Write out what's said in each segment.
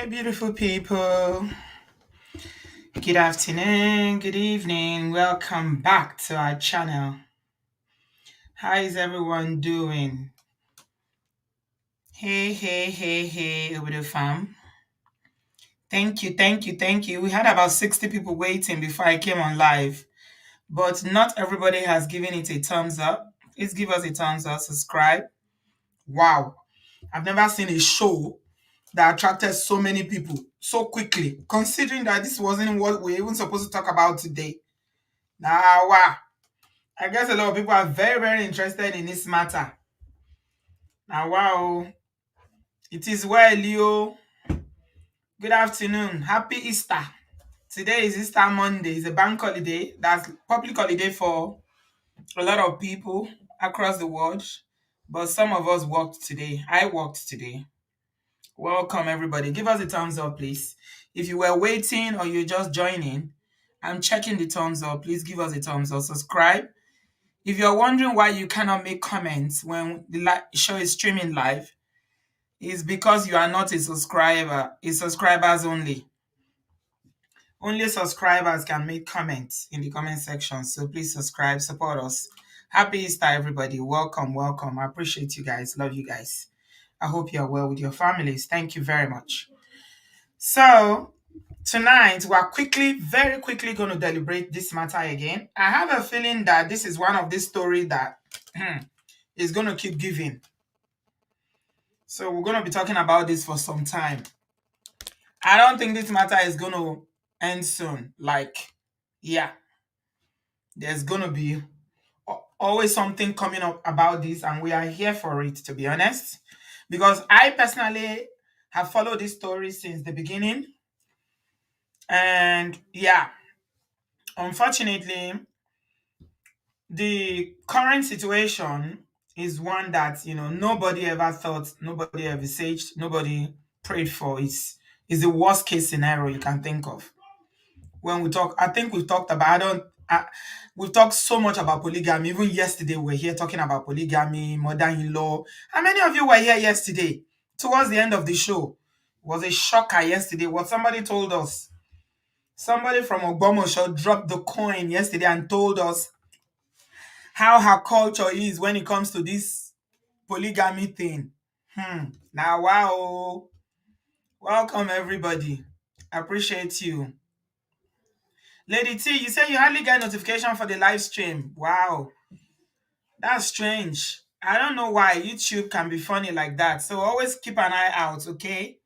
Hi, beautiful people. Good afternoon, good evening. Welcome back to our channel. How is everyone doing? Hey, Obodo fam. Thank you, thank you, thank you. We had about 60 people waiting before I came on live, but not everybody has given it a thumbs up. Please give us a thumbs up, subscribe. Wow, I've never seen a show that attracted so many people so quickly, considering that this wasn't what we're even supposed to talk about today. Now, wow. I guess a lot of people are very, very interested in this matter. Now, wow. It is well, Leo. Good afternoon. Happy Easter. Today is Easter Monday. It's a bank holiday. That's public holiday for a lot of people across the world. But some of us worked today. I worked today. Welcome, everybody. Give us a thumbs up, please. If you were waiting or you're just joining, I'm checking the thumbs up. Please give us a thumbs up. Subscribe. If you're wondering why you cannot make comments when the show is streaming live, it's because you are not a subscriber. It's subscribers only. Only subscribers can make comments in the comment section. So please subscribe, support us. Happy Easter, everybody. Welcome, welcome. I appreciate you guys. Love you guys. I hope you're well with your families. Thank you very much. So tonight, we're very quickly going to deliberate this matter again. I have a feeling that this is one of these stories that is going to keep giving. So we're going to be talking about this for some time. I don't think this matter is going to end soon. Yeah, there's going to be always something coming up about this, and we are here for it, to be honest. Because I personally have followed this story since the beginning. And yeah, unfortunately, the current situation is one that nobody ever thought, nobody envisaged, nobody prayed for. It's the worst case scenario you can think of. When we talk, I think we've talked about. We've talked so much about polygamy. Even yesterday, we were here talking about polygamy, mother-in-law. How many of you were here yesterday? Towards the end of the show, it was a shocker yesterday. What somebody told us. Somebody from Ogbomoso dropped the coin yesterday and told us how her culture is when it comes to this polygamy thing. Now, wow. Welcome, everybody. I appreciate you. Lady T, you say you hardly get notification for the live stream. Wow. That's strange. I don't know why YouTube can be funny like that. So always keep an eye out, okay?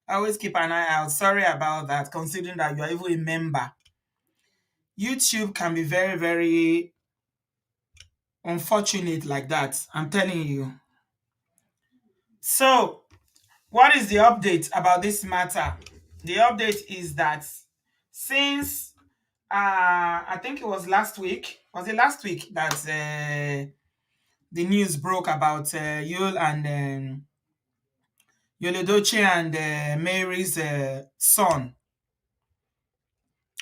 Always keep an eye out. Sorry about that, considering that you are even a member. YouTube can be very, very unfortunate like that. I'm telling you. So, what is the update about this matter? The update is that since I think it was last week. Was it last week that the news broke about Yul and Edochie and Mary's son?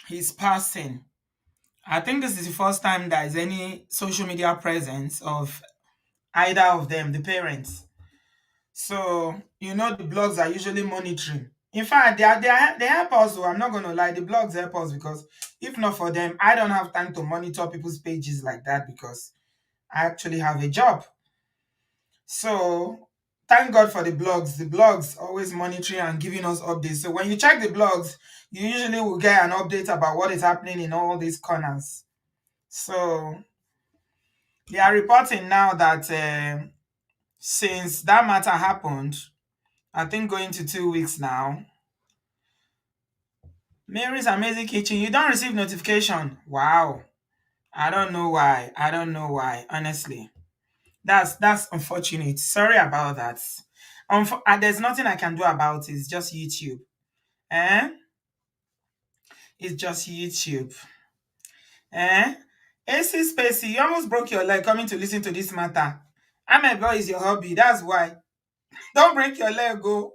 He's passing. I think this is the first time there is any social media presence of either of them, the parents. So, the blogs are usually monitoring. In fact, they help us. So I'm not going to lie, the blogs help us because if not for them, I don't have time to monitor people's pages like that because I actually have a job. So, thank God for the blogs. The blogs always monitoring and giving us updates. So, when you check the blogs, you usually will get an update about what is happening in all these corners. So, they are reporting now that since that matter happened, I think going to 2 weeks now, Mary's Amazing Kitchen, you don't receive notification. Wow. I don't know why. Honestly. That's unfortunate. Sorry about that. There's nothing I can do about it. It's just YouTube. Eh? It's just YouTube. Eh? AC Spacey, you almost broke your leg coming to listen to this matter. Amebo is your hobby. That's why. Don't break your leg, go.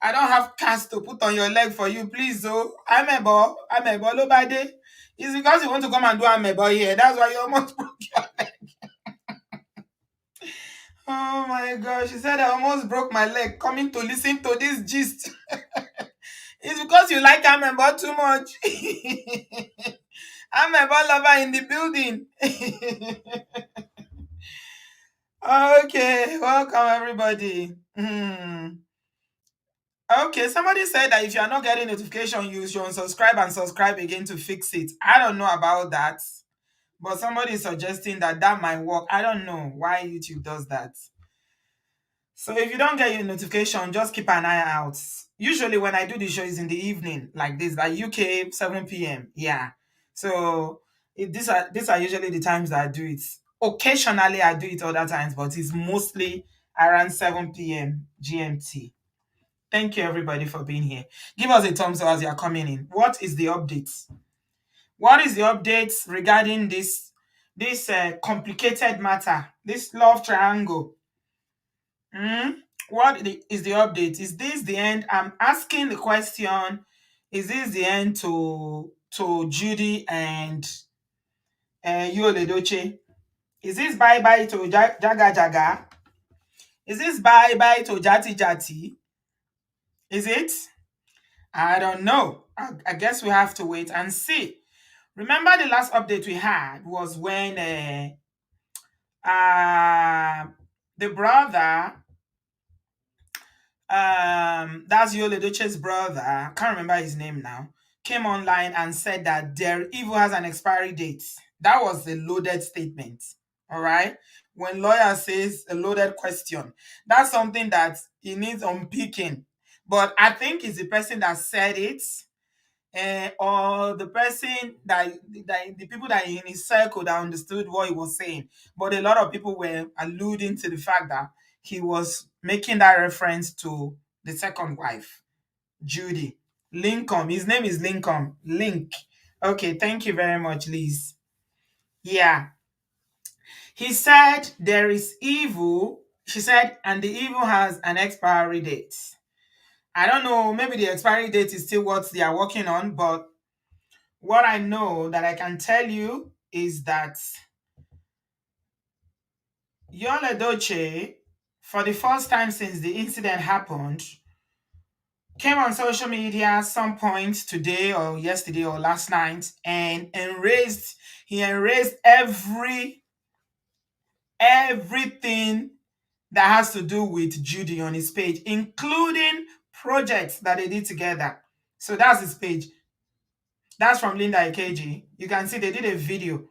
I don't have cast to put on your leg for you, please, oh. Amebo, Lobade. It's because you want to come and do Amebo here. That's why you almost broke your leg. Oh my gosh, she said I almost broke my leg coming to listen to this gist. It's because you like Amebo too much. Amebo lover in the building. Okay, welcome everybody. Okay, somebody said that if you are not getting notification, you should unsubscribe and subscribe again to fix it. I don't know about that, but somebody is suggesting that that might work. I don't know why YouTube does that. So if you don't get your notification, just keep an eye out. Usually when I do the show is in the evening, like this, like UK 7 p.m. Yeah. So these are usually the times that I do it. Occasionally I do it other times, but it's mostly around 7 p.m. GMT. Thank you everybody for being here. Give us a thumbs up as you are coming in. What is the update? What is the update regarding this complicated matter, this love triangle? Hmm? Is the update? Is this the end? I'm asking the question. Is this the end to Judy and Edochie? Is this bye bye to Jaga Jaga? Is this bye bye to Jati Jati? Is it? I don't know. I guess we have to wait and see. Remember the last update we had was when the brother, that's Yul Edochie's brother, I can't remember his name now, came online and said that their evil has an expiry date. That was a loaded statement. All right. When lawyer says a loaded question, that's something that he needs unpicking. But I think it's the person that said it, or the person that the people that in his circle that understood what he was saying. But a lot of people were alluding to the fact that he was making that reference to the second wife, Judy. Lincoln. His name is Lincoln. Link. Okay, thank you very much, Liz. Yeah. He said there is evil. She said, and the evil has an expiry date. I don't know, maybe the expiry date is still what they are working on, but what I know that I can tell you is that Yul Edochie, for the first time since the incident happened, came on social media some point today or yesterday or last night and he erased everything that has to do with Judy on his page, including projects that they did together. So that's his page. That's from Linda Ikeji. You can see they did a video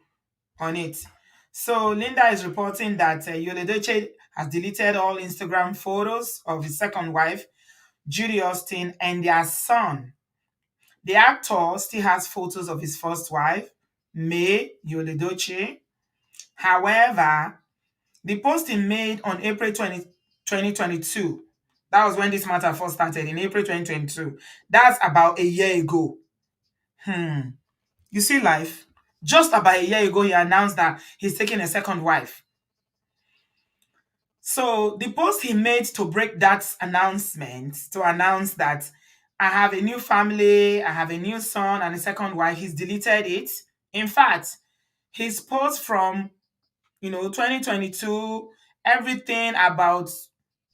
on it. So Linda is reporting that Yul Edochie has deleted all Instagram photos of his second wife, Judy Austin, and their son. The actor still has photos of his first wife, May Yul Edochie. However, the post he made on April 2022, that was when this matter first started, in April 2022. That's about a year ago. You see life? Just about a year ago, he announced that he's taking a second wife. So the post he made to break that announcement, to announce that I have a new family, I have a new son and a second wife, he's deleted it. In fact, his post from 2022, everything about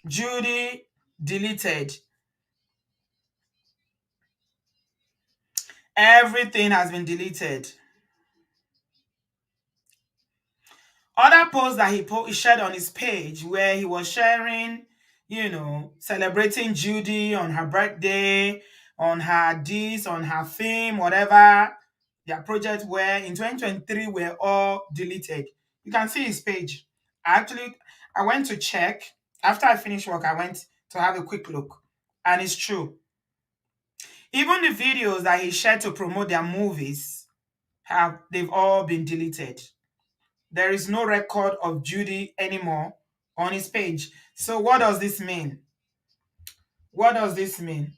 Judy, deleted. Everything has been deleted. Other posts that he shared on his page where he was sharing, celebrating Judy on her birthday, on her this, on her fame, whatever their projects were in 2023 were all deleted. You can see his page. I went to check. After I finished work, I went to have a quick look. And it's true. Even the videos that he shared to promote their movies, they've all been deleted. There is no record of Judy anymore on his page. So what does this mean? What does this mean?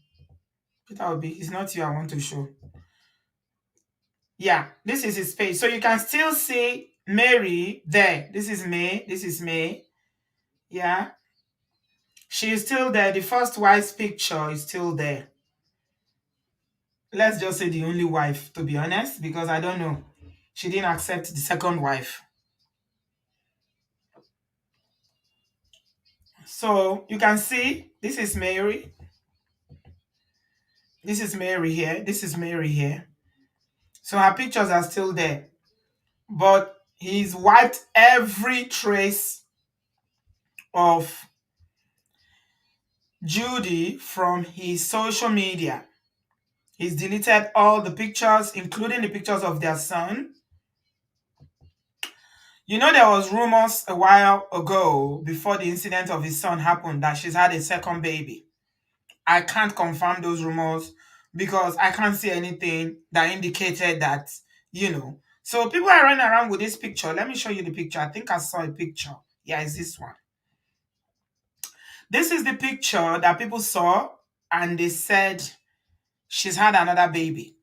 Peter Obi, it's not you I want to show. Yeah, this is his page. So you can still see Mary there. This is May. This is May. Yeah. She is still there. The first wife's picture is still there. Let's just say the only wife, to be honest, because I don't know. She didn't accept the second wife. So you can see this is Mary. This is Mary here. This is Mary here. So her pictures are still there. But he's wiped every trace of Judy from his social media. He's deleted all the pictures, including the pictures of their son. You know, there was rumors a while ago, before the incident of his son happened, that she's had a second baby. I can't confirm those rumors because I can't see anything that indicated that, you know. So people are running around with this picture. Let me show you the picture. I think I saw a picture. Yeah, it's this one. This is the picture that people saw and they said she's had another baby.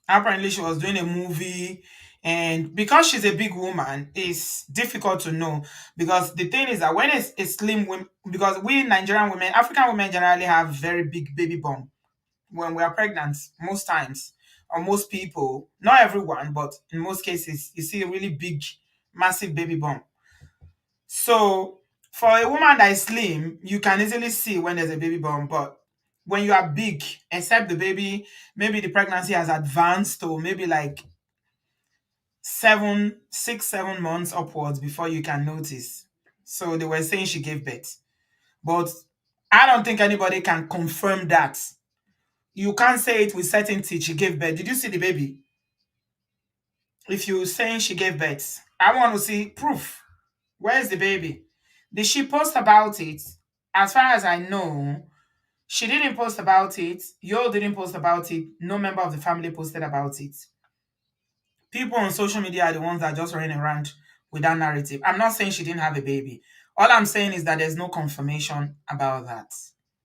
Apparently, she was doing a movie, and because she's a big woman, it's difficult to know. Because the thing is that when it's a slim woman, because we Nigerian women, African women generally have very big baby bump when we are pregnant, most times, or most people, not everyone, but in most cases, you see a really big, massive baby bump. So for a woman that is slim, you can easily see when there's a baby bump. But when you are big, except the baby, maybe the pregnancy has advanced to maybe like 7 months upwards before you can notice. So they were saying she gave birth. But I don't think anybody can confirm that. You can't say it with certainty she gave birth. Did you see the baby? If you're saying she gave birth, I want to see proof. Where's the baby? Did she post about it? As far as I know, she didn't post about it. Yo didn't post about it. No member of the family posted about it. People on social media are the ones that just running around with that narrative. I'm not saying she didn't have a baby. All I'm saying is that there's no confirmation about that.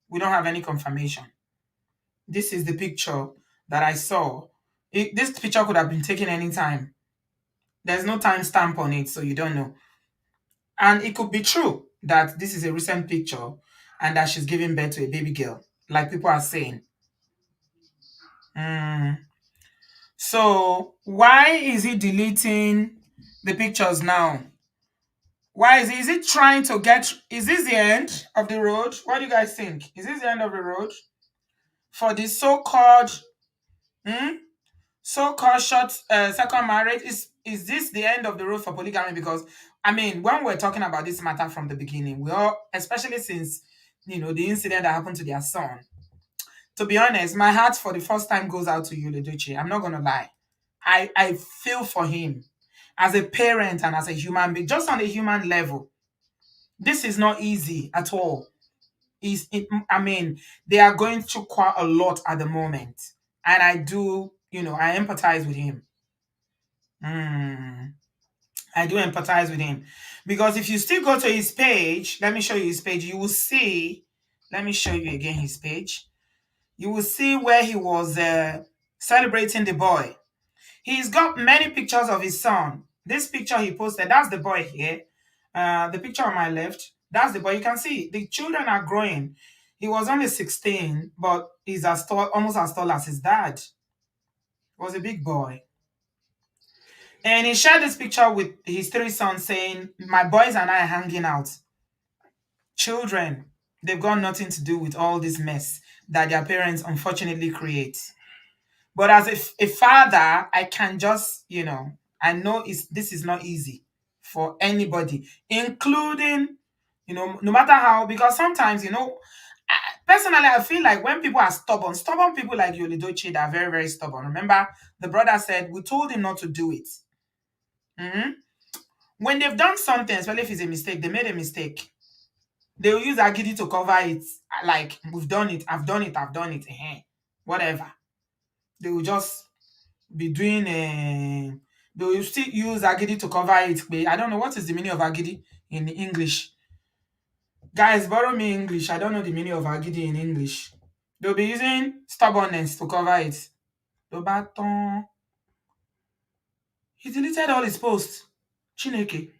We don't have any confirmation. This is the picture that I saw. This picture could have been taken anytime. There's no time stamp on it, so you don't know. And it could be true that this is a recent picture and that she's giving birth to a baby girl, like people are saying. Mm. So why is he deleting the pictures now? Why is it trying to get, is this the end of the road? What do you guys think? Is this the end of the road for the so-called hmm, so-called short second marriage? Is this the end of the road for polygamy? Because I mean, when we're talking about this matter from the beginning, we all, especially since the incident that happened to their son. To be honest, my heart for the first time goes out to you, Edochie. I'm not gonna lie. I feel for him as a parent and as a human being, just on a human level. This is not easy at all. I mean, they are going through quite a lot at the moment. And I do, I empathize with him. Mm, I do empathize with him. Because if you still go to his page, let me show you his page, you will see, let me show you again his page. You will see where he was celebrating the boy. He's got many pictures of his son. This picture he posted, that's the boy here. The picture on my left, that's the boy. You can see the children are growing. He was only 16, but he's almost as tall as his dad. He was a big boy. And he shared this picture with his three sons saying, my boys and I are hanging out. Children, they've got nothing to do with all this mess that their parents unfortunately create. But as a father, I can just, I know this is not easy for anybody, including, no matter how, because sometimes, personally, I feel like when people are stubborn people like Yolidoche that are very, very stubborn. Remember, the brother said, we told him not to do it. Mhm. When they've done something, especially if it's a mistake, they made a mistake. They'll use agidi to cover it. Like, we've done it, I've done it, whatever. They will just be doing they will still use agidi to cover it. But I don't know what is the meaning of agidi in English. Guys, borrow me English. I don't know the meaning of agidi in English. They'll be using stubbornness to cover it. The baton. He deleted all his posts. Chineke.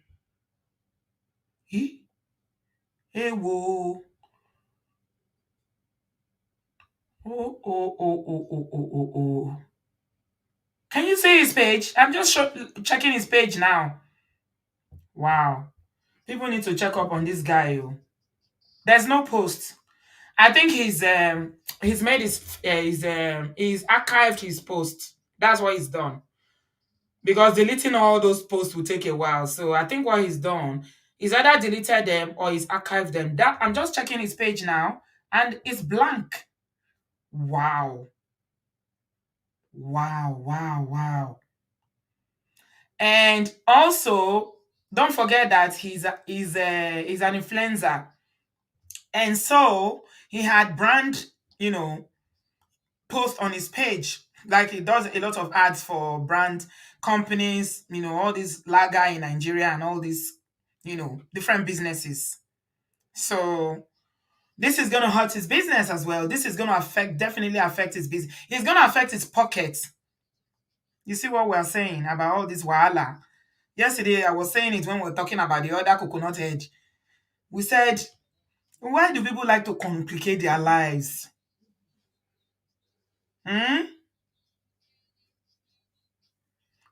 He? Hey, whoa. Oh, oh, oh, oh, oh, oh, oh, oh. Can you see his page? I'm just checking his page now. Wow. People need to check up on this guy. Oh. There's no post. I think he's made he's archived his post. That's what he's done. Because deleting all those posts will take a while. So I think what he's done is either deleted them or he's archived them. That I'm just checking his page now and it's blank. Wow. Wow, wow, wow. And also, don't forget that he's an influencer. And so he had brand, you know, post on his page. Like he does a lot of ads for brand companies, all these lager in Nigeria and all these, different businesses. So this is gonna hurt his business as well. This is gonna definitely affect his business. It's gonna affect his pocket. You see what we're saying about all this wahala. Yesterday, I was saying it when we were talking about the other coconut head. We said, why do people like to complicate their lives? Hmm?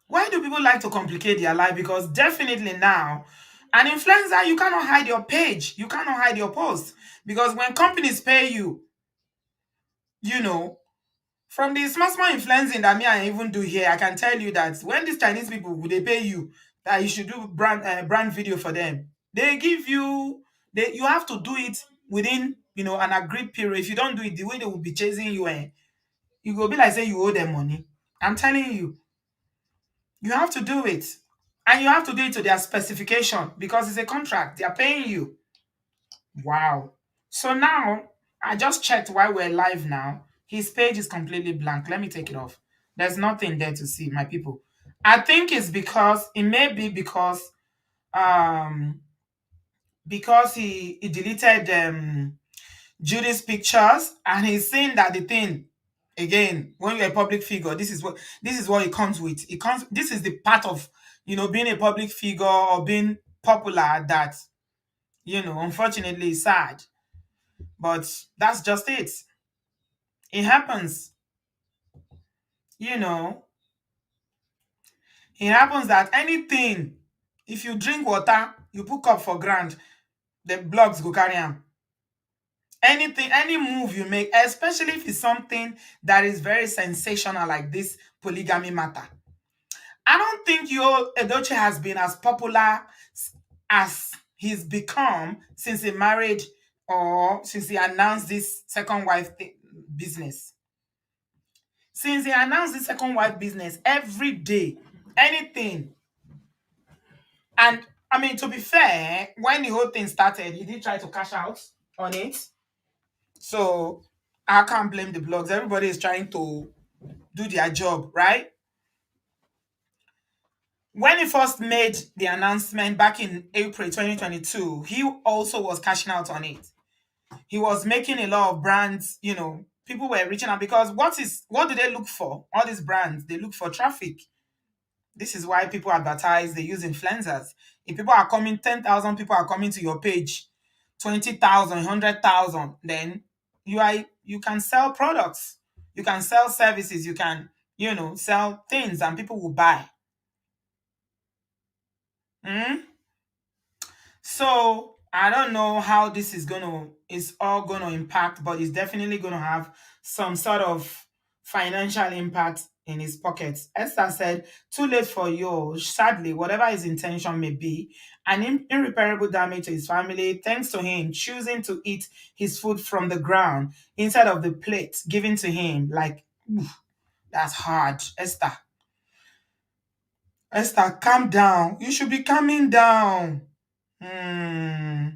Why do people like to complicate their life? Because definitely now, an influencer, you cannot hide your page. You cannot hide your post. Because when companies pay you, you know, from the small, small influencing that me I even do here, I can tell you that when these Chinese people, they pay you, that you should do brand video for them, they give you, you have to do it within, an agreed period. If you don't do it, the way they will be chasing you, you go be like say you owe them money. I'm telling you, you have to do it. And you have to do it to their specification because it's a contract. They are paying you. Wow. So now, I just checked while we're live now. His page is completely blank. Let me take it off. There's nothing there to see, my people. I think it may be um, because he deleted Judy's pictures and he's saying that the thing, again, when you're a public figure, this is what it comes with. This is the part of being a public figure or being popular that unfortunately is sad. But that's just it. It happens. You know, it happens that anything, if you drink water, you put cup for ground, the blogs go carry am. Anything, any move you make, especially if it's something that is very sensational like this polygamy matter. I don't think your Edochie has been as popular as he's become since he married or since he announced this second wife business. Since he announced the second wife business, every day, anything. And I mean, to be fair, when the whole thing started, he did try to cash out on it. So I can't blame the blogs. Everybody is trying to do their job, right? When he first made the announcement back in April 2022, he also was cashing out on it. He was making a lot of brands, people were reaching out because what do they look for? All these brands, they look for traffic. This is why people advertise, they use influencers. If people are coming, 10,000 people are coming to your page, 20,000, 100,000, then you can sell products, you can sell services, you can, sell things and people will buy. Mm? So I don't know how this is all gonna impact, but it's definitely gonna have some sort of financial impact in his pockets. Esther said, too late for you. Sadly, whatever his intention may be, an irreparable damage to his family, thanks to him choosing to eat his food from the ground instead of the plate given to him. Like, oof, that's hard. Esther, calm down. You should be calming down. Hmm.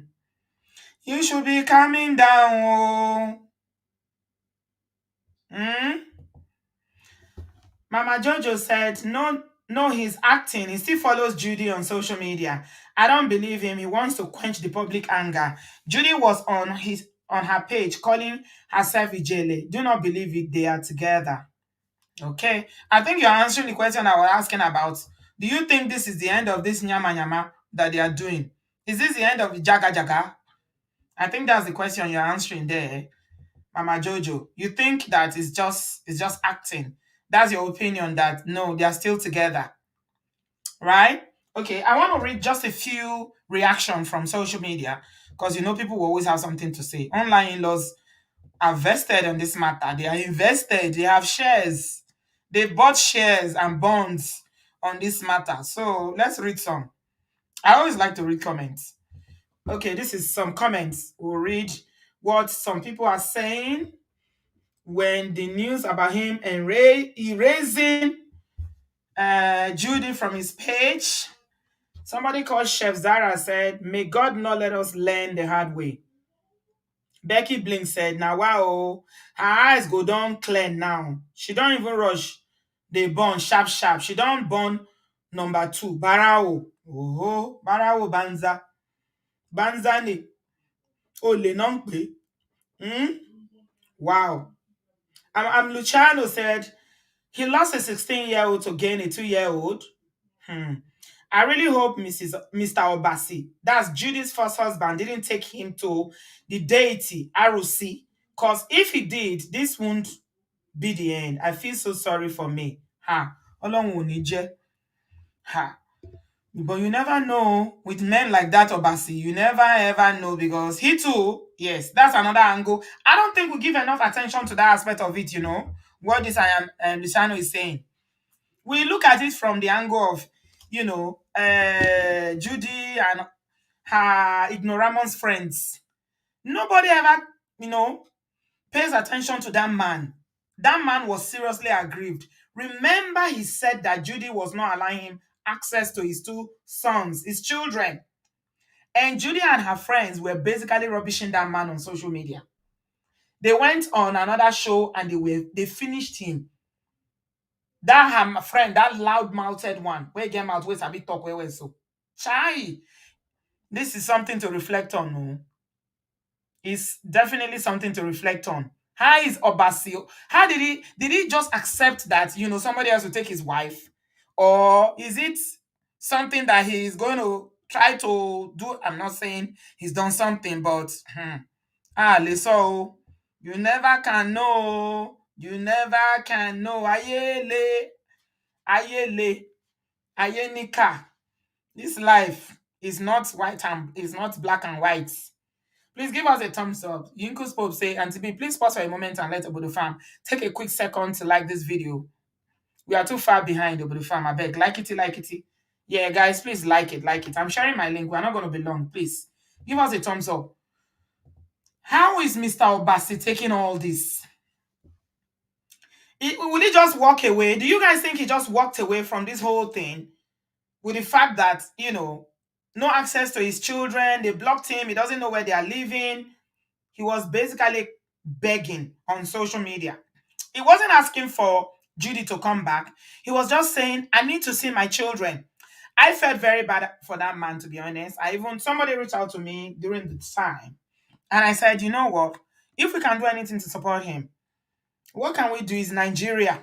You should be calming down. Oh. Hmm? Mama Jojo said, no, no, he's acting. He still follows Judy on social media. I don't believe him. He wants to quench the public anger. Judy was on her page calling herself Ijele. Do not believe it. They are together. Okay. I think you're answering the question I was asking about. Do you think this is the end of this nyama nyama that they are doing? Is this the end of the jaga jaga? I think that's the question you're answering there. Mama Jojo, you think that it's just acting. That's your opinion that no, they are still together, right? Okay, I want to read just a few reaction from social media because people will always have something to say. Online in-laws are vested on this matter. They are invested. They have shares. They bought shares and bonds on this matter. So let's read some. I always like to read comments. Okay, this is some comments. We'll read what some people are saying when the news about him erasing Judy from his page. Somebody called Chef Zara said, "May God not let us learn the hard way." Becky Blink said, "Now wow, her eyes go down clear now. She don't even rush. They burn sharp sharp. She don't burn number two. Barao. Oh, Barao Banza. Banza ni. Ole non pe. Hmm? Wow. Luciano said, he lost a 16-year-old to gain a 2-year-old. Hmm. I really hope Mr. Obasi, that's Judy's first husband, didn't take him to the deity, ROC. Because if he did, this won't be the end. I feel so sorry for me. Ha. Ọlọ́run ò ní jẹ́. Ha. But you never know with men like that, Obasi. You never ever know because he too, yes, that's another angle. I don't think we give enough attention to that aspect of it, what this I am Luciano is saying. We look at it from the angle of, Judy and her ignoramus friends. Nobody ever, pays attention to that man. That man was seriously aggrieved. Remember, he said that Judy was not allowing him access to his two sons, his children. And Judy and her friends were basically rubbishing that man on social media. They went on another show and they finished him. That her friend, that loud-mouthed one, where get mouth, where sabi talk, where so. Chai, this is something to reflect on. No? It's definitely something to reflect on. How is Obasio? How did he just accept that somebody else will take his wife, or is it something that he is going to try to do? I'm not saying he's done something, but Leso, you never can know. You never can know. Ayele, ayele, ayenika. This life is not white and is not black and white. Please give us a thumbs up. Yinkus Pope say, Auntie B, please pause for a moment and let Obodo Fam take a quick second to like this video. We are too far behind Obodo Fam. I beg, like it, like it. Yeah, guys, please like it, like it. I'm sharing my link. We're not going to be long. Please give us a thumbs up. How is Mr. Obasi taking all this? Will he just walk away? Do you guys think he just walked away from this whole thing with the fact that, no access to his children, they blocked him, he doesn't know where they are living? He was basically begging on social media. He wasn't asking for Judy to come back. He was just saying, I need to see my children. I felt very bad for that man, to be honest. Somebody reached out to me during the time, and I said, you know what? If we can do anything to support him, what can we do? Is Nigeria.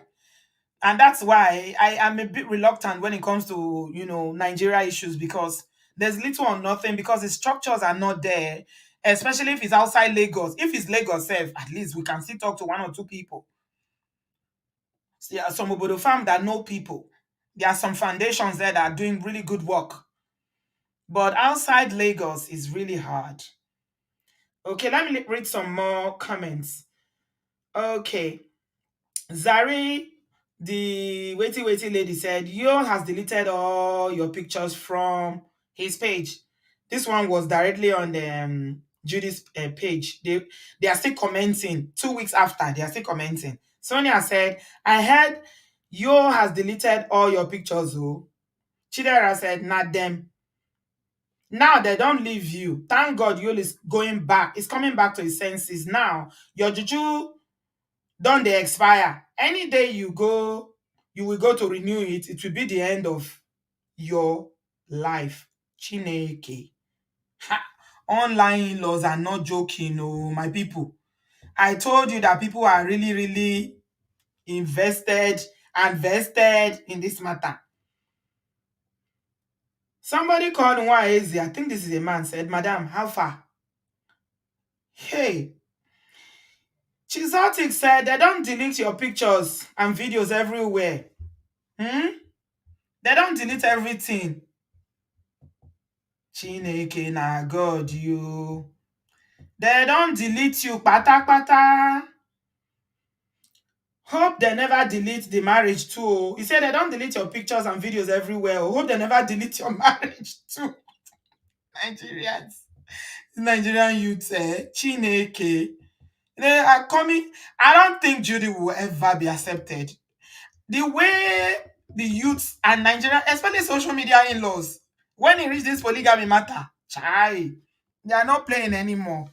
And that's why I am a bit reluctant when it comes to, Nigeria issues, because there's little or nothing, because the structures are not there, especially if it's outside Lagos. If it's Lagos self, at least we can still talk to one or two people. There are some Obodo farm that know people. There are some foundations there that are doing really good work. But outside Lagos is really hard. Okay, let me read some more comments. Okay. Zari, the waity lady, said, Yo has deleted all your pictures from his page. This one was directly on the Judy's page. They are still commenting. 2 weeks after, they are still commenting. Sonia said, I heard Yo has deleted all your pictures. Oh. Chidera said, not them. Now they don't leave you. Thank God Yo is going back. It's coming back to his senses. Now, your juju don't they expire. Any day you will go to renew it. It will be the end of your life. Chineke. Ha. Online laws are not joking, oh, my people. I told you that people are really, really invested and vested in this matter. Somebody called Nwaeze, I think this is a man, said, Madam, how far? Hey. Chizotic said, they don't delete your pictures and videos everywhere. Hmm? They don't delete everything. Chineke na God you. They don't delete you, pata pata. Hope they never delete the marriage too. Oh. He said they don't delete your pictures and videos everywhere. Oh. Hope they never delete your marriage too. Nigerians. Nigerian youths, Chineke. They are coming. I don't think Judy will ever be accepted. The way the youths and Nigerian, especially social media in-laws, when it reach this polygamy matter, chai, they are not playing anymore.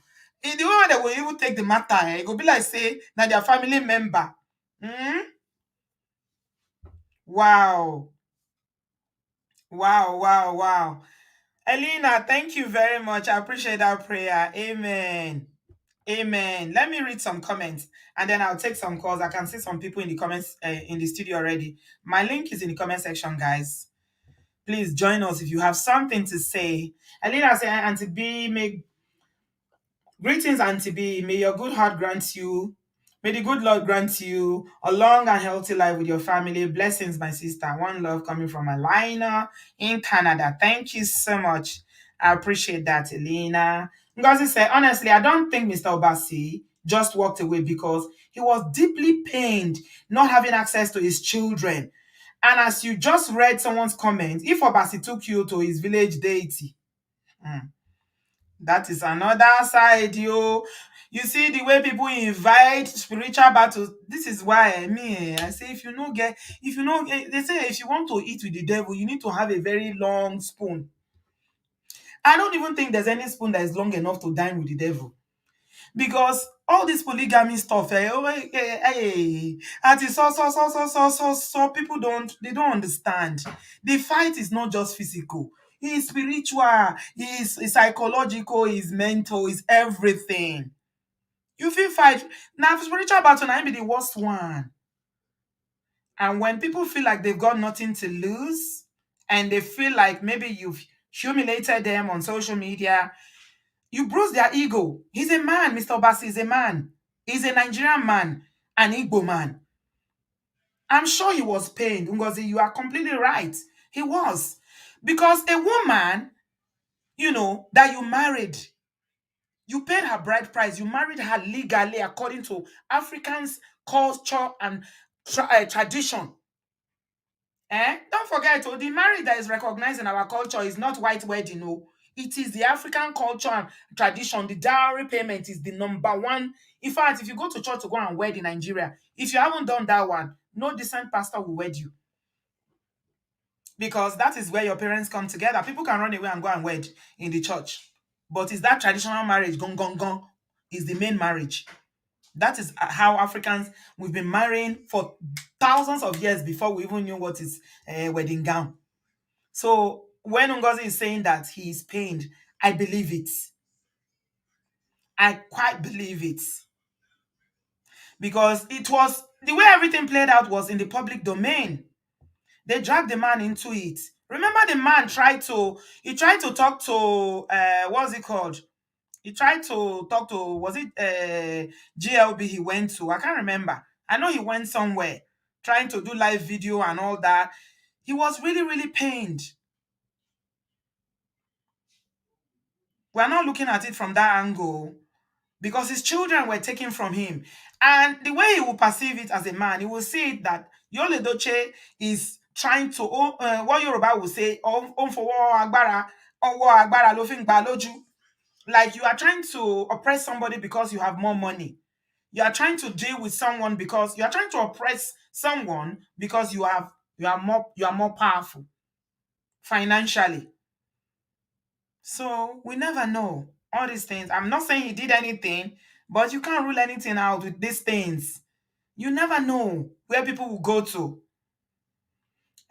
In the way they will even take the matter, it will be like say now their family member. Hmm? Wow. Wow, wow, wow. Elena, thank you very much. I appreciate that prayer. Amen. Amen. Let me read some comments and then I'll take some calls. I can see some people in the comments in the studio already. My link is in the comment section, guys. Please join us if you have something to say. Alina said, Auntie B, may greetings, Auntie B. May your good heart grant you. May the good Lord grant you a long and healthy life with your family. Blessings, my sister. One love coming from Alina in Canada. Thank you so much. I appreciate that, Elena. Ngozi said, honestly, I don't think Mr. Obasi just walked away because he was deeply pained not having access to his children. And as you just read someone's comment, if Obasi took you to his village deity, hmm, that is another side, yo. You see the way people invite spiritual battles. This is why I say if you know they say if you want to eat with the devil, you need to have a very long spoon. I don't even think there's any spoon that is long enough to dine with the devil. Because all this polygamy stuff, and it's so people don't understand. The fight is not just physical, it's spiritual, it's psychological, it's mental, it's everything. You feel fight now. Spiritual battle now be the worst one. And when people feel like they've got nothing to lose, and they feel like maybe you've humiliated them on social media, you bruise their ego. He's a man, Mr. Obasi is a man. He's a Nigerian man, an Igbo man. I'm sure he was pained. Ngozi, you are completely right. He was. Because a woman, that you married, you paid her bride price, you married her legally according to Africans' culture and tradition. Don't forget, the marriage that is recognized in our culture is not white wedding, no. It is the African culture and tradition. The dowry payment is the number one. In fact, if you go to church to go and wed in Nigeria, if you haven't done that one, no decent pastor will wed you. Because that is where your parents come together. People can run away and go and wed in the church. But is that traditional marriage, gong, gong, gong, is the main marriage. That is how Africans, we've been marrying for thousands of years before we even knew what is a wedding gown. So when Ngozi is saying that he is pained, I believe it. I quite believe it. Because it was, the way everything played out was in the public domain. They dragged the man into it. Remember the man he tried to talk to, what's it called? He tried to talk to, was it GLB he went to? I can't remember. I know he went somewhere trying to do live video and all that. He was really, really pained. We're not looking at it from that angle because his children were taken from him. And the way he will perceive it as a man, he will see it that Yul Edochie is trying to, what Yoruba will say, like you are trying to oppress somebody because you have more money. You are trying to deal with someone because you are trying to oppress someone because you are more powerful financially. So we never know all these things. I'm not saying he did anything, but you can't rule anything out with these things. You never know where people will go to.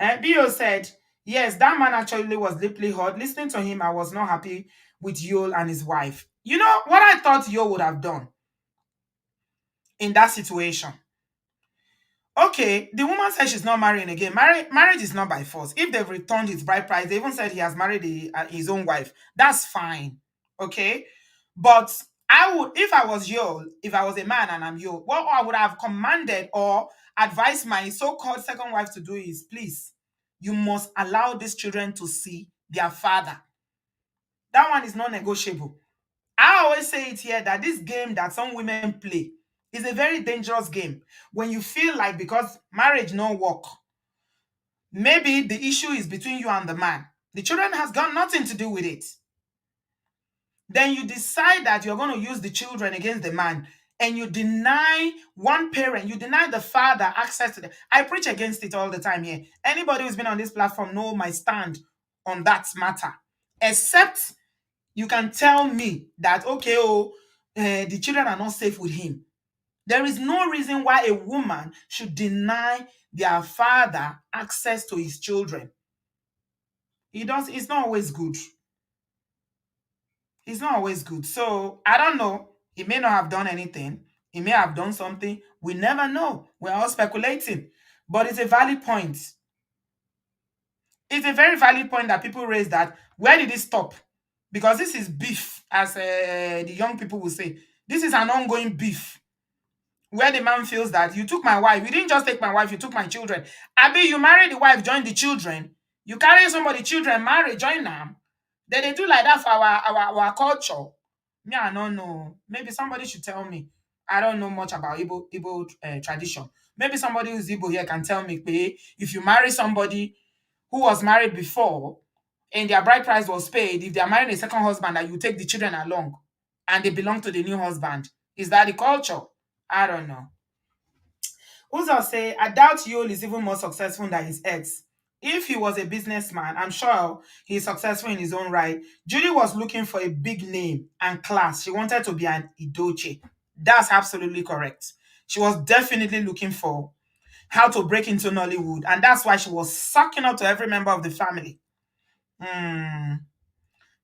And Bio said, yes, that man actually was deeply hurt. Listening to him, I was not happy with Yul and his wife. You know what I thought Yul would have done in that situation? Okay, the woman said she's not marrying again. Marriage is not by force. If they've returned his bride price, they even said he has married his own wife. That's fine. Okay, but I would, if I was you, if I was a man and I'm you, what I would have commanded or advised my so-called second wife to do is, please, you must allow these children to see their father. one is not negotiable. I always say it here that this game that some women play is a very dangerous game. When you feel like because marriage no work, maybe the issue is between you and the man. The children has got nothing to do with it. Then you decide that you're going to use the children against the man, and you deny one parent, you deny the father access to them. I preach against it all the time here. Anybody who's been on this platform know my stand on that matter. Except you can tell me that, okay, the children are not safe with him. There is no reason why a woman should deny their father access to his children. It's not always good. It's not always good. So I don't know. He may not have done anything. He may have done something. We never know. We're all speculating. But it's a valid point. It's a very valid point that people raise that where did it stop? Because this is beef, as the young people will say. This is an ongoing beef where the man feels that you took my wife. You didn't just take my wife, you took my children. Abi, you married the wife, join the children. You carry somebody, children, marry, join them. Then they do like that for our culture. Me, I don't know. Maybe somebody should tell me. I don't know much about Igbo tradition. Maybe somebody who's Igbo here can tell me, "Pay if you marry somebody who was married before and their bride price was paid, if they are marrying a second husband, that you take the children along and they belong to the new husband. Is that the culture? I don't know." Uzo say, I doubt Yul is even more successful than his ex. If he was a businessman, I'm sure he's successful in his own right. Judy was looking for a big name and class. She wanted to be an Edochie. That's absolutely correct. She was definitely looking for how to break into Nollywood, and that's why she was sucking up to every member of the family. Hmm.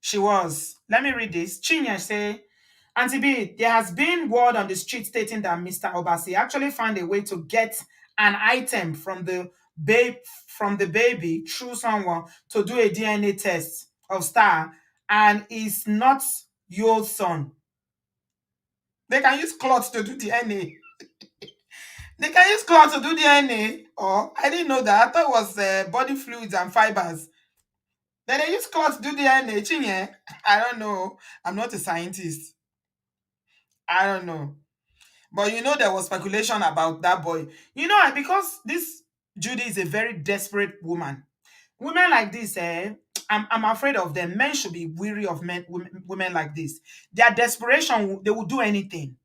She was. Let me read this. Chinya say, Auntie B, there has been word on the street stating that Mr. Obasi actually found a way to get an item from the baby through someone to do a DNA test of Star, and is not your son. They can use cloth to do DNA. They can use cloth to do DNA. Oh, I didn't know that. I thought it was body fluids and fibers. Then they use cloth to do DNA. Chinye, I don't know. I'm not a scientist. I don't know. But there was speculation about that boy. Because this Judy is a very desperate woman. Women like this, I'm afraid of them. Men should be weary of women like this. Their desperation, they will do anything.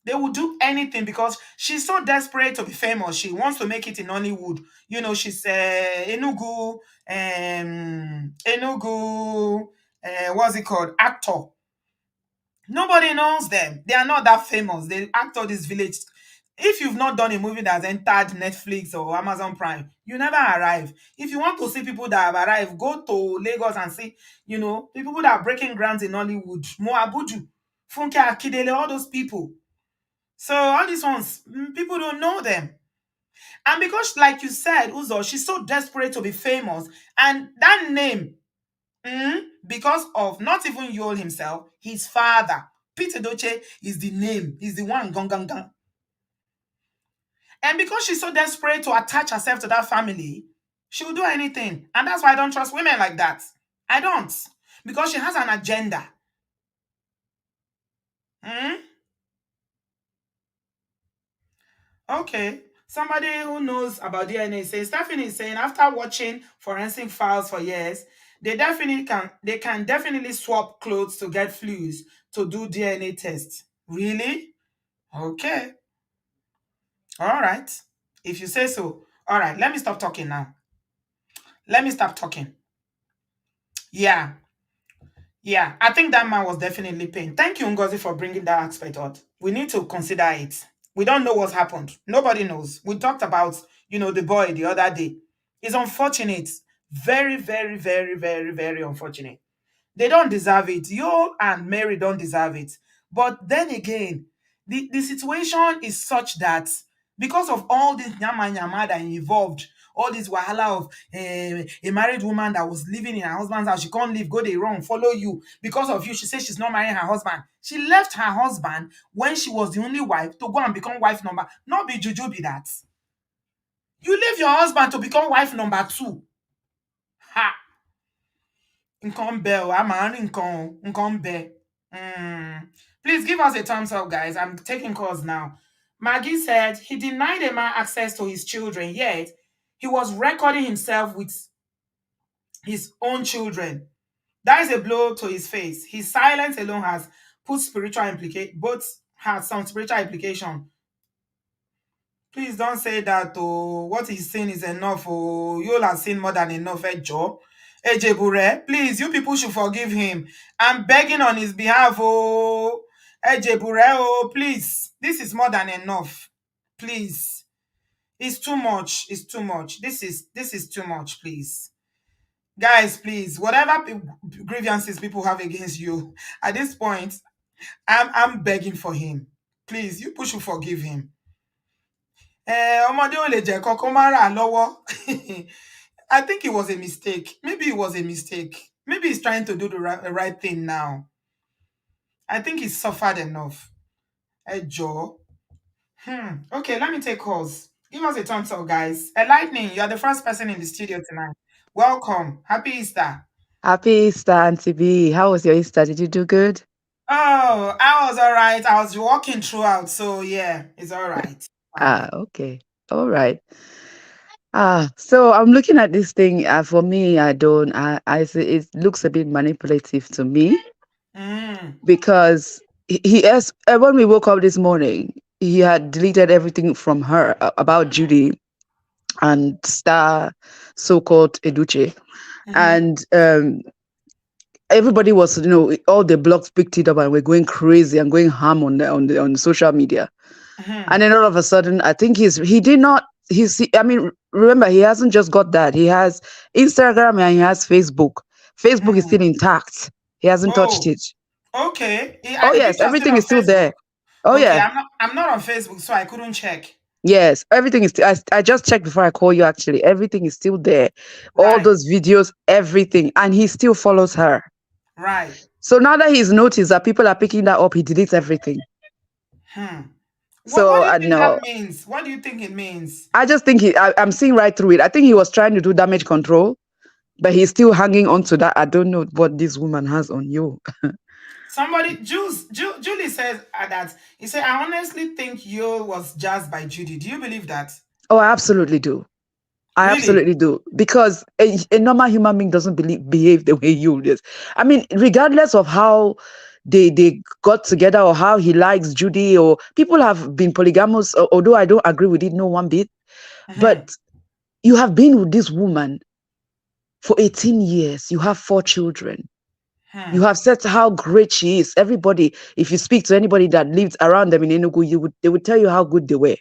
They will do anything because she's so desperate to be famous. She wants to make it in Hollywood. She's Enugu, what's it called? Actor. Nobody knows them. They are not that famous. They act all this village. If you've not done a movie that's entered Netflix or Amazon Prime, you never arrive. If you want to see people that have arrived, go to Lagos and see, the people that are breaking grounds in Hollywood. Mo Abuju, Funke Akidele, all those people. So all these ones, people don't know them. And because, like you said, Uzo, she's so desperate to be famous. And that name, because of not even Yul himself, his father, Peter Edochie, is the name. He's the one, gang, gang, gang. And because she's so desperate to attach herself to that family, she will do anything. And that's why I don't trust women like that. I don't. Because she has an agenda. Okay. Somebody who knows about DNA says, Stephanie is saying, after watching forensic files for years, they can definitely swap clothes to get fluids to do DNA tests. Really? Okay. All right. If you say so. All right. Let me stop talking now. Let me stop talking. Yeah. Yeah. I think that man was definitely pain. Thank you, Ngozi, for bringing that aspect out. We need to consider it. We don't know what's happened. Nobody knows. We talked about, the boy the other day. It's unfortunate. Very, very, very, very, very unfortunate. They don't deserve it. You and Mary don't deserve it. But then again, the situation is such that because of all this nyama nyama that involved, all this wahala of a married woman that was living in her husband's house, she can't leave, go the wrong, follow you. Because of you, she says she's not marrying her husband. She left her husband when she was the only wife to go and become wife number. Not be juju be that. You leave your husband to become wife number 2. Ha! Nkan bell. I'm nkan bell. Mm. Please give us a thumbs up, guys. I'm taking calls now. Maggie said he denied a man access to his children, yet he was recording himself with his own children. That is a blow to his face. His silence alone has put spiritual implication, both has some spiritual implication. Please don't say that. Oh, what he's saying is enough. Oh, you'll have seen more than enough. Joe. Ejebure, please, you people should forgive him. I'm begging on his behalf. Oh, Ejebure, oh, please. This is more than enough. Please. It's too much. It's too much. This is too much, please. Guys, please, whatever grievances people have against you, at this point, I'm begging for him. Please, you people should forgive him. Ọmọdé ò lè jẹ́ kọ́kọ́ má rà lọ́wọ́. I think it was a mistake. Maybe it was a mistake. Maybe he's trying to do the right thing now. I think he's suffered enough. Joe. Okay, let me take calls. Give us a thumbs up, guys. Lightning, you're the first person in the studio tonight. Welcome. Happy Easter. Happy Easter, Auntie B. How was your Easter? Did you do good? Oh, I was all right. I was walking throughout, so yeah, it's all right. Fine. Okay. All right. So I'm looking at this thing. For me, I don't. It looks a bit manipulative to me Mm, because he has. When we woke up this morning, he had deleted everything from her about Judy and Star, so-called Edochie, mm-hmm, and everybody was, all the blogs picked it up and we're going crazy and going ham on social media. mm-hmm, And then all of a sudden, I think he did not, I mean, remember, he hasn't just got that. He has Instagram and he has Facebook. Facebook is mm. still intact. He hasn't touched Oh, it. okay. Oh, The yes, picture is still everything on is still Facebook. there. Oh, Okay, yeah. I'm not on Facebook, so I couldn't check. Yes, everything is still, I just checked before I call you, actually. Everything is still there. All Right, those videos, everything. And he still follows her. right. So now that he's noticed that people are picking that up, he deletes everything. Hmm. What So do you I think that know. means? What do you think it means? I just think I'm seeing right through it. I think he was trying to do damage control, but he's still hanging on to that. I don't know what this woman has on you. Julie says that he said, I honestly think you was jazzed by Judy. Do you believe that? Oh, I absolutely do. I Really? absolutely do. Because a normal human being doesn't behave the way you do. I mean, regardless of how they got together or how he likes Judy, or people have been polygamous, although I don't agree with it, no one bit. Mm-hmm. But you have been with this woman for 18 years. You have 4 children. You Hmm. have said how great she is. Everybody, if you speak to anybody that lived around them in Enugu, they would tell you how good they were.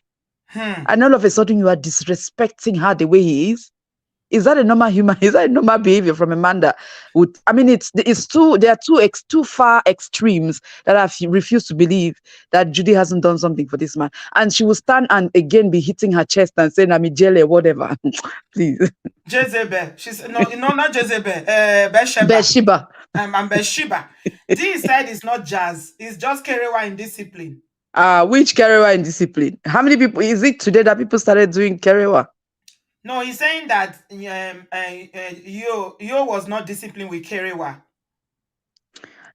Hmm. And all of a sudden, you are disrespecting her the way he is. Is that a normal human? Is that a normal behavior from a man that would? I mean, it's too. There are too far extremes that I refuse to believe that Judy hasn't done something for this man, and she will stand and again be hitting her chest and saying, "I'm a jelly, whatever." Please, Jezebel. She's no, not Jezebel. Bathsheba. Bathsheba. I'm Bathsheba. D said it's not jazz. It's just Kerewa in discipline. Which Kerewa in discipline? How many people is it today that people started doing Kerewa? No, he's saying that Yo was not disciplined with Kerewa.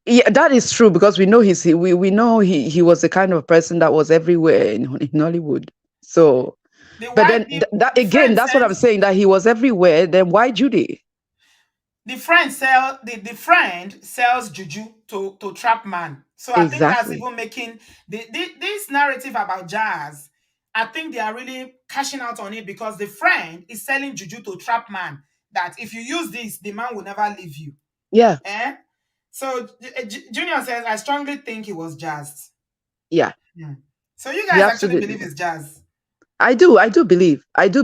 Yeah, that is true because we know we know he was the kind of person that was everywhere in Hollywood. So, The but wife, then that the again, friend that's what I'm sends saying, that he was everywhere. Then why Judy? the friend sells juju to trap man. So I think that's Exactly. even making this narrative about jazz. I think they are really cashing out on it because the friend is selling juju to trap man. That if you use this, the man will never leave you. Yeah, Eh? So Junior says, I strongly think it was jazz. yeah. Hmm. So you He guys actually absolutely believe was. it's jazz. I do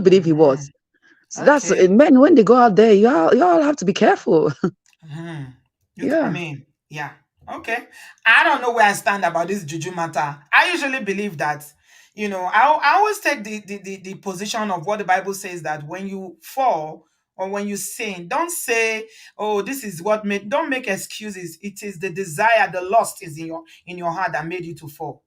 believe he was. Mhm. So that's Okay. men when they go out there, you all have to be careful. Mhm. I Yeah. mean, yeah. Okay. I don't know where I stand about this juju matter. I usually believe that, I always take the position of what the Bible says, that when you fall or when you sin, don't say, oh, this is what made, don't make excuses. It is the desire, the lust is in your heart that made you to fall.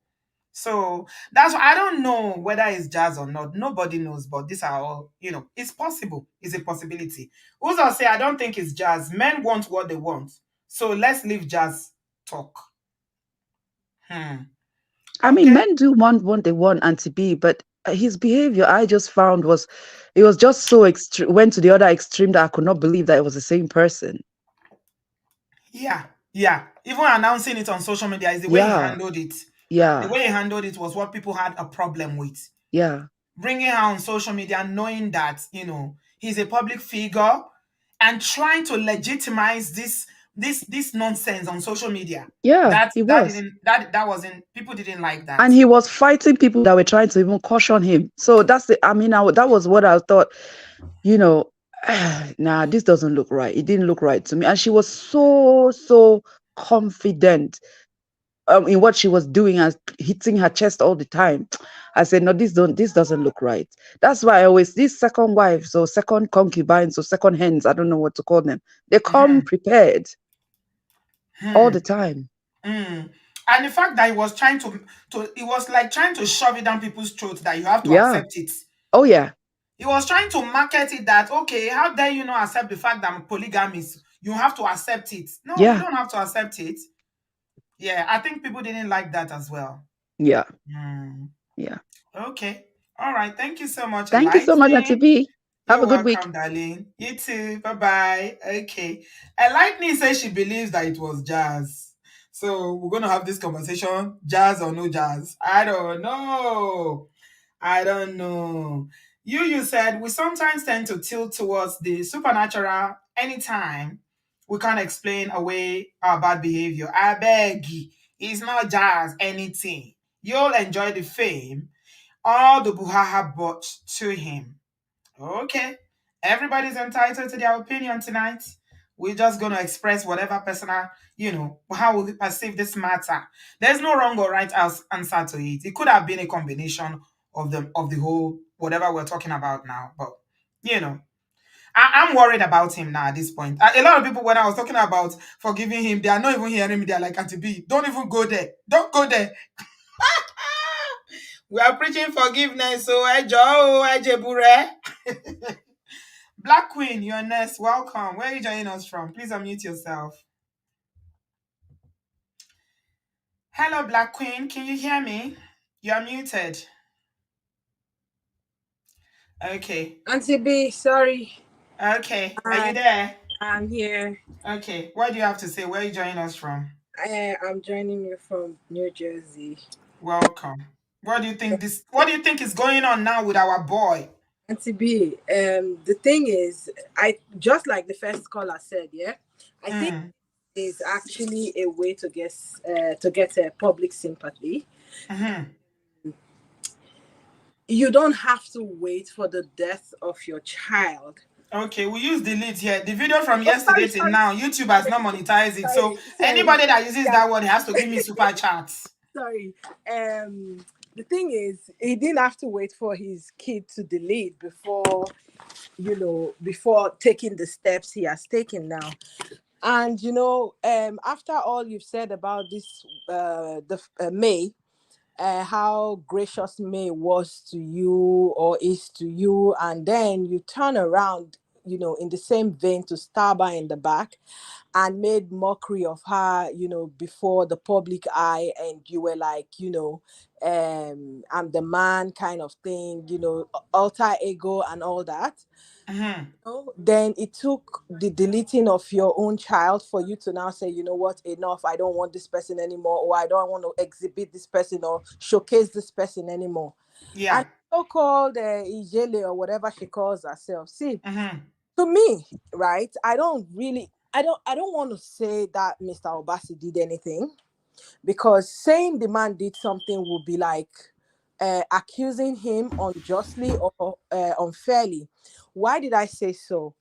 So that's why I don't know whether it's jazz or not. Nobody knows, but these are all, it's possible. It's a possibility. Uzo say, I don't think it's jazz. Men want what they want. So let's leave jazz talk. Hmm. I mean, Okay. men do want what they want, Auntie B, but his behavior I just found was, it was just so extreme, went to the other extreme that I could not believe that it was the same person. Yeah. Yeah. Even announcing it on social media is the way he Yeah, handled it. The yeah, way he handled it was what people had a problem with. yeah, Bringing her on social media, knowing that, he's a public figure and trying to legitimize this nonsense on social media. yeah, That he that was. didn't that wasn't people didn't like that. And he was fighting people that were trying to even caution him. So that's the, I mean, that was what I thought, you know, nah, this doesn't look right. It didn't look right to me. And she was so confident in what she was doing and hitting her chest all the time. I said, no, this doesn't look right. That's why I always, these second wives or second concubines or second hens, I don't know what to call them, they come Mhm. prepared all Hmm. the time. Mm. And the fact that he was trying to it was like trying to shove it down people's throats that you have to Yeah. accept it. Oh yeah. He was trying to market it that, okay, how dare you not accept the fact that I'm polygamist? You have to accept it. No, you Yeah. don't have to accept it. Yeah, I think people didn't like that as well. Yeah. Hmm. Yeah. Okay. All right. Thank you so much, Thank you so much, Auntie Lightning. B. Have You're a good week. welcome, darling. You too. Bye bye. Okay. And Lightning says she believes that it was jazz. So we're going to have this conversation, jazz or no jazz. I don't know. I don't know. You said we sometimes tend to tilt towards the supernatural anytime we can't explain away our bad behavior. I beg you, it's not jazz anything. You'll enjoy the fame all the buhaha brought to him. Okay. Everybody's entitled to their opinion tonight. We're just going to express whatever personal, how we perceive this matter. There's no wrong or right answer to it. It could have been a combination of the whole whatever we're talking about now. But you know, I'm worried about him now at this point. A lot of people, when I was talking about forgiving him, they are not even hearing me. They're like, Auntie B, don't even go there. Don't go there. We are preaching forgiveness, so Ejo, Ejebure. Black Queen, you're next. Welcome. Where are you joining us from? Please unmute yourself. Hello, Black Queen. Can you hear me? You're muted. Okay. Auntie B, sorry. Okay. Are you Hi, there? I'm here. Okay. What do you have to say? Where are you joining us from? I'm joining you from New Jersey. Welcome. What do you think is going on now with our boy? Auntie B, the thing is, I just like the first caller said, yeah, I think Mm. is actually a way to get a public sympathy. Hmm. You don't have to wait for the death of your child. Okay, we use delete here. The video from Oh, yesterday till sorry, now, YouTube has not monetized it. So sorry. anybody that uses Yeah, that word has to give me super chats. sorry. The thing is, he didn't have to wait for his kid to delete before taking the steps he has taken now. And after all you've said about this, the May, how gracious May was to you or is to you, and then you turn around, in the same vein to stab her in the back and made mockery of her, before the public eye, and you were like, I'm the man kind of thing, alter ego and all that. Hmm. Then it took the deleting of your own child for you to now say, you know what, enough, I don't want this person anymore, or I don't want to exhibit this person or showcase this person anymore. Yeah. And so-called Ijele or whatever she calls herself. See, Hmm. to me, right, I don't want to say that Mr. Obasi did anything, because saying the man did something would be like accusing him unjustly or unfairly. Why did I say so?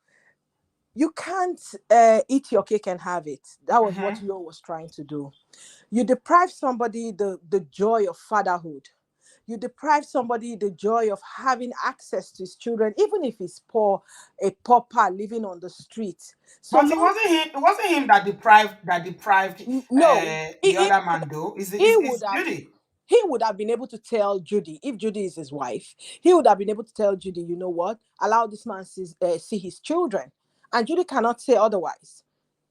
You can't eat your cake and have it. That was what Hmm. Yo was trying to do. You deprive somebody the joy of fatherhood. You deprive somebody the joy of having access to his children, even if he's poor, a pauper living on the street. So But it long, wasn't him. It wasn't him that deprived no, the he other man though. he would Is have Judy? He would have been able to tell Judy, if Judy is his wife, he would have been able to tell Judy, you know what, allow this man see his children. And Judy cannot say otherwise,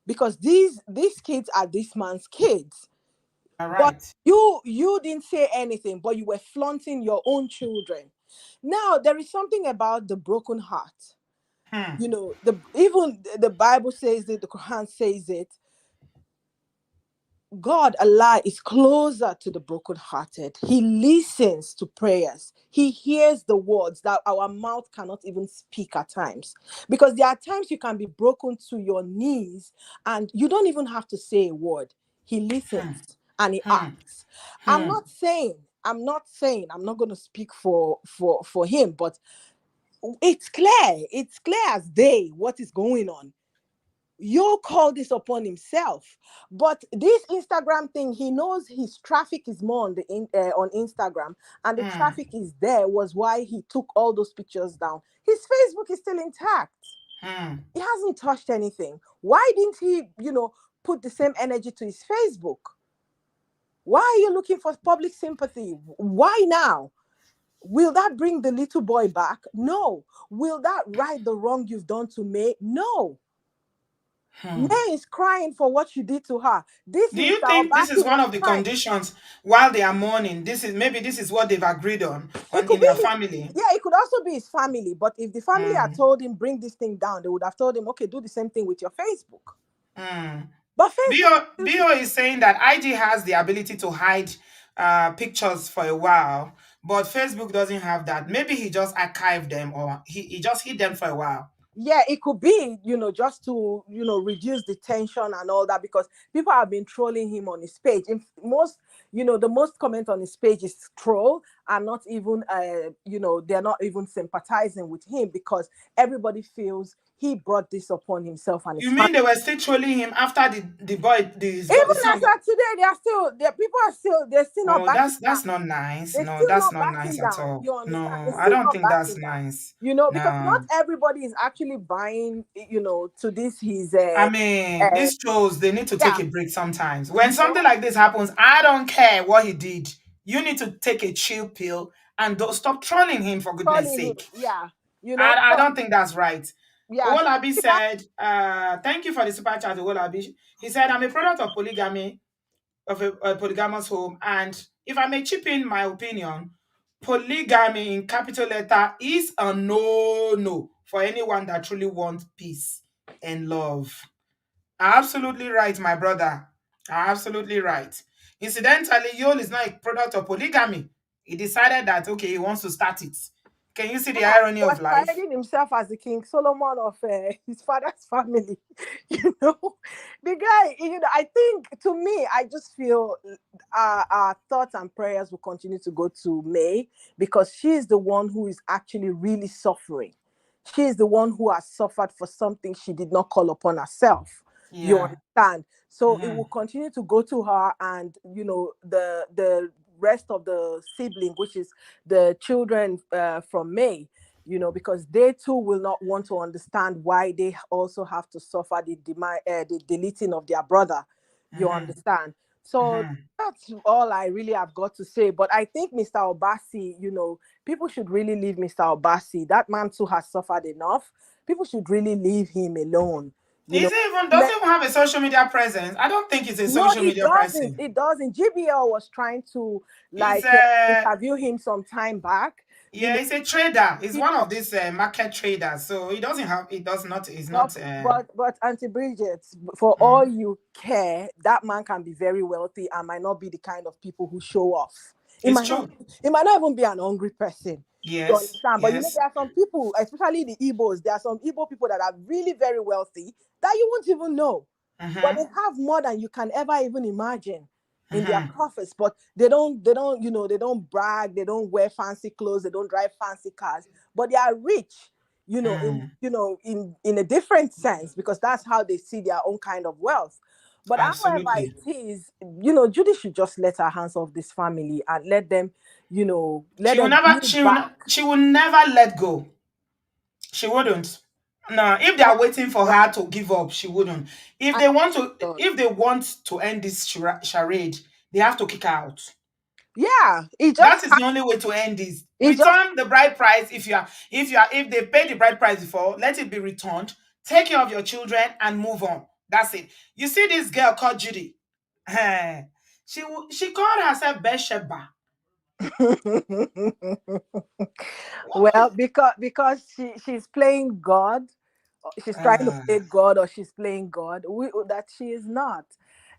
because these kids are this man's kids. All But right. you didn't say anything, but you were flaunting your own children. Now there is something about the broken heart. Hmm. You know, even the Bible says it, the Quran says it. God, Allah, is closer to the brokenhearted. He listens to prayers. He hears the words that our mouth cannot even speak at times. Because there are times you can be broken to your knees and you don't even have to say a word. He Hmm. listens and he Hmm. acts. I'm Hmm. not saying, I'm not going to speak for him, but it's clear as day what is going on. You call this upon himself, but this Instagram thing, he knows his traffic is more on on Instagram, and the Hmm. traffic is there was why he took all those pictures down. His Facebook is still intact. Hmm. He hasn't touched anything. Why didn't he, put the same energy to his Facebook? Why are you looking for public sympathy? Why now? Will that bring the little boy back? No. Will that right the wrong you've done to May? No. Hmm. May is crying for what you did to her. This Do Mr. you think this Obasi is one was of the crying. conditions while they are mourning? This is what they've agreed It on could in be their his, family. yeah, it could also be his family. But if the family had Hmm. told him, bring this thing down, they would have told him, okay, do the same thing with your Facebook. Hmm. But Facebook Bio is still Bio is saying that IG has the ability to hide pictures for a while, but Facebook doesn't have that. Maybe he just archived them or he just hid them for a while. yeah, it could be, just to, reduce the tension and all that, because people have been trolling him on his page. In most, the most comment on his page is troll, and not even, they're not even sympathizing with him, because everybody feels he brought this upon himself and his You family. mean they were still trolling him after the Even son as of today, people are still, they're still not Oh, backing that's not nice. They're No, still that's not not nice backing at down. all. You understand? They're No, I still don't not think that's backing down. nice. Because not No. everybody is actually buying, to this his I mean, uh these trolls, they need to take yeah, a break sometimes. When you something know, like this happens, I don't care what he did. You need to take a chill pill and don't stop trolling him for goodness calling him. sake. Yeah, I so don't think that's right. yeah, so Owolabi that, said, thank you for the super chat, Owolabi. He said, I'm a product of polygamy, of a polygamous home. And if I may chip in my opinion, polygamy in capital letter is a no for anyone that truly wants peace and love. Absolutely right, my brother. Absolutely right. Incidentally, Yol is not a product of polygamy. He decided that, okay, he wants to start it. Can you see the yeah, irony he was of life? parading himself as the King Solomon of his father's family. you know, the guy. I think, to me, I just feel our thoughts and prayers will continue to go to May, because she is the one who is actually really suffering. She is the one who has suffered for something she did not call upon herself. You Yeah. understand? So it will Mhm. continue to go to her, and the rest of the sibling, which is the children from May, because they too will not want to understand why they also have to suffer the deleting of their brother. You Mhm. understand? So Mhm. that's all I really have got to say. But I think Mr. Obasi, people should really leave Mr. Obasi. That man too has suffered enough. People should really leave him alone. You know, Doesn't even have a social media presence. I don't think he's a no, social it media doesn't. person. It doesn't. GBL was trying to He's like a interview him some time back. You Yeah, know, he's a trader. He's he one of these market traders. So he doesn't have. He does not. He's but not. but Auntie Bridget, for all Mm. you care, that man can be very wealthy and might not be the kind of people who show off. It It's might not. true. It might not even be an hungry person. You Yes. understand? But Yes. there are some people, especially the Igbos. There are some Igbo people that are really very wealthy that you won't even know, but they Mm-hmm. have more than you can ever even imagine in their Mm-hmm. coffers. But they don't brag. They don't wear fancy clothes. They don't drive fancy cars. But they are rich, Mm. in a different sense, because that's how they see their own kind of wealth. But however Absolutely. it is, Judy should just let her hands off this family and let them, let She will them never. build back. She will never let go. She wouldn't. No, if they Oh, are waiting for yeah, her to give up, she wouldn't. If I they want to, does. if they want to end this charade, they have to kick her out. Yeah, it That just is the only way to end this. it just Return the bride price if they paid the bride price before, let it be returned. Take care of your children and move on. That's it. You see this girl called Judy. She called herself Bathsheba. well, because she's playing God, she's trying to Uh, play God, or she's playing God, that she is not.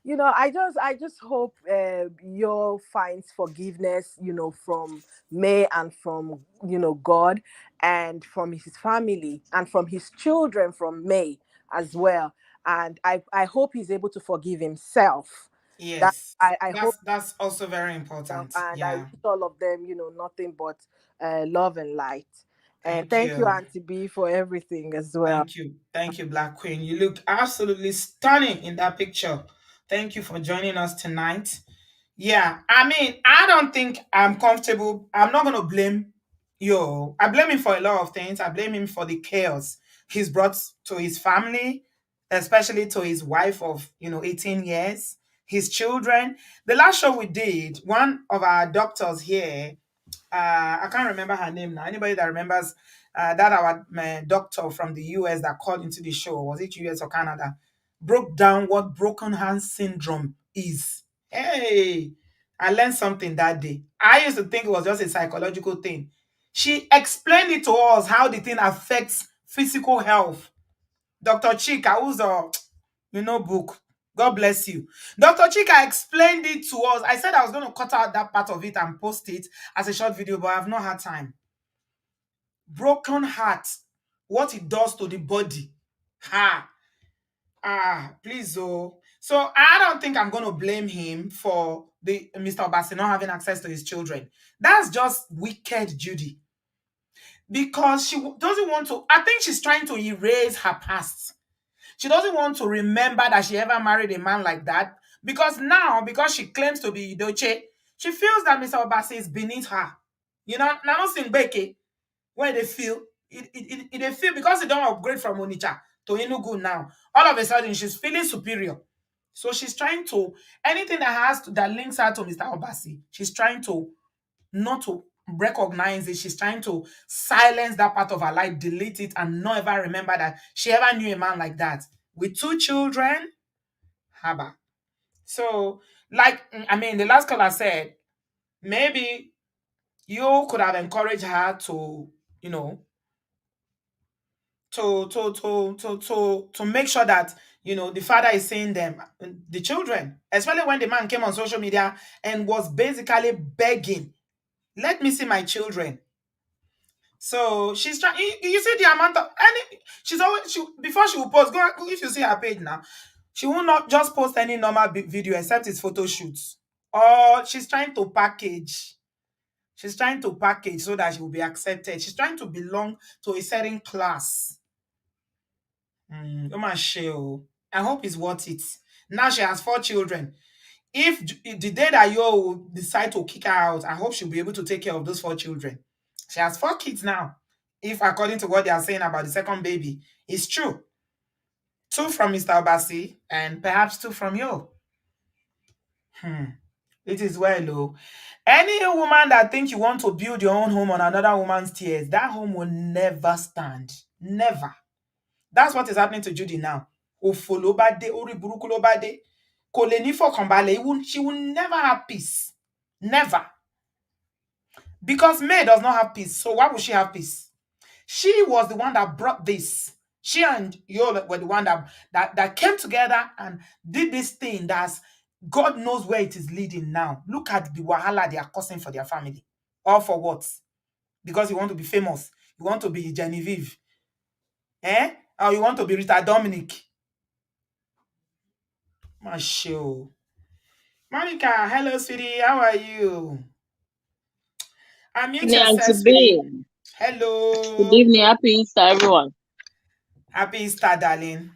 I just hope Yo finds forgiveness, from May, and from God, and from his family, and from his children, from May as well. And I hope he's able to forgive himself. That yes. I hope That's also very himself, important. and I Yeah. wish all of them, nothing but love and light. And Thank thank you, you. Auntie B, for everything as well. Thank you. Thank you, Black Queen. You look absolutely stunning in that picture. Thank you for joining us tonight. Yeah, I mean, I don't think I'm comfortable. I'm not going to blame Yo. I blame him for a lot of things. I blame him for the chaos he's brought to his family, especially to his wife of, 18 years, his children. The last show we did, one of our doctors here, I can't remember her name now. Anybody that remembers that our doctor from the US that called into the show, was it US or Canada, broke down what broken hand syndrome is. Hey, I learned something that day. I used to think it was just a psychological thing. She explained it to us how the thing affects physical health. Dr. Chika, who's a book. God bless you. Dr. Chika explained it to us. I said I was going to cut out that part of it and post it as a short video, but I've not had time. Broken heart, what it does to the body. Ha. Please, oh. So I don't think I'm going to blame him for the Mr. Obasi not having access to his children. That's just wicked Judy. Because she doesn't want to, I think she's trying to erase her past. She doesn't want to remember that she ever married a man like that. Because now, because she claims to be Edochie, she feels that Mr. Obasi is beneath her. Now not sing Beke, where they feel, they feel because they don't upgrade from Onitsha to Enugu now. All of a sudden, she's feeling superior. So she's trying to, anything that links her to Mr. Obasi, she's trying to not to recognize it. She's trying to silence that part of her life, delete it, and not ever remember that she ever knew a man like that. With 2 children, haba. So, I mean, the last caller said, maybe you could have encouraged her to, you know, to make sure that the father is seeing them, the children, especially when the man came on social media and was basically begging, let me see my children. So she's trying. You see the amount of any. She's always before she will post. If you see her page now, she will not just post any normal video except it's photo shoots. Or she's trying to package. She's trying to package so that she will be accepted. She's trying to belong to a certain class. Oh my shell. I hope it's worth it. Now she has 4 children. If the day that you will decide to kick her out, I hope she'll be able to take care of those 4 children. She has 4 kids now. If according to what they are saying about the second baby, it's true. 2 from Mr. Obasi and perhaps 2 from you. It is well, though. Any woman that thinks you want to build your own home on another woman's tears, that home will never stand. Never. That's what is happening to Judy now. Ofolobade, oriburukulobade, koleni fọkànbalẹ̀. She will never have peace. Never. Because May does not have peace. So why would she have peace? She was the one that brought this. She and Yo were the one that came together and did this thing that's God knows where it is leading now. Look at the wahala they are causing for their family. All for what? Because you want to be famous. You want to be Genevieve. Or you want to be Rita Dominic. My show. Monica, hello, sweetie. How are you? Unmute Evening, yourself, Auntie sweetie. B. Good Hello. evening. Happy Easter, everyone. Happy Easter, darling.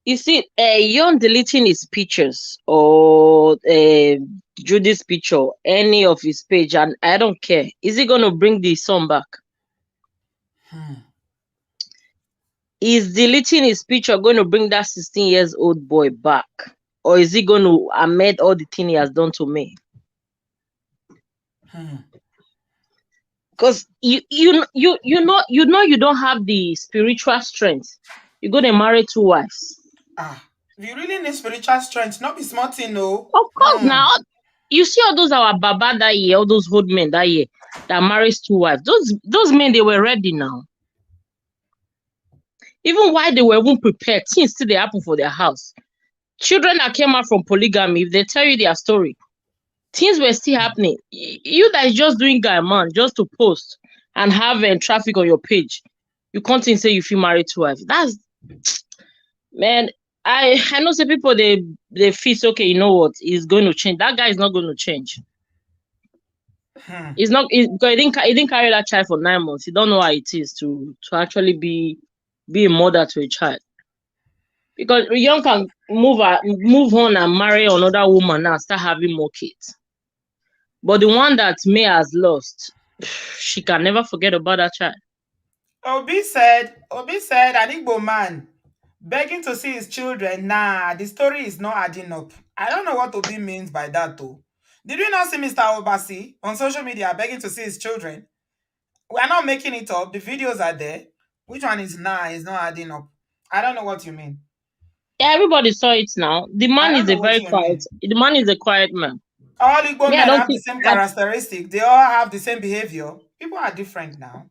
You see, Yon deleting his pictures or Judy's picture, any of his page, and I don't care. Is he going to bring the son back? Is deleting his picture going to bring that 16 years old boy back? or is he going to amend all the thing he has done to me? Because you know you don't have the spiritual strength. You're going to marry 2 wives. You really need spiritual strength, not be smart, no. Of course, now you see all those our baba that year, all those old men that year that marries 2 wives. Those men, they were ready now. Even while they were even prepared, things still they happen for their house. Children that came out from polygamy, if they tell you their story, things were still happening. You that is just doing guy man just to post and have traffic on your page, you can't think say you feel married 2 wives. That's man. I know some people they feel okay. You know what? He's going to change. That guy is not going to change. He's not because he didn't carry that child for 9 months. He don't know how it is to actually be a mother to a child. Because young can move on and marry another woman now, start having more kids. But the one that May has lost, she can never forget about that child. Obi said, an Igbo man begging to see his children. Nah, the story is not adding up. I don't know what Obi means by that though. Did you not see Mr. Obasi on social media begging to see his children? We are not making it up. The videos are there. Which one is not adding up? I don't know what you mean. Yeah, everybody saw it now. The man is a very quiet. The man is a quiet man. All Igbo men have the same characteristic. They all have the same behavior. People are different now.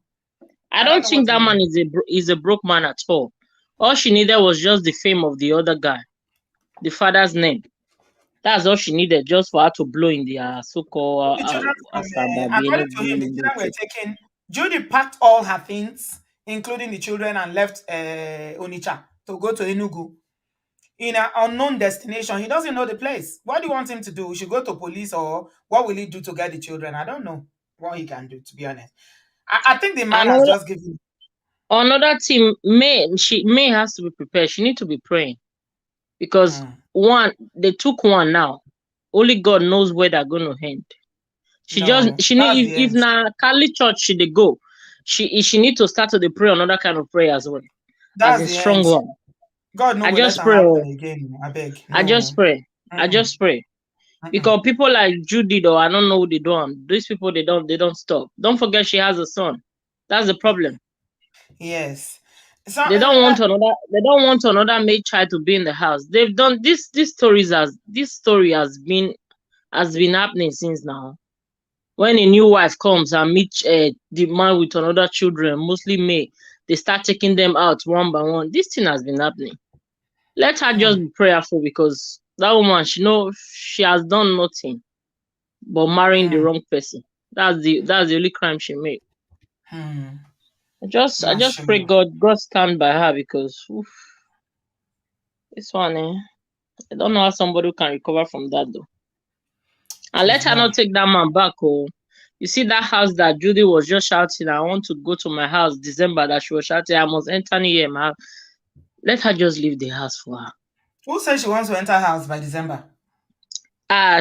I don't think that man is a broke man at all. All she needed was just the fame of the other guy, the father's name. That's all she needed, just for her to blow in the so-called. According to him, the children were taken. Judy packed all her things, including the children, and left Onitsha to go to Enugu in an unknown destination. He doesn't know the place. What do you want him to do? He should go to police, or what will he do to get the children? I don't know what he can do, to be honest. I think the man has just given. Another team, May has to be prepared. She needs to be praying. Because they took one now. Only God knows where they're going to end. She need if now Kali church she they go. She need to start to pray another kind of prayer as well. That's as a strong one. God knows. I just pray. Again, I beg. No. I just pray. I just pray. Because people like Judy though, I don't know what they do. These people they don't stop. Don't forget she has a son. That's the problem. Yes. So, they don't want another maid child to be in the house. They've done this story has been happening since now. When a new wife comes and meets the man with another children, mostly May, they start taking them out one by one. This thing has been happening. Let her just be prayerful, because that woman, she has done nothing but marrying the wrong person. That's the only crime she made. I just pray God stand by her, because this one, I don't know how somebody can recover from that though. And let her not take that man back. Oh, you see that house that Judy was just shouting, I want to go to my house December, that she was shouting, I must enter New Year, my house. Let her just leave the house for her. Who said she wants to enter house by December?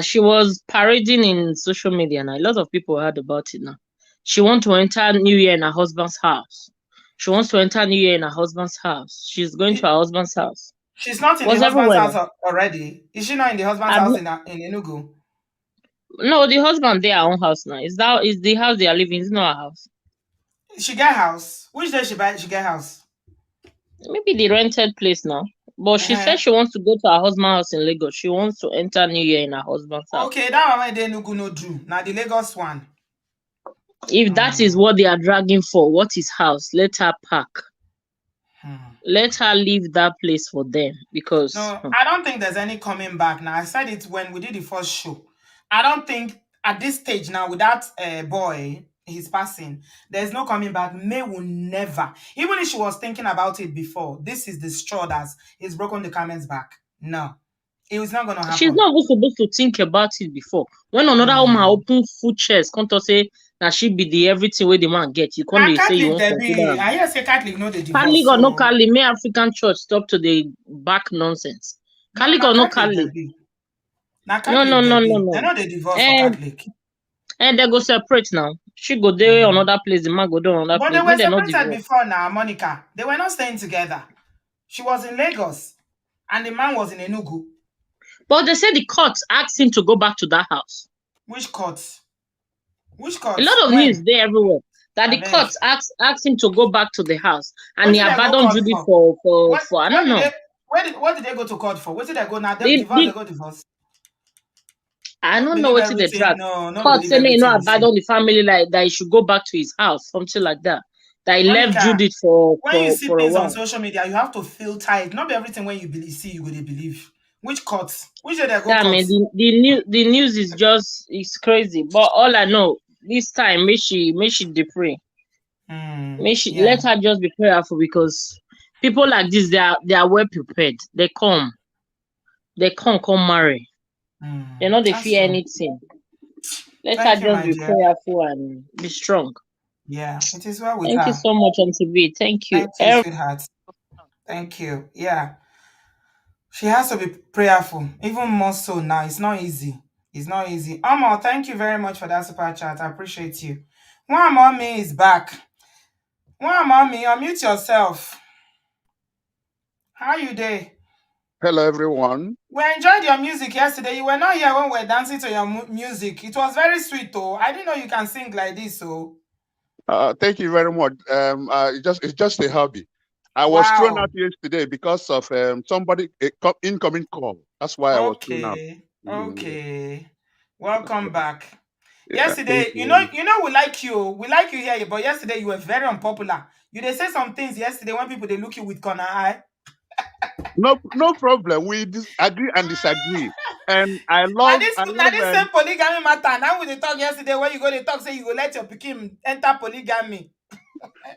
She was parading in social media, and a lot of people heard about it now. She wants to enter New Year in her husband's house. She wants to enter New Year in her husband's house. She's going to her husband's house. She's not in the husband's house already. Is she not in the husband's house in Enugu? No, the husband their own house now. Is the house they are living? It's not her house. She get house. Which day she get house? Maybe the rented place now. But she said she wants to go to her husband's house in Lagos. She wants to enter New Year in her husband's house. Okay, that one they Enugu no do. Now the Lagos one. If that is what they are dragging for, what is house? Let her pack. Let her leave that place for them, because I don't think there's any coming back now. I said it when we did the first show. I don't think at this stage now, with that boy, he's passing, there's no coming back. May will never, even if she was thinking about it before, this is the straw that is broken the camel's back. No, it was not going to happen. She's not even supposed to think about it before. When another woman open food chest, come to say that she be the everything where the man get. You can't say you want to consider. I hear say Catholic no the divorce. Catholic or no Catholic, may African church stop to the back nonsense. Catholic or no Catholic. No. They know the divorce for Catholic. And they go separate now. She go there another place, the man go there another place. But they were separated before now, Monica. They were not staying together. She was in Lagos and the man was in Enugu. But they said the court asked him to go back to that house. Which court? Which A court? lot of news When? there everywhere that I the beg. court asked him to go back to the house, and What he did I go abandoned court Judy for? for I What don't did know. they what did they go to court for? What did I go now? The, Divorce, they the, go divorce. I Don't don't know believe what they everything. drag. No, don't Court believe say me everything no you see. abandon the family, like that he should go back to his house, something like that. That he left Monica, Judith when you see for a things on while. social media, you have to filter it. Not be everything when you believe, see you go to believe. Which court? Which day they go Yeah, court? man, the news is just it's crazy. But all I know this time, make she dey pray. Let Yeah. her just be prayerful, because people like this, they are well prepared. They come marry. They know they That's fear true. anything. Let her Thank you, just my be dear. prayerful and be strong. Yeah, it is well with Thank you her. so much, Auntie B. Thank you. Thank you, sweetheart. Thank you. Yeah. She has to be prayerful, even more so now. It's not easy. It's not easy. Amo, thank you very much for that super chat. I appreciate you. One mommy is back. One mommy, unmute yourself. How you day? Hello, everyone. We enjoyed your music yesterday. You were not here when we were dancing to your music. It was very sweet, though. I didn't know you can sing like this, so. Thank you very much. It's just a hobby. I was thrown Wow. out yesterday because of somebody incoming call. That's why I was thrown out. Okay. Okay. Welcome back. Yeah, Yesterday, thank you. we like you. We like you here, but yesterday you were very unpopular. You they say some things yesterday when people they look you with corner eye. No problem. We agree and disagree, and I Now love this I now love this same polygamy matter. Now we they talk yesterday when you go they talk say you go let your pikin enter polygamy.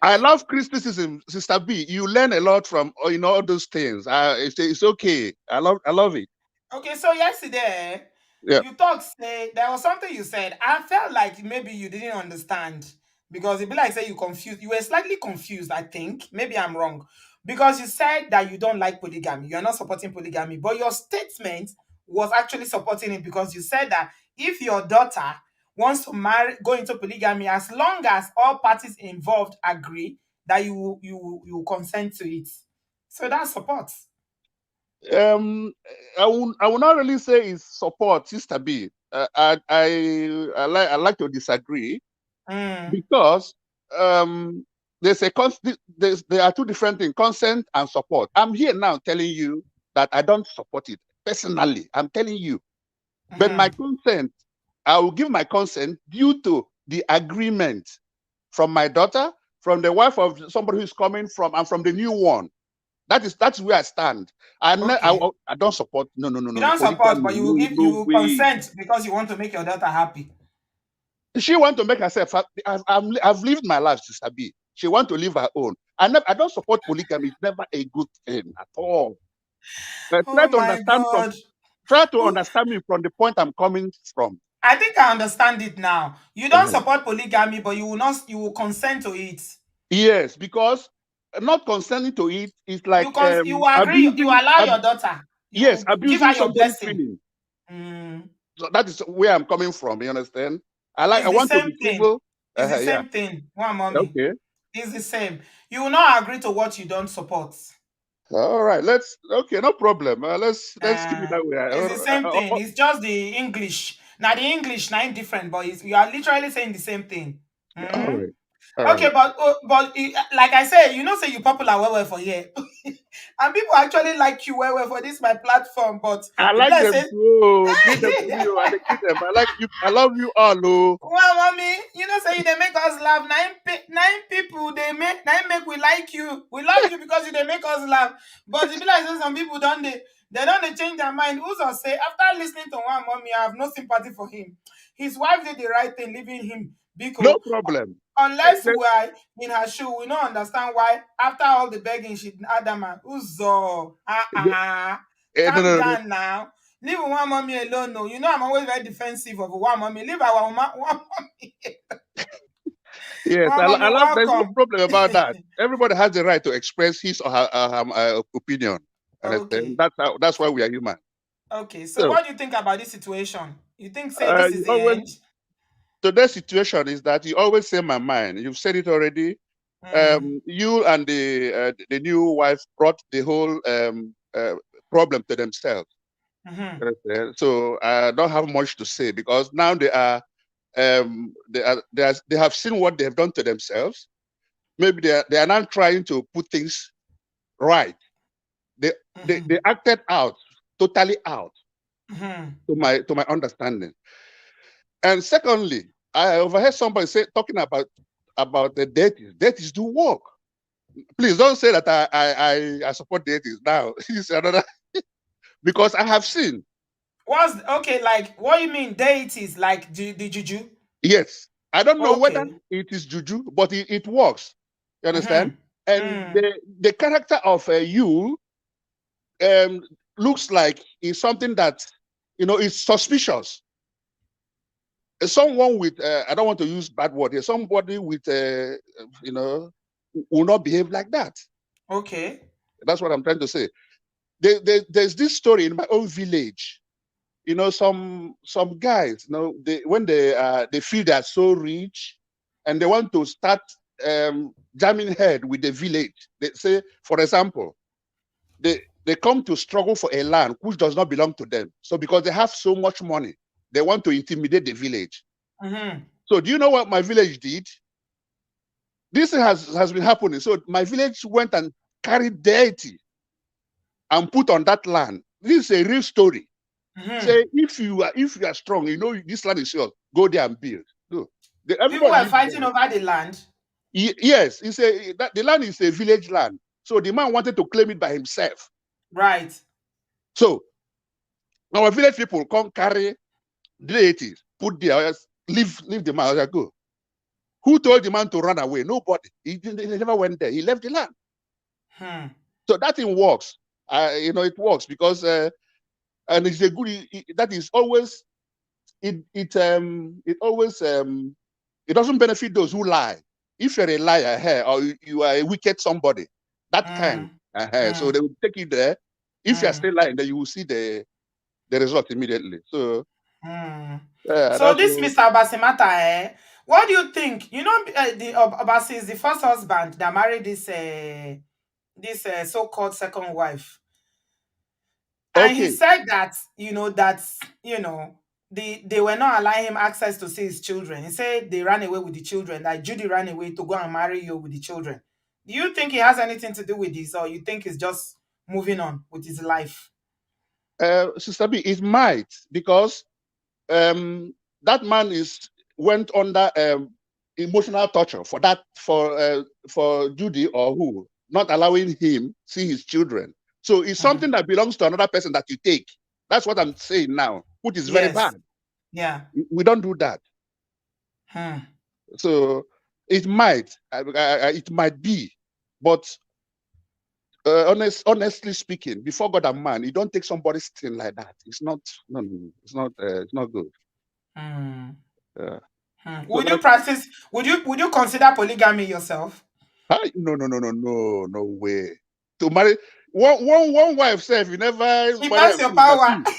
I love criticism, Sister B. You learn a lot from all those things. It's okay. I love it. Okay, so yesterday Yeah. you talk say there was something you said. I felt like maybe you didn't understand because it be like say you confused. You were slightly confused, I think. Maybe I'm wrong. Because you said that you don't like polygamy. You're not supporting polygamy, but your statement was actually supporting it because you said that if your daughter wants to go into polygamy, as long as all parties involved agree that you will consent to it. So that's support. um I will not really say it's support, Sister B. I like to disagree Mm, because um there are two different things: consent and support. I'm here now telling you that I don't support it personally. I'm telling you, but my mhm. consent, I will give my consent due to the agreement from my daughter, from the wife of somebody who's coming from, and from the new one. That's where I stand. Okay. I don't support. No, You don't support, polygamy. but you will No, give you no will way. consent because you want to make your daughter happy. She want to make herself. I've lived my life, Sister B. She want to live her own. I don't support polygamy. It's never a good thing at all. Oh my God. Try to Who- understand me from the point I'm coming from. I think I understand it now. You don't Uh-huh. support polygamy, but you will consent to it. Yes, because not consenting to it is like You will agree, you allow your daughter. yes, You give abusing her your somebody's blessing. feeling. Mm. So that is where I'm coming from. You understand? I It's the want to be same thing. civil. It's the Yeah. same thing. One mommy. Okay. It's the same. You will not agree to what you don't support. All right. Okay. No problem. Let's keep it Uh, that way. it's the same thing. It's just the English. Now the English now different, but you are literally saying the same thing. All Mhm. right. All Okay, right. but like I say, say you popular well for here, and people actually like you well for this my platform. But I if like I them say, too. Give them to me. I like them. I like you. I love you all. Oh. well, mommy, say they make us laugh. Nine people they make we like you. We love you because you they make us laugh. But if like say some people they don't change their mind. Also say after listening to one mommy, I have no sympathy for him. His wife did the right thing, leaving him No because problem. unless we are in her shoe, we don't understand why after all the begging she Adama Uzo No, calm no, no. down now. Leave one mommy alone. No, I'm always very defensive of one mommy. Leave our one mommy. Yes, One mommy, I love. There's no welcome. problem about that. Everybody has the right to express his or her opinion. Understand? Okay. That's why we are human. Okay. So So, what do you think about this situation? You think say this is you the always end? today's situation is that you always say my mind. You've said it already. Mm, You and the new wife brought the whole problem to themselves. So I don't have much to say because now they have seen what they have done to themselves. Maybe they are now trying to put things right. They acted out, totally out, to my understanding. And secondly, I overheard somebody talking about the deities. Deities do work. Please don't say that I support deities now. It's another because I have seen. Okay, like what you mean deities like the juju? Yes. I don't know whether Okay. it is juju, but it works. You understand? And Mm. the character of you looks like is something that is suspicious. Someone with I don't want to use bad word here. Somebody with will not behave like that. Okay. That's what I'm trying to say. There's this story in my own village. Some guys, when they feel they're so rich and they want to start jamming head with the village. They say, for example, they come to struggle for a land which does not belong to them. So because they have so much money, they want to intimidate the village. So do you know what my village did? This has been happening. So my village went and carried deity and put on that land. This is a real story. Say if you are strong, this land is yours. Go there and build. No, People everybody were lives fighting there. over the land. Yes, the land is a village land. So the man wanted to claim it by himself. Right. So our village people come carry deities, put there, leave the man, go. Who told the man to run away? Nobody. He never went there. He left the land. So that thing works. It works because and it's a good. That is always it always it doesn't benefit those who lie. If you're a liar or you are a wicked somebody, that kind. So they will take you there. If you're still lying, then you will see the result immediately. So So that's this what. Mr. Abasimata, what do you think? The Obasi is the first husband that married this so-called second wife. And he Okay. said that, they were not allowing him access to see his children. He said they ran away with the children, that Judy ran away to go and marry you with the children. Do you think he has anything to do with this, or you think he's just moving on with his life? Sister B, it might, because that man went under emotional torture for Judy or who, not allowing him see his children. So it's something that belongs to another person that you take. That's what I'm saying now, which is very Yes. bad. Yeah. We don't do that. So it might be, but honestly speaking, before God and man, you don't take somebody's thing like that. It's not. No, it's not good. Would you practice? Would you consider polygamy yourself? No way. To marry one wife self, you never It marry that's and your finish. Now power. two.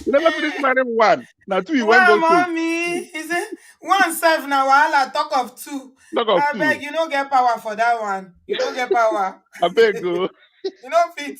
You never finish marrying one. Now two, you won't Well, go to mommy, he said one self now. Wahala talk of two. knock of I beg two. you, don't get power for that one. You don't get power. I beg go. You don't fit.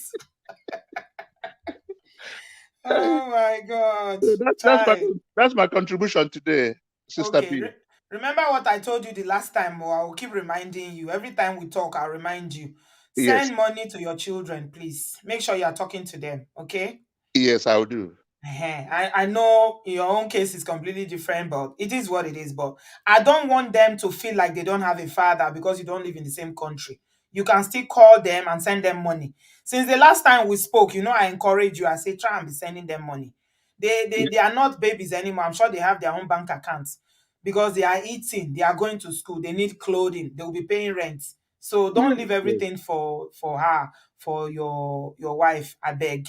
Oh my God, child. That's my contribution today, Sister Okay, B. remember what I told you the last time, or I will keep reminding you. Every time we talk, I'll remind you. Yes. Send money to your children, please. Make sure you are talking to them, okay? Yes, I'll do. I know your own case is completely different, but it is what it is. But I don't want them to feel like they don't have a father because you don't live in the same country. You can still call them and send them money. Since the last time we spoke, I encourage you. I say try and be sending them money. They are not babies anymore. I'm sure they have their own bank accounts because they are eating, they are going to school, they need clothing, they will be paying rent. So don't leave Yes. everything for her, for your wife. I beg.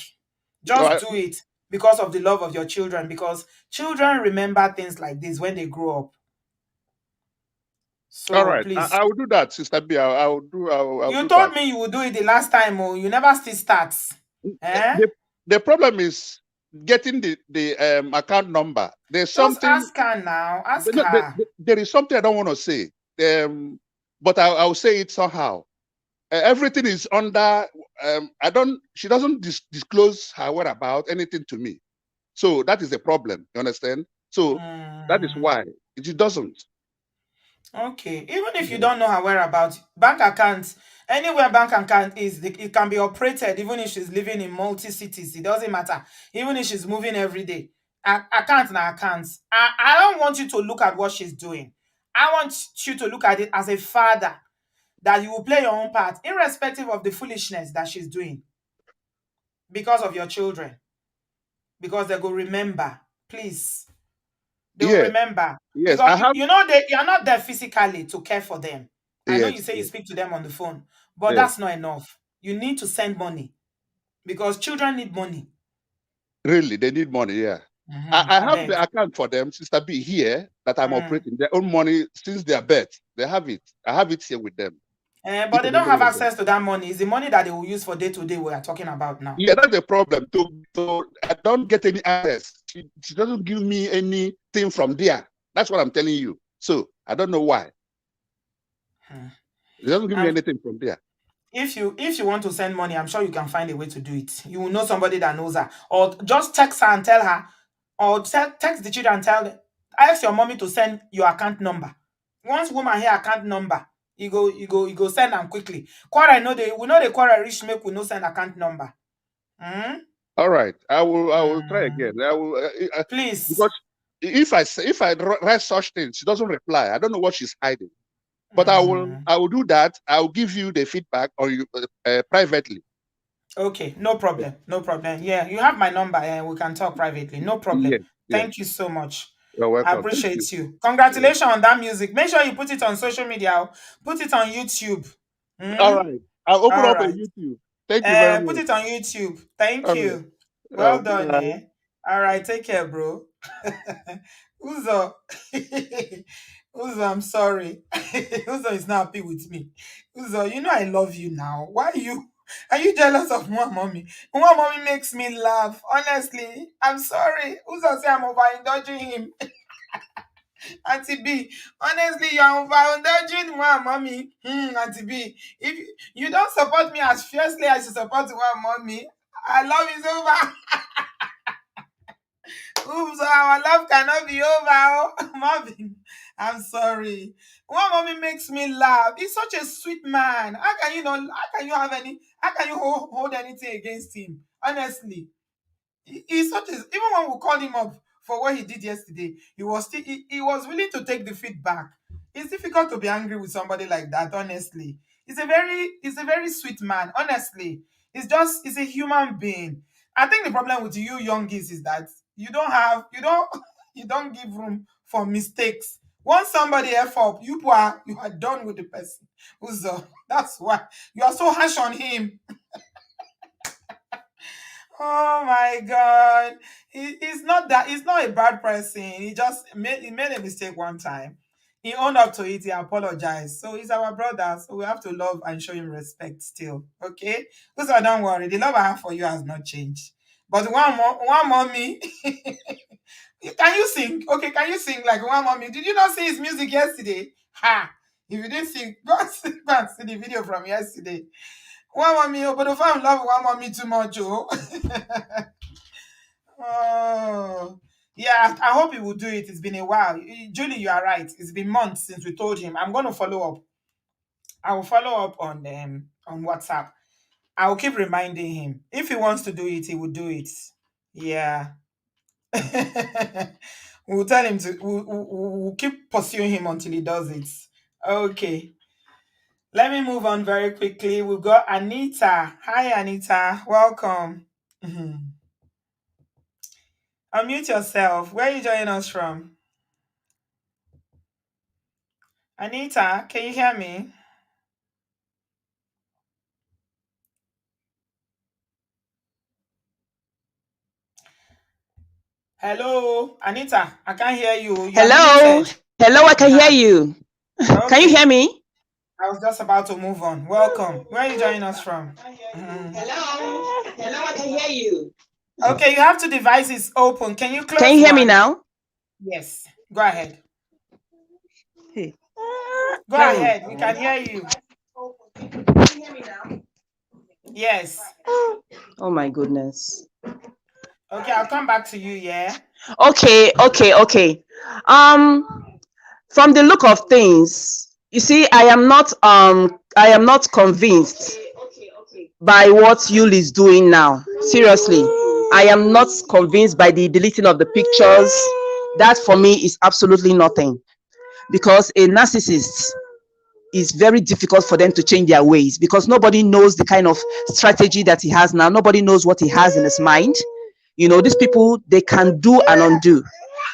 No, Just do it because of the love of your children, because children remember things like this when they grow up. all So right. please. I will do that, Sister B. I'll You do told that. me you would do it the last time, oh, you never still start. Eh? The problem is getting the account number. There's Just something. ask her now. Ask No, her. there is something I don't want to say. But I'll say it somehow. Everything is under. She doesn't disclose her whereabouts, anything to me. So that is a problem. You understand? So that is why it doesn't. Okay, even if you don't know her whereabouts, bank account, anywhere bank account is, it can be operated even if she's living in multi-cities. It doesn't matter. Even if she's moving every day. Account na accounts. I don't want you to look at what she's doing. I want you to look at it as a father, that you will play your own part, irrespective of the foolishness that she's doing, because of your children. Because they go remember. Please. They will Yeah. remember. Yes. Because I have. you know you're not there physically to care for them. I know Yes. you say you Yes. speak to them on the phone, but Yes. that's not enough. You need to send money, because children need money. Really, they need money. Yeah. I I have beg. the account for them, Sister B, here that I'm Mm. operating. Their own money since their birth. They have it. I have it here with them. But Each they and don't every have one of them. access to that money. It's the money that they will use for day to day we are talking about now. Yeah, that's the problem. I don't get any access. She doesn't give me anything from there. That's what I'm telling you. So I don't know why. She doesn't give me anything from there. If you want to send money, I'm sure you can find a way to do it. You will know somebody that knows her, or just text her and tell her, or text the children and ask your mommy to send your account number. Once woman hear account number, you go send them quickly. Quarrel we know the quarrel reach make we no send account number. All right, I will try again. I will Please. because if I write such things, she doesn't reply. I don't know what she's hiding. But I will do that. I'll give you the feedback or you privately. Okay, no problem. No problem. Yeah, you have my number and we can talk privately. No problem. Yes, yes. Thank you so much. You're I welcome. appreciate you. Congratulations on that music. Make sure you put it on social media. Put it on YouTube. All right. I'll open All up a right. YouTube. Thank you very Put much. it on YouTube. Thank All right. you. Well done, Bye. eh? All right, take care, bro. Uzo. Uzo, I'm sorry. Uzo is not happy with me. Uzo, you know I love you now. Why are you jealous of one mommy? One mommy makes me laugh. Honestly, I'm sorry. Uzo say I'm overindulging him. Auntie B, honestly, you're overindulging one mommy. Auntie B, if you don't support me as fiercely as you support one mommy, our love is over. Oops, our love cannot be over. Oh, Marvin, I'm sorry. One mommy makes me laugh. He's such a sweet man. How can you know? How can you have any? How can you hold anything against him? Honestly, he's such a. Even when we called him up for what he did yesterday, he was willing to take the feedback. It's difficult to be angry with somebody like that. Honestly, he's a very sweet man. Honestly, he's a human being. I think the problem with you youngies is that you don't give room for mistakes. Once somebody F up, you are done with the person. That's why you are so harsh on him. Oh my God. He's not a bad person. He made a mistake one time. He owned up to it, he apologized. So he's our brother. So we have to love and show him respect still. Okay? So don't worry. The love I have for you has not changed. But one mommy. Can you sing? Okay, can you sing like one mommy? Did you not see his music yesterday? Ha! If you didn't sing, go and see the video from yesterday. One mommy, but if I love one mommy too much, oh. Oh, yeah, I hope he will do it. It's been a while. Julie, you are right. It's been months since we told him. I'm going to follow up. I will follow up on WhatsApp. I will keep reminding him. If he wants to do it, he will do it. Yeah. We'll tell him to. We'll keep pursuing him until he does it. Okay. Let me move on very quickly. We've got Anita. Hi, Anita. Welcome. Unmute yourself. Where are you joining us from? Anita, can you hear me? Hello, Anita, I can't hear you. You are Hello, muted. hello, I can hear you. Can you hear Okay, me? I was just about to move on. Welcome. Where are you joining us from? Hello, I can hear you. Okay, you have two devices open. Can you Can close you hear me one? now? Yes. Go ahead. Hey. Go ahead. We can hear you. Yes. Oh my goodness. Okay, I'll come back to you, yeah? Okay. From the look of things, you see, I am not convinced by what Yul is doing now. Seriously, I am not convinced by the deleting of the pictures. That for me is absolutely nothing, because a narcissist is very difficult for them to change their ways, because nobody knows the kind of strategy that he has now. Nobody knows what he has in his mind. You know, these people, they can do and undo.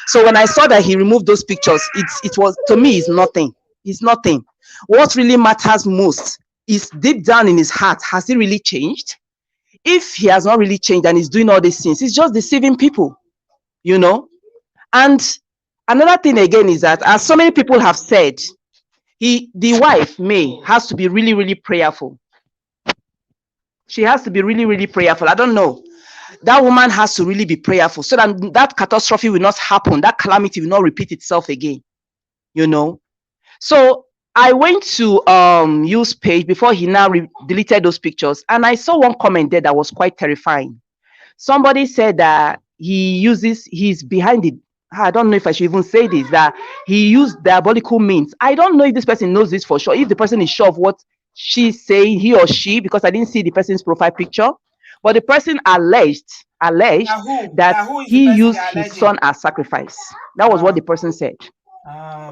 So when I saw that he removed those pictures, it was, to me, it's nothing. It's nothing. What really matters most is, deep down in his heart, has he really changed? If he has not really changed and he's doing all these things, he's just deceiving people, you know. And another thing again is that, as so many people have said, the wife May has to be really, really prayerful. She has to be really, really prayerful. I don't know, that woman has to really be prayerful, so that that catastrophe will not happen, that calamity will not repeat itself again, you know. So I went to Yu's page before he now deleted those pictures, and I saw one comment there that was quite terrifying. Somebody said that he's behind it. I don't know if I should even say this, that he used diabolical means. I don't know if this person knows this for sure, if the person is sure of what she's saying, he or she, because I didn't see the person's profile picture. But the person alleged Now who? that Now who is the he person used they're his son alleging? as sacrifice. That was what the person said.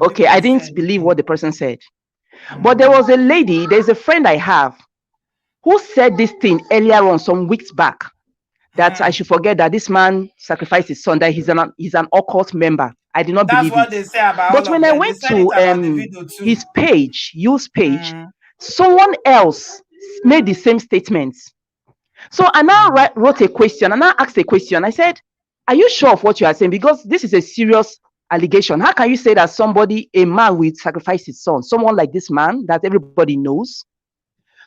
Okay, People I don't say didn't believe anything. what the person said. But there was a lady, there's a friend I have, who said this thing earlier on, some weeks back, that I should forget that this man sacrificed his son, that he's an occult member. I did not That's believe what it. they say about But all of when I them. They went said it to about the video too. his page, Yu's page, Mm. someone else made the same statements. So I now wrote a question, and I asked a question. I said, are you sure of what you are saying? Because this is a serious allegation. How can you say that somebody, a man, will sacrifice his son? Someone like this man that everybody knows.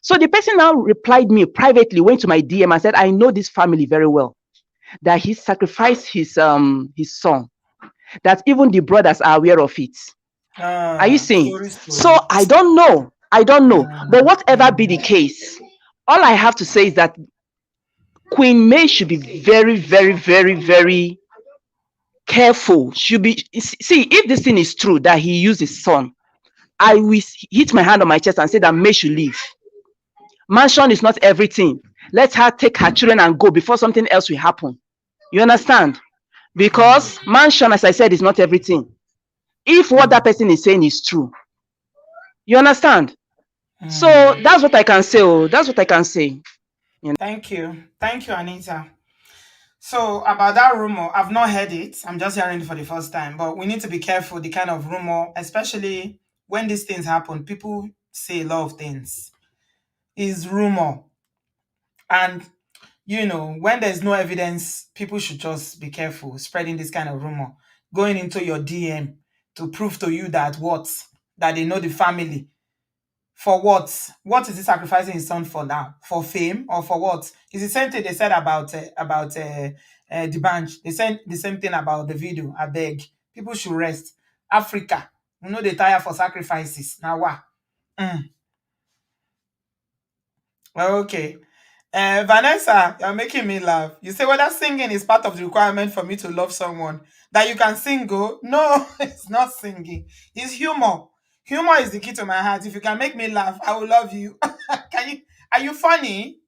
So the person now replied me privately, went to my DM and said, I know this family very well, that he sacrificed his son, that even the brothers are aware of it. Are you seeing? So Story. I don't know. But whatever be the Mm. case, all I have to say is that Queen May should be very, very, very, very careful. Should be, see, if this thing is true that he used his son, I will hit my hand on my chest and say that May should leave. Mansion is not everything. Let her take her children and go before something else will happen. You understand? Because mansion, as I said, is not everything. If what that person is saying is true, you understand? So that's what I can say. Oh, that's what I can say. Thank you. Thank you, Anita. So about that rumor, I've not heard it. I'm just hearing it for the first time. But we need to be careful the kind of rumor, especially when these things happen. People say a lot of things. Is rumor. And when there's no evidence, people should just be careful spreading this kind of rumor. Going into your DM to prove to you that that they know the family. For what? What is he sacrificing his son for now? For fame or for what? It's the same thing they said about the bunch. They said the same thing about the video. I beg. People should rest. Africa, they tire for sacrifices. Now what? Okay. Vanessa, you're making me laugh. You say whether singing is part of the requirement for me to love someone. That you can sing, go? No, it's not singing. It's humor. Humor is the key to my heart. If you can make me laugh, I will love you. Can you? Are you funny?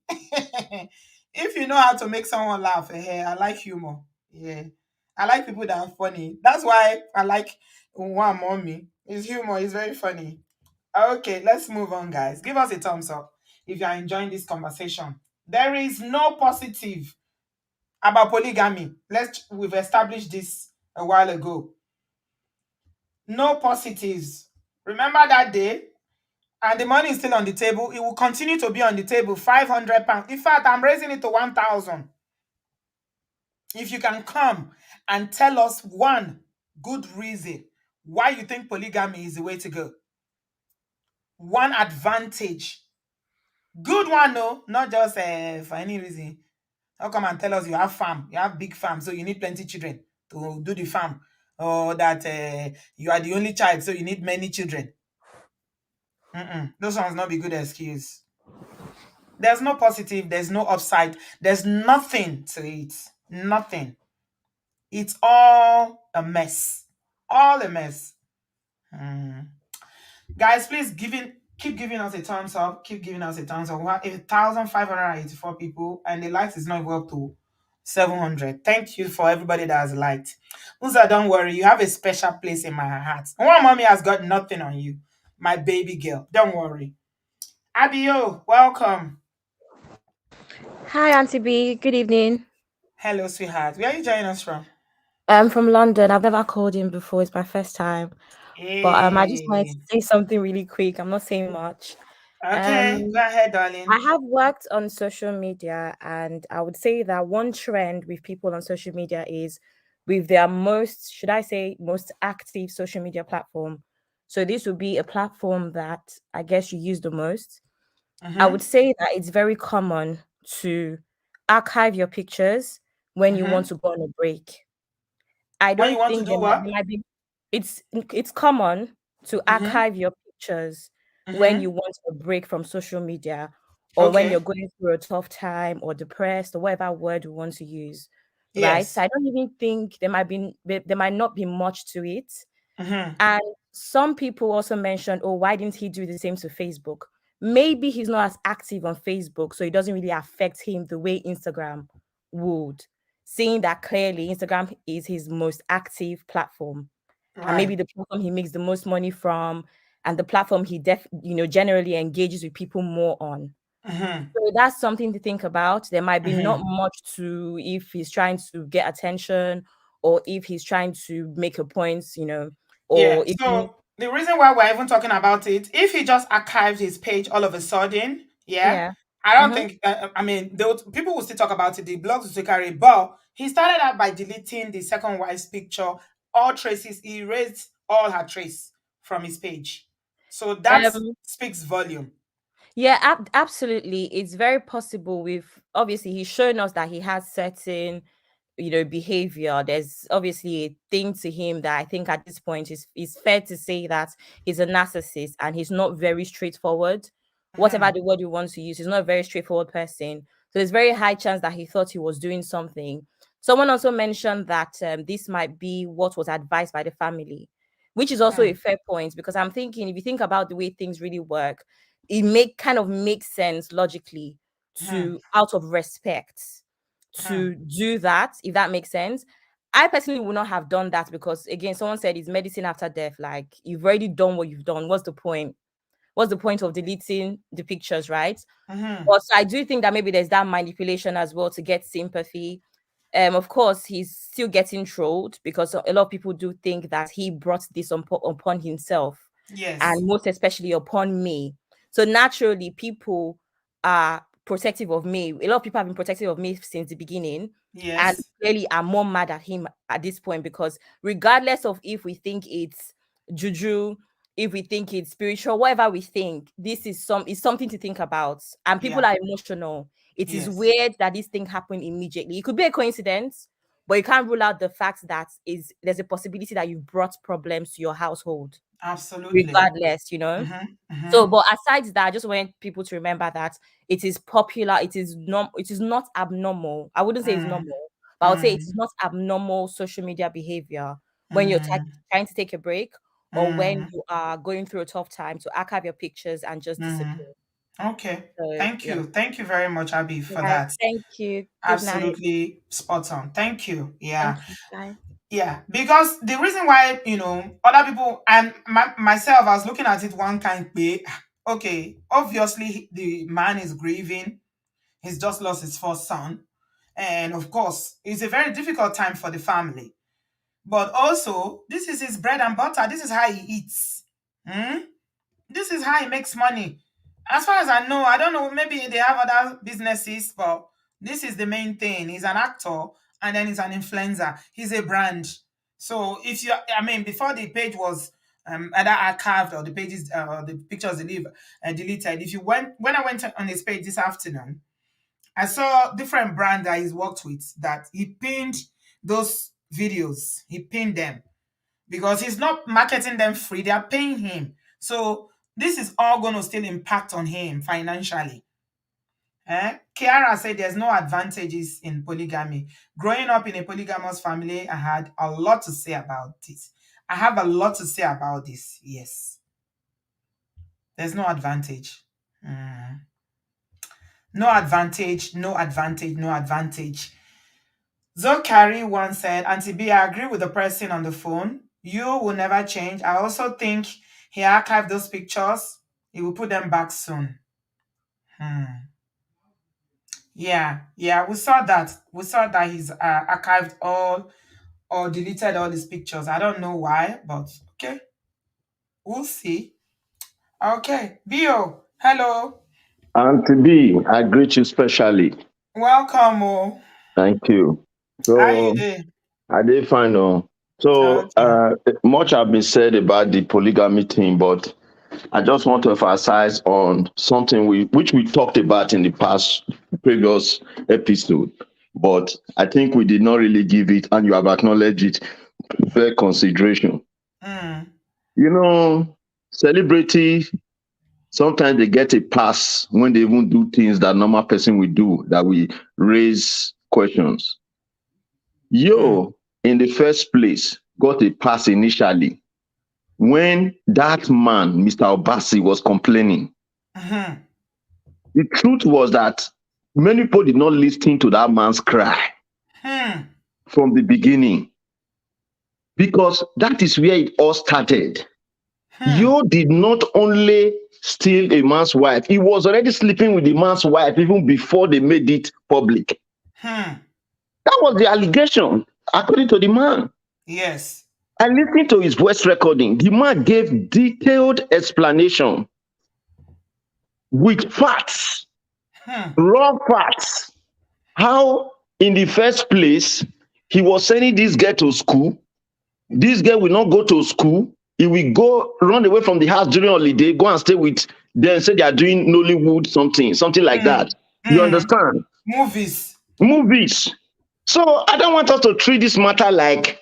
If you know how to make someone laugh, I like humor. Yeah, I like people that are funny. That's why I like one mommy. It's humor. It's very funny. Okay, let's move on, guys. Give us a thumbs up if you are enjoying this conversation. There is no positive about polygamy. We've established this a while ago. No positives. Remember that day? And the money is still on the table. It will continue to be on the table. £500. In fact, I'm raising it to 1,000. If you can come and tell us one good reason why you think polygamy is the way to go. One advantage. Good one, no, not just for any reason. How come and tell us you have farm, you have big farm, so you need plenty children to do the farm, or that you are the only child, so you need many children. Those ones not be good excuse. There's no positive, there's no upside, there's nothing to it. Nothing. It's all a mess. All a mess. Hmm. Guys, please keep giving us a thumbs up. Keep giving us a thumbs up. We have 1,584 people, and the likes is not even up to 700. Thank you for everybody that has liked. Uza, don't worry. You have a special place in my heart. One mommy has got nothing on you. My baby girl. Don't worry. Abio, welcome. Hi, Auntie B. Good evening. Hello, sweetheart. Where are you joining us from? I'm from London. I've never called in before. It's my first time. But I just wanted to Hey. say something really quick. I'm not saying much. Okay, go Um, ahead, I darling. have worked on social media, and I would say that one trend with people on social media is with their most, should I say, most active social media platform. So this would be a platform that I guess you use the most. I would Mm-hmm. say that it's very common to archive your pictures when you want Mm-hmm. to go on a break. I When you don't want to think do what? there might be it's common to Mm-hmm. archive your pictures when Mm-hmm. you want a break from social media or when you're Okay. going through a tough time or depressed or whatever word we want to use, right? So Yes. I don't even think there might not be much to it. Mm-hmm. And some people also mentioned, oh, why didn't he do the same to Facebook? Maybe he's not as active on Facebook, so it doesn't really affect him the way Instagram would. Seeing that clearly, Instagram is his most active platform, and maybe Right. the platform he makes the most money from, and the platform he generally engages with people more on. Mm-hmm. So that's something to think about. There might be not Mm-hmm. much to if he's trying to get attention or if he's trying to make a point, Yeah. or if So the reason why we're even talking about it, if he just archived his page all of a sudden, yeah, yeah. I don't Mm-hmm. think. I mean, people will still talk about it. The blogs will still carry. But he started out by deleting the second wife's picture, all traces. He erased all her trace from his page. So that Um, speaks volume. yeah, absolutely. It's very possible with obviously he's shown us that he has certain behavior. There's obviously a thing to him that I think at this point is fair to say that he's a narcissist and he's not very straightforward. Whatever Mm-hmm. the word you want to use, he's not a very straightforward person. So there's very high chance that he thought he was doing something. Someone also mentioned that this might be what was advised by the family, which is also a fair point because I'm thinking if you think about the way things really work, it make kind of makes sense logically Mm-hmm. to out of respect Mm-hmm. to do that, if that makes sense. I personally would not have done that because again, someone said it's medicine after death. Like you've already done what you've done. What's the point? What's the point of deleting the pictures, right? Mm-hmm. But I do think that maybe there's that manipulation as well to get sympathy. Of course, he's still getting trolled because a lot of people do think that he brought this upon himself, Yes. and most especially upon me. So naturally, people are protective of me. A lot of people have been protective of me since the beginning, and Yes. clearly are more mad at him at this point because regardless of if we think it's juju, if we think it's spiritual, whatever we think, this is something to think about. And people Yeah. are emotional. It is Yes. weird that this thing happened immediately. It could be a coincidence, but you can't rule out the fact that is there's a possibility that you've brought problems to your household, Absolutely. regardless. Mm-hmm. So, Mm-hmm. but aside that, I just want people to remember that it is popular, it is not abnormal. I wouldn't say it's Mm, normal, but I would say it is mm, not abnormal social media behavior when you're mm, trying to take a break or when mm, you are going through a tough time to archive your pictures and just mm. disappear. Okay. So Thank yeah. you. Thank you very much, Abby, for Yeah. that. Thank you. Good night. Absolutely spot on. Thank you. Thank Yeah. you. Bye. Yeah. Because the reason why, other people and myself, I was looking at it one kind way. Okay. Obviously, the man is grieving. He's just lost his first son. And of course, it's a very difficult time for the family. But also, this is his bread and butter. This is how he eats. Hmm? This is how he makes money. As far as I know, I don't know, maybe they have other businesses, but this is the main thing. He's an actor and then he's an influencer. He's a brand. So if you, I mean, before the page was either archived or the pages, the pictures deleted. If you when I went on his page this afternoon, I saw different brand that he's worked with that he pinned those videos. He pinned them because he's not marketing them free. They are paying him. So this is all going to still impact on him financially. Kiara said there's no advantages in polygamy. Growing up in a polygamous family, I had a lot to say about this. I have a lot to say about this. Yes. There's no advantage. No advantage, no advantage, no advantage. Zokari once said, Auntie B, I agree with the person on the phone. You will never change. I also think he archived those pictures. He will put them back soon. Yeah, we saw that. We saw that he's archived all or deleted all his pictures. I don't know why, but okay. We'll see. Okay. Bio, hello. Auntie B, I greet you specially. Welcome. Oh. Thank you. How you So, doing? I did find out. So, Okay. much have been said about the polygamy thing, but I just want to emphasize on something which we talked about in the past previous episode, but I think we did not really give it, and you have acknowledged it, fair consideration. You know, celebrity, sometimes they get a pass when they even do things that normal person will do, that we raise questions. You, in the first place, got a pass initially when that man, Mr. Obasi, was complaining. The truth was that many people did not listen to that man's cry from the beginning, because that is where it all started. You did not only steal a man's wife, he was already sleeping with the man's wife even before they made it public. That was the allegation, according to the man. Yes. And listening to his voice recording, the man gave detailed explanation with facts, raw facts, how in the first place he was sending this girl to school. This girl will not go to school. He will go run away from the house during holiday, go and stay with them, say they are doing Nollywood something like that. You understand? Movies. So I don't want us to treat this matter like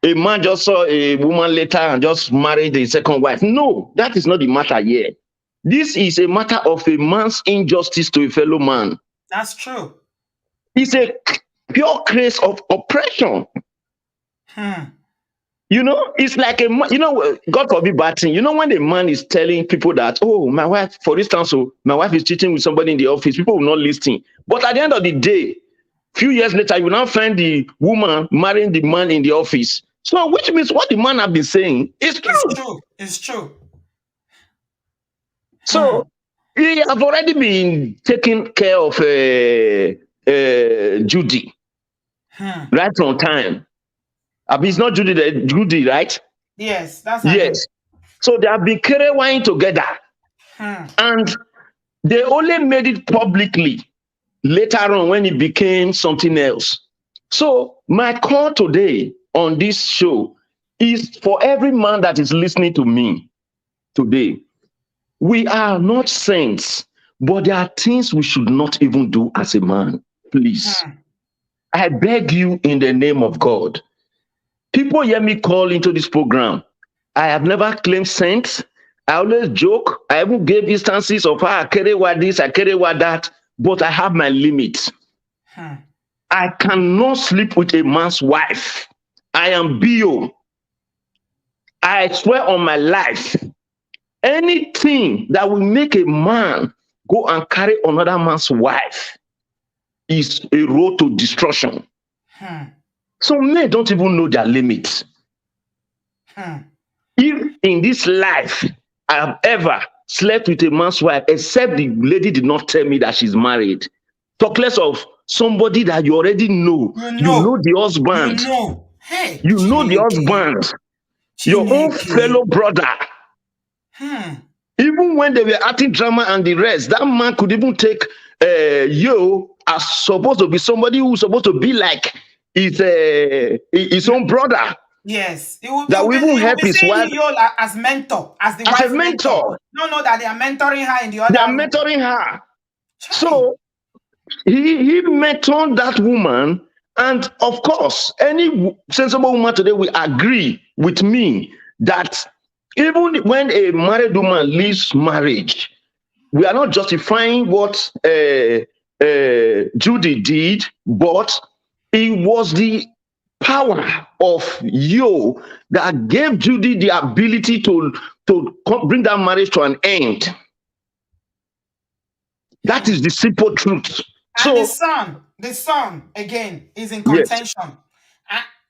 a man just saw a woman later and just married a second wife. No, that is not the matter here. This is a matter of a man's injustice to a fellow man. That's true. It's a pure case of oppression. You know, it's like God forbid bad thing. You know, when a man is telling people that, oh, my wife, for instance, my wife is cheating with somebody in the office, people will not listen. But at the end of the day, few years later, you will now find the woman marrying the man in the office. So, which means what the man has been saying is true. It's true. So, he has already been taking care of Judy right from time. It's not Judy, right? Yes, that's yes. So they have been carrying together, and they only made it publicly later on when it became something else. So my call today on this show is for every man that is listening to me today. We are not saints, but there are things we should not even do as a man. Please, I beg you in the name of God. People hear me call into this program. I have never claimed saints. I always joke. I even gave instances of how I carry what this, I carry what that, but I have my limits. I cannot sleep with a man's wife. I am bio. I swear on my life, anything that will make a man go and carry another man's wife is a road to destruction. So men don't even know their limits. If in this life I have ever slept with a man's wife, except the lady did not tell me that she's married, talk less of somebody that you already know. You know the husband. Hey, you know the husband. Your own fellow brother. Even when they were acting drama and the rest, that man could even take you as supposed to be somebody who's supposed to be like his own brother. Yes, it will, that will even help his wife as mentor, as the wife's mentor. No, that they are mentoring her in the other. They are mentoring her. So he mentored that woman, and of course, any sensible woman today will agree with me that even when a married woman leaves marriage, we are not justifying what Judy did, but it was the power of you that gave Judy the ability to bring that marriage to an end. That is the simple truth. And So the son again is in yes. contention.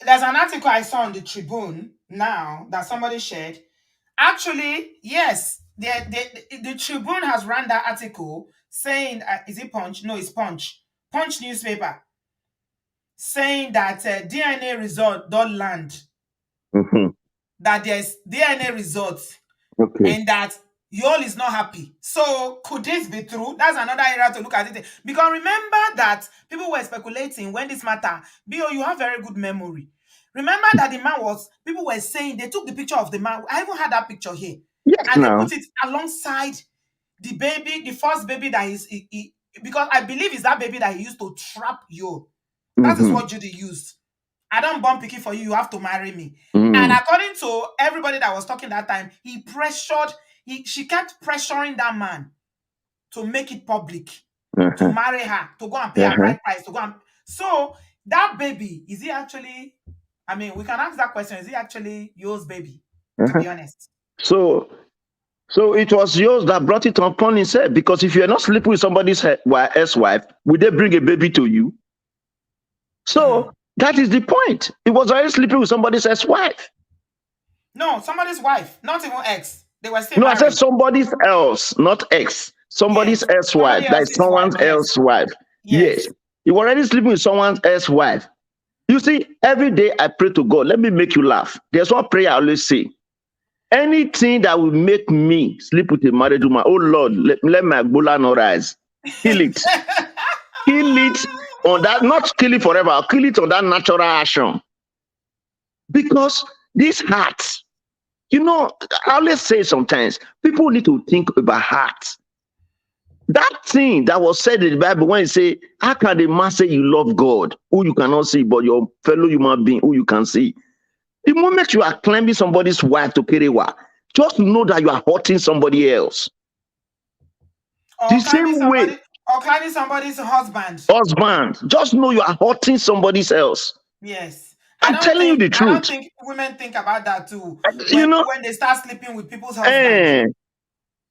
There's an article I saw on the Tribune now that somebody shared. Actually, yes, the Tribune has run that article saying, is it Punch? No, it's Punch. Punch newspaper saying that DNA result don't land. Mhm. That there's DNA results Okay. and that Yol is not happy. So could this be true? That's another area to look at it. Because remember that people were speculating when this matter. Bio, you have very good memory. Remember that the man people were saying they took the picture of the man. I even had that picture here. Yes, And they now. put it alongside the baby, the first baby that because I believe it's that baby that he used to trap Yol. That is Mhm. what Judy used. I don't born picky for you, you have to marry me. Mm. And according to everybody that was talking that time, she kept pressuring that man to make it public, to marry her, to go and pay her bride price, to go and so that baby, is he actually, I mean, we can ask that question, is he actually yours baby, to be honest? So it was yours that brought it upon himself, because if you're not sleeping with somebody's ex-wife, will they bring a baby to you? So that is the point. It was already sleeping with somebody's ex-wife. No, somebody's wife, not even ex. They were still No, married. I said somebody's else, not ex. Somebody's Yes. ex-wife. Somebody That is else's someone's wife, yes. ex-wife. Yes. Yes. You were already sleeping with someone's ex-wife. You see, every day I pray to God, let me make you laugh. There's one prayer I always say. Anything that will make me sleep with a married woman, oh Lord, let my bola not rise. Kill it. Kill it on that, not kill it forever. I'll kill it on that natural action. Because this heart, you know, I always say sometimes, people need to think about heart. That thing that was said in the Bible when it say, how can the man say you love God, who you cannot see, but your fellow human being who you can see? The moment you are climbing somebody's wife to Kerewa, just know that you are hurting somebody else. The same way, or climbing somebody's husband. Just know you are hurting somebody else. Yes. I'm telling you the truth. I don't think women think about that too. You know, when they start sleeping with people's husbands.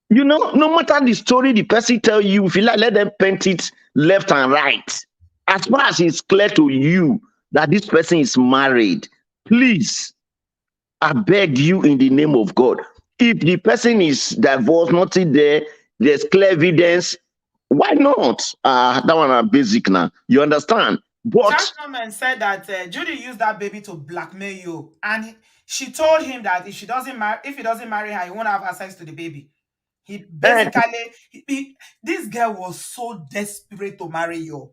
You know, no matter the story the person tell you, if you like, let them paint it left and right. As far as it's clear to you that this person is married, please, I beg you in the name of God. If the person is divorced, nothing there, there's clear evidence, why not? That one are basic now. You understand? But Churchman said that Judy used that baby to blackmail you, and she told him that if he doesn't marry her, he won't have access to the baby. He basically, this girl was so desperate to marry you.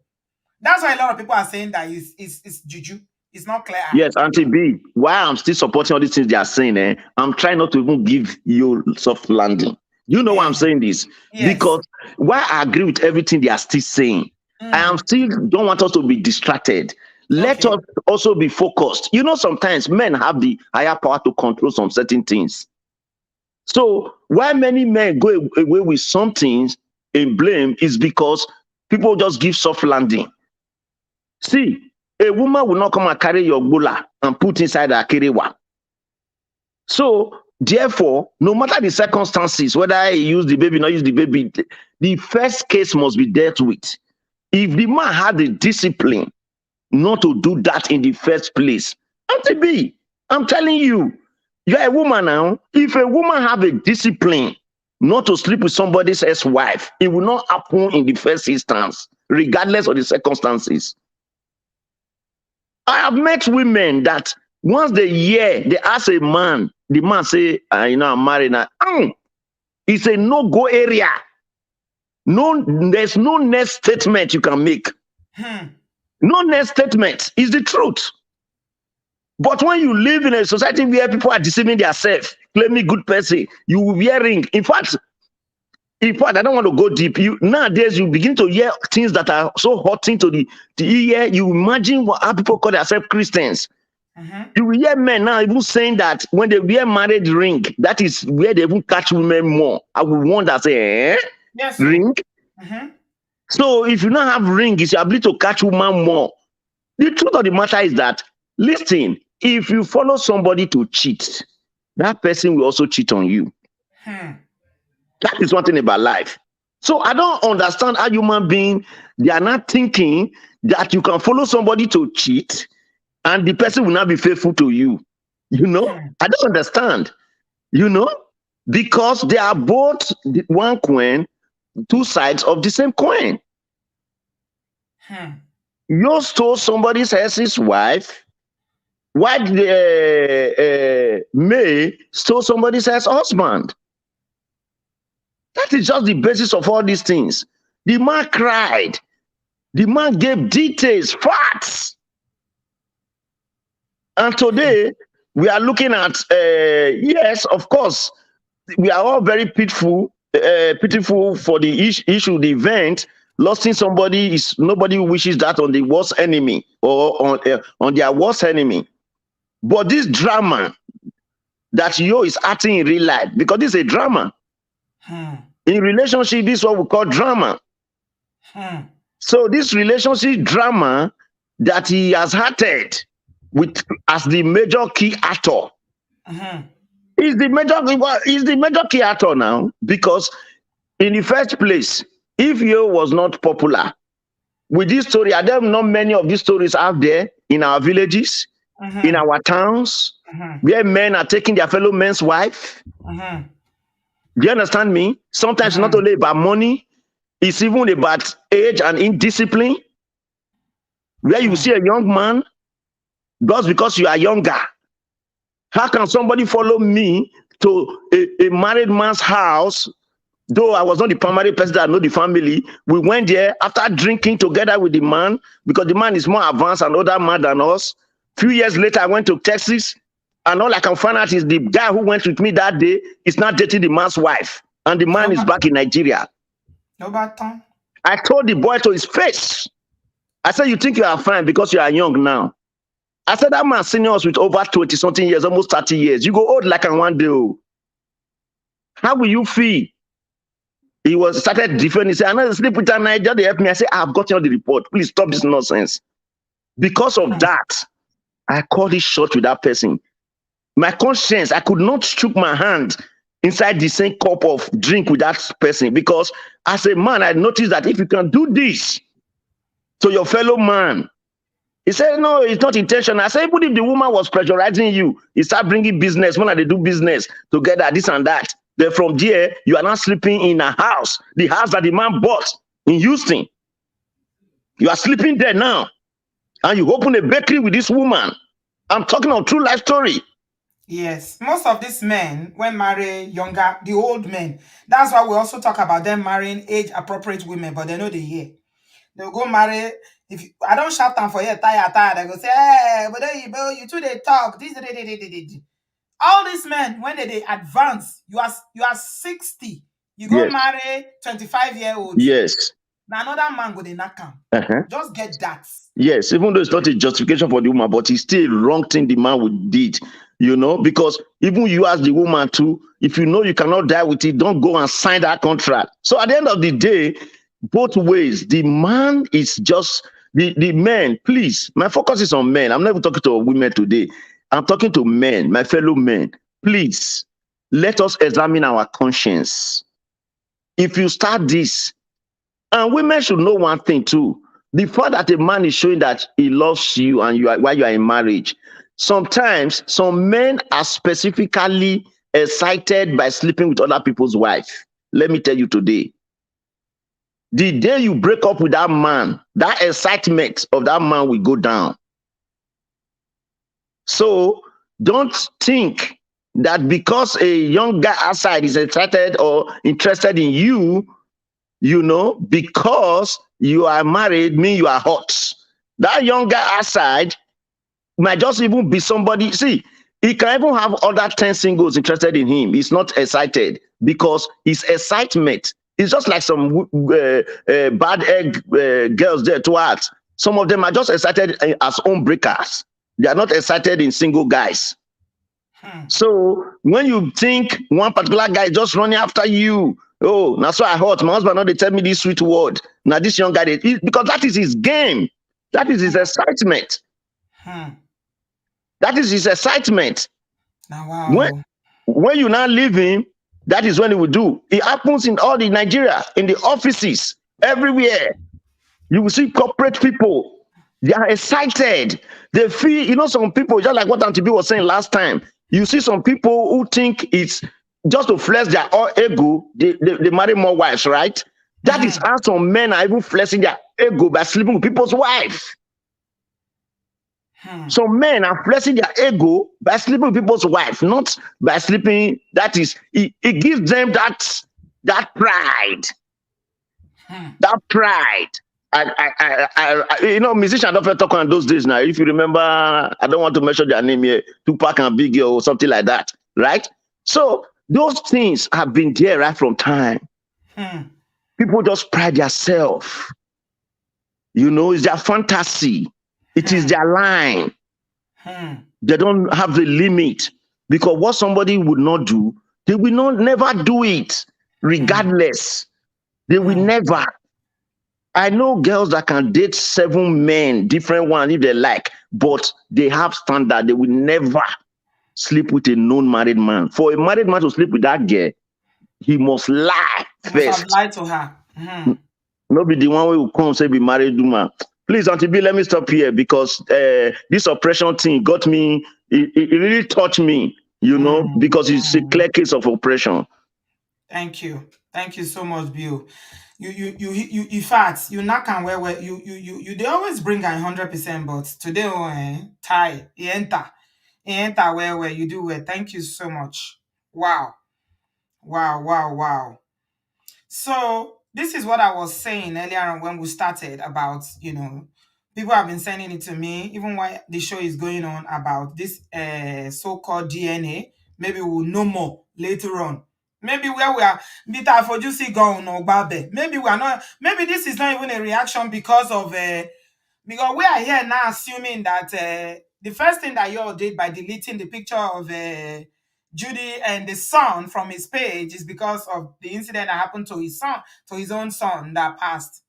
That's why a lot of people are saying that it's juju. It's not clear. Yes, Auntie B, why I'm still supporting all these things they are saying, I'm trying not to even give you soft landing. You know why I'm saying this? Yes. Because why I agree with everything they are still saying, I am still don't want us to be distracted. Let us also be focused. You know, sometimes men have the higher power to control some certain things. So why many men go away with some things in blame is because people just give soft landing. See, a woman will not come and carry your bula and put inside her kerewa. So, therefore, no matter the circumstances, whether he use the baby, not use the baby, the first case must be dealt with. If the man had the discipline not to do that in the first place, Auntie B, I'm telling you, you're a woman now. If a woman have a discipline not to sleep with somebody's ex-wife, it will not happen in the first instance, regardless of the circumstances. I have met women that once they hear, they ask a man, the man say, I'm married now. It's a no-go area. No, there's no next statement you can make. No next statement is the truth. But when you live in a society where people are deceiving themselves, claiming good person, you will be hearing. In fact, I don't want to go deep. Nowadays, you begin to hear things that are so hurting to the ear. You imagine how people call themselves Christians. You will hear men now even saying that when they wear marriage ring, that is where they even catch women more. I will wonder, say, yes, ring? So if you not have ring, it's your ability to catch woman more. The truth of the matter is that, listen, if you follow somebody to cheat, that person will also cheat on you. That is one thing about life. So I don't understand how human beings, they are not thinking that you can follow somebody to cheat and the person will not be faithful to you. You know, I don't understand, you know, because they are both one coin, two sides of the same coin. You stole somebody else's wife, while May stole somebody else's husband. That is just the basis of all these things. The man cried. The man gave details, facts. And today, we are looking at, yes, of course, we are all very pitiful for the issue, the event. Losing somebody is, nobody wishes that on the worst enemy or on their worst enemy. But this drama that Yo is acting in real life, because this is a drama. In relationship, this is what we call drama. So this relationship drama that he has acted with as the major key actor is the major key actor now, because in the first place, if Yo was not popular with this story, are there not many of these stories out there in our villages, in our towns, where men are taking their fellow men's wife? Do you understand me? Sometimes it's not only about money, it's even about age and indiscipline. Where you see a young man, just because you are younger, how can somebody follow me to a married man's house? Though I was not the primary person that know the family, we went there after drinking together with the man, because the man is more advanced and older man than us. Few years later, I went to Texas, and all I can find out is the guy who went with me that day is not dating the man's wife, and the man is back in Nigeria. I told the boy to his face, I said, you think you are fine because you are young now. I said, that man senior us with over 20-something years, almost 30 years. You go old like in one day. How will you feel? He was started defending. He said, I'm not sleep with her night. Just help me. I said, I've gotten all the report. Please stop this nonsense. Because of that, I called it short with that person. My conscience, I could not shook my hand inside the same cup of drink with that person, because as a man, I noticed that if you can do this to your fellow man, he said, no, it's not intentional. I said, even if the woman was pressurizing you, he start bringing business, when they do business together, this and that. Then from there, you are not sleeping in a house, the house that the man bought in Houston. You are sleeping there now. And you open a bakery with this woman. I'm talking of true life story. Yes, most of these men, when marry younger, the old men, that's why we also talk about them marrying age-appropriate women, but they know they hear. They'll go marry. If I don't shout them for you, tired, they go say, hey, but you two they talk. This, all these men, when they advance, you are 60. You go marry 25-year-old. Yes. Now another man go they knock him. Just get that. Yes, even though it's not a justification for the woman, but it's still a wrong thing the man would did, you know, because even you as the woman too, if you know you cannot die with it, don't go and sign that contract. So at the end of the day, both ways, the man is just the men. Please, my focus is on men. I'm never talking to women today. I'm talking to men, my fellow men. Please, let us examine our conscience. If you start this, and women should know one thing too. The fact that a man is showing that he loves you and while you are in marriage, sometimes some men are specifically excited by sleeping with other people's wife. Let me tell you today, the day you break up with that man, that excitement of that man will go down. So don't think that because a young guy outside is excited or interested in you, you know, because you are married, mean you are hot. That young guy outside might just even be somebody. See, he can even have other 10 singles interested in him. He's not excited because his excitement is just like some bad egg girls there to act. Some of them are just excited as home breakers. They are not excited in single guys. So when you think one particular guy is just running after you, oh, that's why I hurt. My husband, now they tell me this sweet word. Now this young guy, because that is his game. That is his excitement. That is his excitement. Now, When wow. you now leave him, that is when he will do. It happens in all the Nigeria, in the offices, everywhere. You will see corporate people. They are excited. They feel, you know, some people, just like what Auntie B was saying last time, you see some people who think it's just to flex their ego, they marry more wives, right? That is how some men are even flexing their ego by sleeping with people's wives. Some men are flexing their ego by sleeping with people's wife, not by sleeping. That is, it gives them that pride. That pride. You know, musicians don't talk on those days now. If you remember, I don't want to mention their name here, Tupac and Biggie or something like that, right? So those things have been there right from time. People just pride themselves. You know, it's their fantasy. It is their line. They don't have the limit, because what somebody would not do, they will not never do it, regardless. They will never. I know girls that can date 7 men, different ones if they like, but they have standard. They will never sleep with a non-married man. For a married man to sleep with that girl, he must lie first. Must have lied to her. Not be the one who will come and say be married woman. Please, Auntie B, let me stop here, because this oppression thing got me. It really touched me, you know, because it's a clear case of oppression. Thank you so much, Bill. You in fact, you not can where you they always bring 100%, but today tie he enter where you do well. Thank you so much. Wow. So this is what I was saying earlier on when we started about, you know, people have been sending it to me, even while the show is going on, about this so-called DNA. Maybe we'll know more later on. Maybe where we are, maybe we are not, maybe this is not even a reaction because of because we are here now assuming that the first thing that you all did by deleting the picture of Judy and the son from his page is because of the incident that happened to his son, to his own son that passed.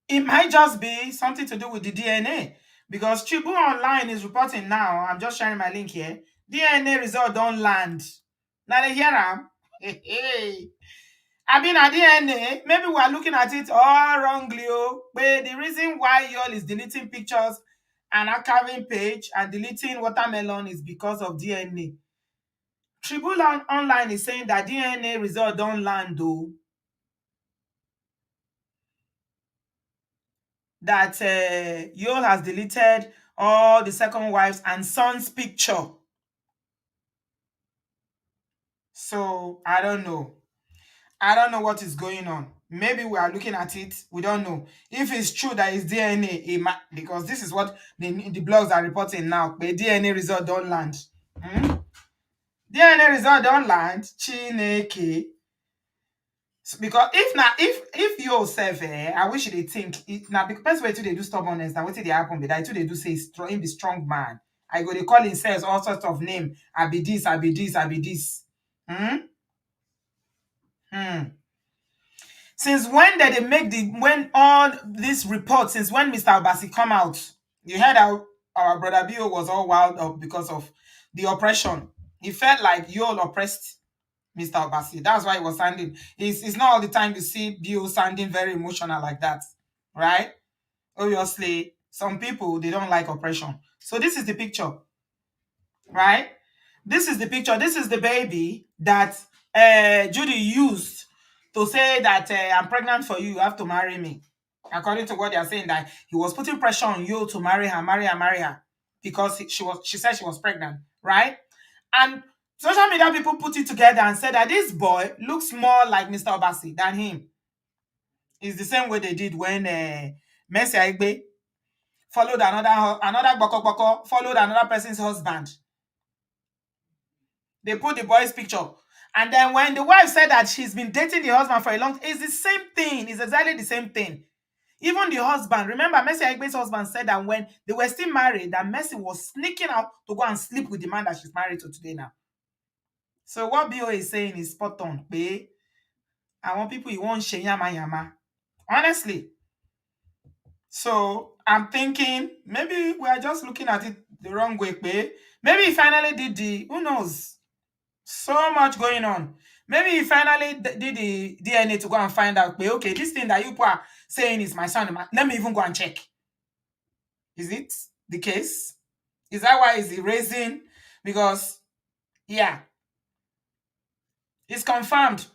It might just be something to do with the DNA, because Chibu Online is reporting now. I'm just sharing my link here. DNA result don't land. Now they hear them. Hey. I mean, at DNA, maybe we are looking at it all wrongly. But the reason why y'all is deleting pictures and archiving page and deleting watermelon is because of DNA. Tribune Online is saying that DNA result don't land though. That Yol has deleted all the second wives and son's picture. So I don't know. I don't know what is going on. Maybe we are looking at it. We don't know. If it's true that it's DNA, it might, because this is what the blogs are reporting now. But DNA result don't land. DNA result don't land. Chineke. Because if you yourself, I wish they think now, because best way to they do stubbornness. Now what did they happen? But I too they do say him be strong man. I go they call himself all sorts of name. I be this. Since when did they make when all this report? Since when Mr. Obasi come out? You heard how our brother Bio was all wild up because of the oppression. He felt like you all oppressed Mr. Obasi. That's why he was sounding. It's not all the time you see Bio sounding very emotional like that, right? Obviously, some people they don't like oppression. So this is the picture, right? This is the picture. This is the baby that Judy used to say that I'm pregnant for you. You have to marry me. According to what they are saying, that he was putting pressure on you to marry her, because she said she was pregnant, right? And social media people put it together and said that this boy looks more like Mr. Obasi than him. It's the same way they did when Mercy Aigbe followed another boko followed another person's husband. They put the boy's picture. And then when the wife said that she's been dating the husband for a long time, it's the same thing. It's exactly the same thing. Even the husband, remember Mercy Aigbe's husband said that when they were still married, that Mercy was sneaking out to go and sleep with the man that she's married to today now. So what BO is saying is spot on. I want people you won't share yama yama. Honestly. So I'm thinking maybe we are just looking at it the wrong way. Maybe he finally did who knows? So much going on. Maybe he finally did the DNA to go and find out, okay, this thing that you are saying is my son. Let me even go and check. Is it the case? Is that why he's erasing? Because, yeah, it's confirmed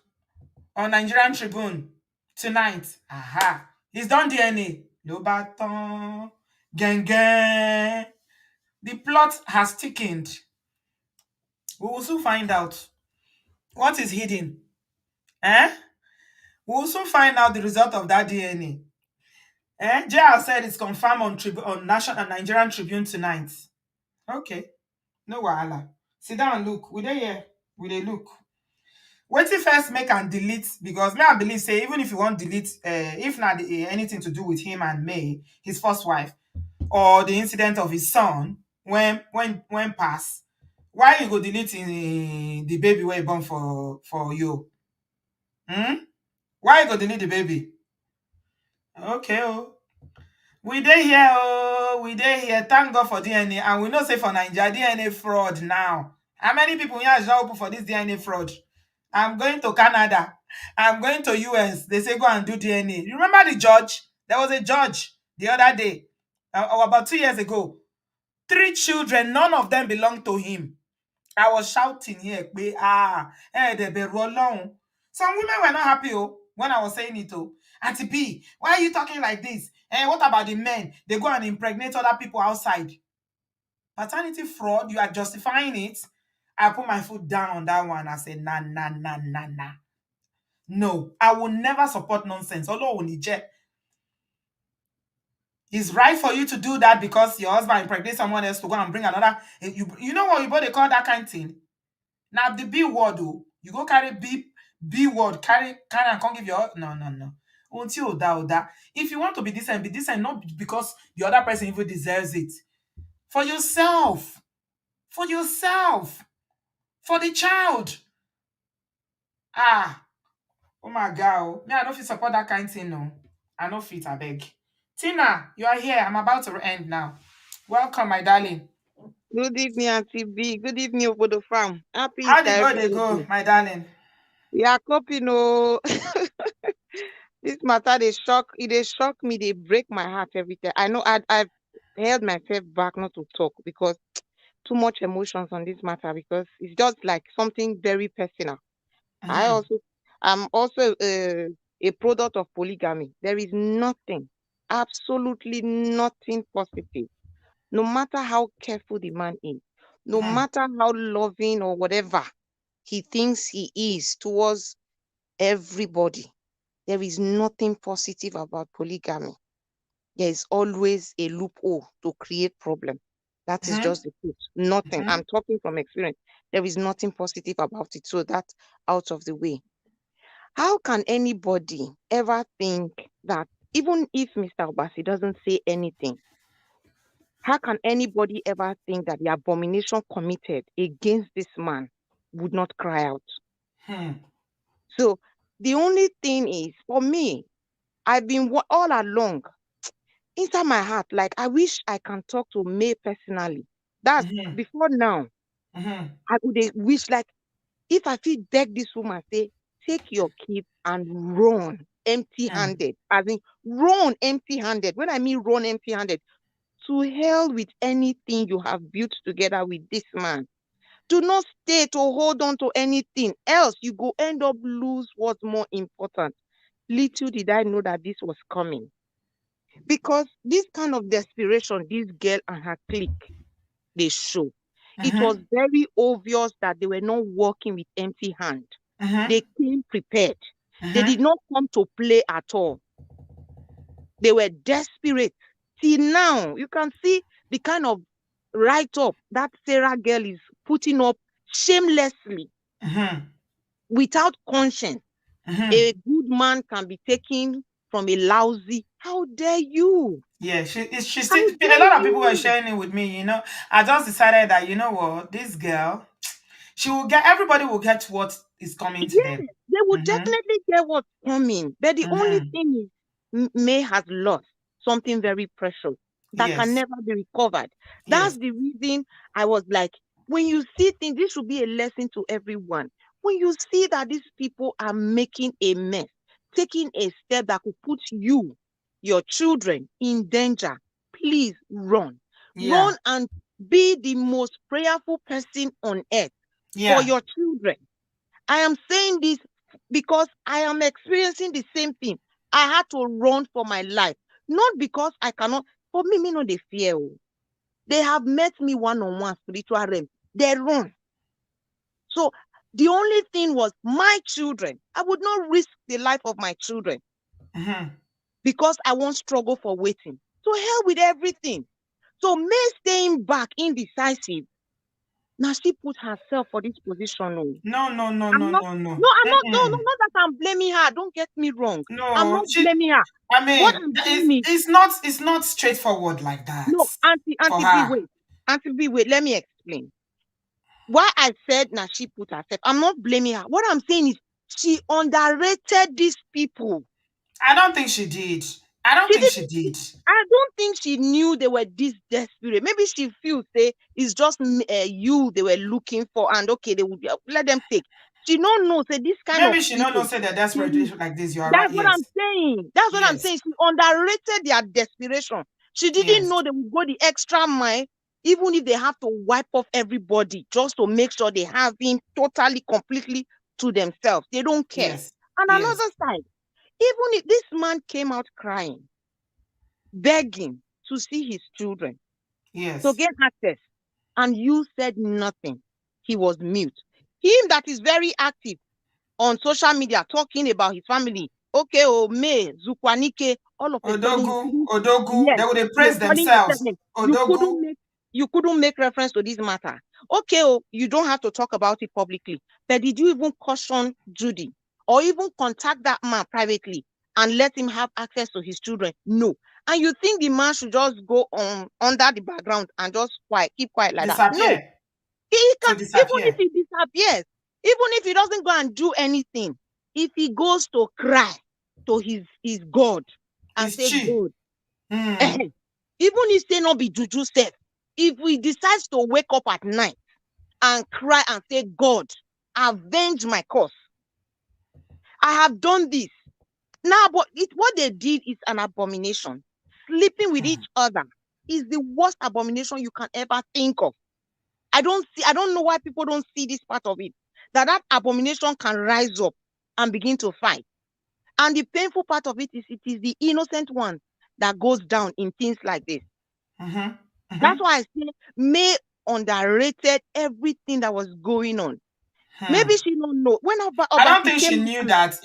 on Nigerian Tribune tonight. Aha. He's done DNA. Lobaton. Gang gang. The plot has thickened. We will soon find out what is hidden. Eh? We will soon find out the result of that DNA. JR said it's confirmed on National and Nigerian Tribune tonight. Okay. No wahala. Sit down and look. We dey here. We dey look. Wetin first make and delete, because me I believe say even if you want delete, if not anything to do with him and May, his first wife, or the incident of his son when pass, why you go delete the baby wey born for you? Why you go delete the baby? Okay, oh. We dey here, oh, we dey here. Thank God for DNA, and we know say for Nigeria DNA fraud now. How many people here is open for this DNA fraud? I'm going to Canada. I'm going to US. They say go and do DNA. You remember the judge? There was a judge the other day, or about 2 years ago. 3 children, none of them belonged to him. I was shouting here, they beru Ọlọ́run. Some women were not happy when I was saying it. Auntie B, why are you talking like this? What about the men? They go and impregnate other people outside. Paternity fraud, you are justifying it. I put my foot down on that one. I said, nah. No, I will never support nonsense. Although it's right for you to do that because your husband impregnated someone else to go and bring another. You know what you both they call that kind of thing? Now the B word, you go carry B word, carry and can't give your no. Until oda. If you want to be decent, not because the other person even deserves it. For yourself. For the child. Oh my God. Me, I don't feel support that kind of thing, no. I don't fit, I beg. Tina, you are here. I'm about to end now. Welcome, my darling. Good evening, Auntie B. Good evening, Obodo Farm. Happy How Easter, they go, everybody. my darling? Yeah, copy no. This matter they shock. They shock me. They break my heart every time. I know I've held myself back not to talk because too much emotions on this matter because it's just like something very personal. I'm also a product of polygamy. There is nothing, absolutely nothing positive. No matter how careful the man is, no matter how loving or whatever he thinks he is towards everybody, there is nothing positive about polygamy. There is always a loophole to create problem. That is just the truth. Nothing. I'm talking from experience. There is nothing positive about it. So that's out of the way. How can anybody ever think that even if Mr. Obasi doesn't say anything, how can anybody ever think that the abomination committed against this man would not cry out? So the only thing is, for me, I've been all along, inside my heart, like I wish I can talk to May personally. That's before now. I would wish, like, if I feel beg this woman, say, take your kid and run empty-handed. As in, run empty-handed. When I mean run empty-handed, to hell with anything you have built together with this man. Do not stay to hold on to anything else. You go end up lose what's more important. Little did I know that this was coming. Because this kind of desperation, this girl and her clique, they show. It was very obvious that they were not working with empty hand. They came prepared. They did not come to play at all. They were desperate. Till now, you can see the kind of write-up that Sarah girl is putting up shamelessly, without conscience. A good man can be taken from a lousy. How dare you? Yeah, she's a lot of people were sharing it with me, I just decided that, you know what, this girl, everybody will get what is coming to Yes, them. they will Mm-hmm. definitely get what's coming. But the only Mm-hmm. thing is, May has lost something very precious that can Yes. never be recovered. Yes. That's the reason I was like, when you see things, this should be a lesson to everyone. When you see that these people are making a mess, taking a step that could put you, your children in danger, please run. Yeah. Run and be the most prayerful person on earth for Yeah. your children. I am saying this because I am experiencing the same thing. I had to run for my life, not because I cannot. For me no they fear. Oh. They have met me one-on-one spiritual realm. They run. So the only thing was my children. I would not risk the life of my children Mm-hmm. because I won't struggle for waiting. So hell with everything. So May staying back indecisive. Now she put herself for this position. Oh. No, no, no, I'm no, not, no, no. no, I'm not, no, no, Mm-mm. not that I'm blaming her. Don't get me wrong. I'm No, not blaming her. I What mean, I'm saying is, it's not straightforward like that no, for Auntie B, her. wait. Auntie B, wait, let me explain. Why I said now she put herself, I'm not blaming her. What I'm saying is, she underrated these people. I don't think she did. I don't She think didn't, she did. I don't think she knew they were this desperate. Maybe she feels, say, it's just you they were looking for, and okay, they would let them take. She don't know, say, this kind of Maybe she no people. say they're They desperate will. like this. You are right. That's what I'm Yes. saying. That's what I'm Yes. saying. She underrated their desperation. She didn't Yes. know they would go the extra mile, even if they have to wipe off everybody just to make sure they have him totally, completely to themselves. They don't care. Yes. And Yes. another side, even if this man came out crying, begging to see his children, to Yes. get access, and you said nothing, he was mute. Him that is very active on social media talking about his family. Okay, oh May, Zukwanike, all of a sudden you Odogu, couldn't, Odogu, yes, they would you're praise calling yourself themselves. name. Odogu. You couldn't make reference to this matter. Okay, oh, you don't have to talk about it publicly. But did you even caution Judy or even contact that man privately and let him have access to his children? No. And you think the man should just go on under the background and just keep quiet like that? No. Disappear. He To can, even if disappear. he disappears, even if he doesn't go and do anything, if he goes to cry to his God and It's say, chi. God, Hmm. even if say not be juju step, if he decides to wake up at night and cry and say, God, avenge my cause. I have done this. Now, but what they did is an abomination. Sleeping with each other is the worst abomination you can ever think of. I don't know why people don't see this part of it. That abomination can rise up and begin to fight. And the painful part of it is the innocent one that goes down in things like this. Mm-hmm. Mm-hmm. That's why I say May underrated everything that was going on. Hmm. Maybe she don't know. When I don't Obasi think came she out knew and that,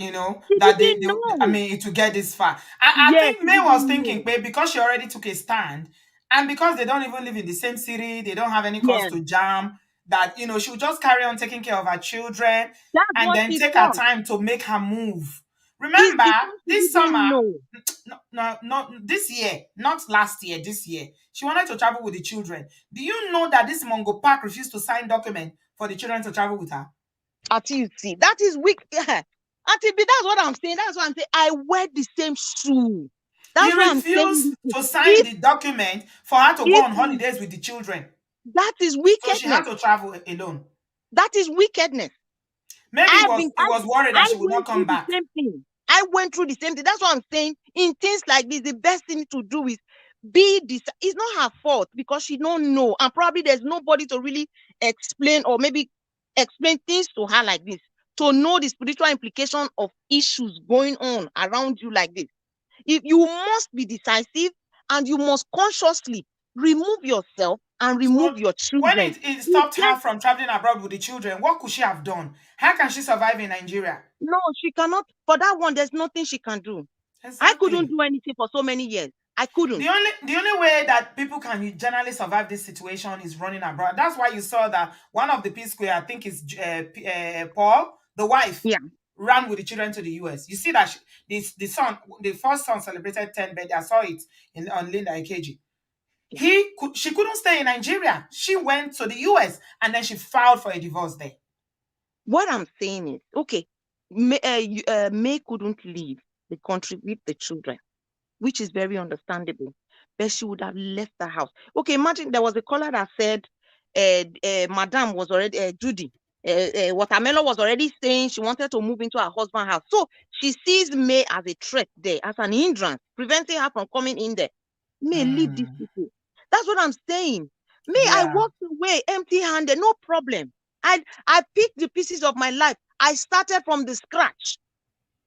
she that didn't I know. mean, to get this far. I Yes, think she May was didn't thinking, know. babe, because she already took a stand, and because they don't even live in the same city, they don't have any cause Yeah, to jam, that, she would just carry on taking care of her children that's and what then she take her thought. time to make her move. It's Remember, because she this didn't summer, know. no, no, not this year, not last year, this year, she wanted to travel with the children. Do you know that this Mongo Park refused to sign document for the children to travel with her? Until you see, that is weak. Auntie B, that's what I'm saying. That's what I'm saying. I wear the same shoe. He That's why I'm saying refused this. to sign If the document for her to go if on holidays with the children. that is So she had wickedness. to travel alone. That is wickedness. Maybe he was worried that I she would not went come through the back. same thing. I went through the same thing. That's what I'm saying. In things like this, the best thing to do is be this. It's not her fault because she don't know, and probably there's nobody to really explain or maybe explain things to her like this to know the spiritual implication of issues going on around you like this. If you must be decisive and you must consciously remove yourself and So remove your when children. it You stopped her can't. from traveling abroad with the children, what could she have done? How can she survive in Nigeria? No, she cannot. For that one, there's nothing she can do. I couldn't Exactly. do anything for so many years. I couldn't. The only way that people can generally survive this situation is running abroad. That's why you saw that one of the P Square, I think is Paul, the wife, Yeah. ran with the children to the US. You see that the first son celebrated 10 birthday. I saw it on Linda Ikeji. Yeah. She couldn't stay in Nigeria. She went to the US and then she filed for a divorce there. What I'm saying is, okay, May couldn't leave the country with the children, which is very understandable. But she would have left the house. Okay, imagine there was a caller that said, Madam was already, Judy, Watermelon was already saying she wanted to move into her husband's house. So she sees May as a threat there, as an hindrance, preventing her from coming in there. May leave these people. That's what I'm saying. May, I Yeah. walked away empty-handed, no problem. I picked the pieces of my life. I started from the scratch.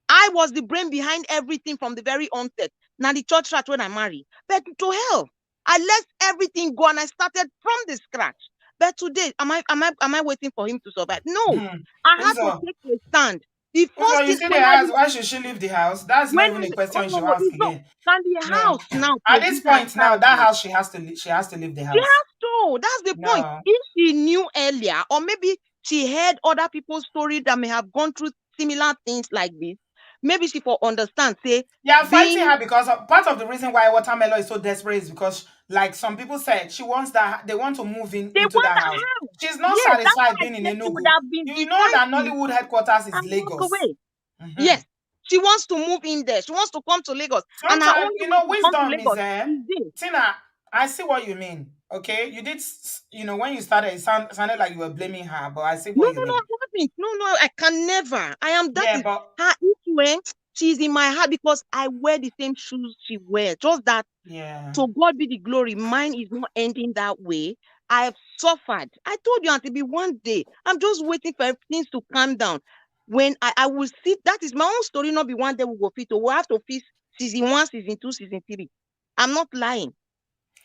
I was the brain behind everything from the very onset. Now the church rat when I marry. But to hell, I left everything go and I started from the scratch. But today, am I waiting for him to survive? No. I had to Uzo, take a stand. The Uzo, first you thing see the when I house. Why should she leave the house? That's not when even I a question oh you no should no ask it's not, again. can the No. house now At this produce her point now, child? that house she has to leave the She house. has to. That's the point. No. If she knew earlier, or maybe she heard other people's story that may have gone through similar things like this, maybe she for understand, say, Yeah, fighting being her because part of the reason why Watermelon is so desperate is because, like some people said, she wants that they want to move in they into want that a house. house. She's not Yes, that's satisfied why I being in said she would Enugu. have been You know that decisive Nollywood headquarters is and walk Lagos. away. Yes, she wants to move in there. She wants to come to Lagos. And her Sometimes, only you way know, to come to wisdom is Lagos is this. Tina, I see what you mean. Okay. You did when you started, sounded like you were blaming her, but I see No, what you no, no, mean. I haven't. No, I can never. That Yeah, is but her influence. She's in my heart because I wear the same shoes she wears. Just that, yeah. to God be the glory. Mine is not ending that way. I've suffered. I told you, Auntie B, one day, I'm just waiting for things to calm down. When I will see, that is my own story, not be one day we will fit. We'll have to fit season 1, season 2, season 3. I'm not lying.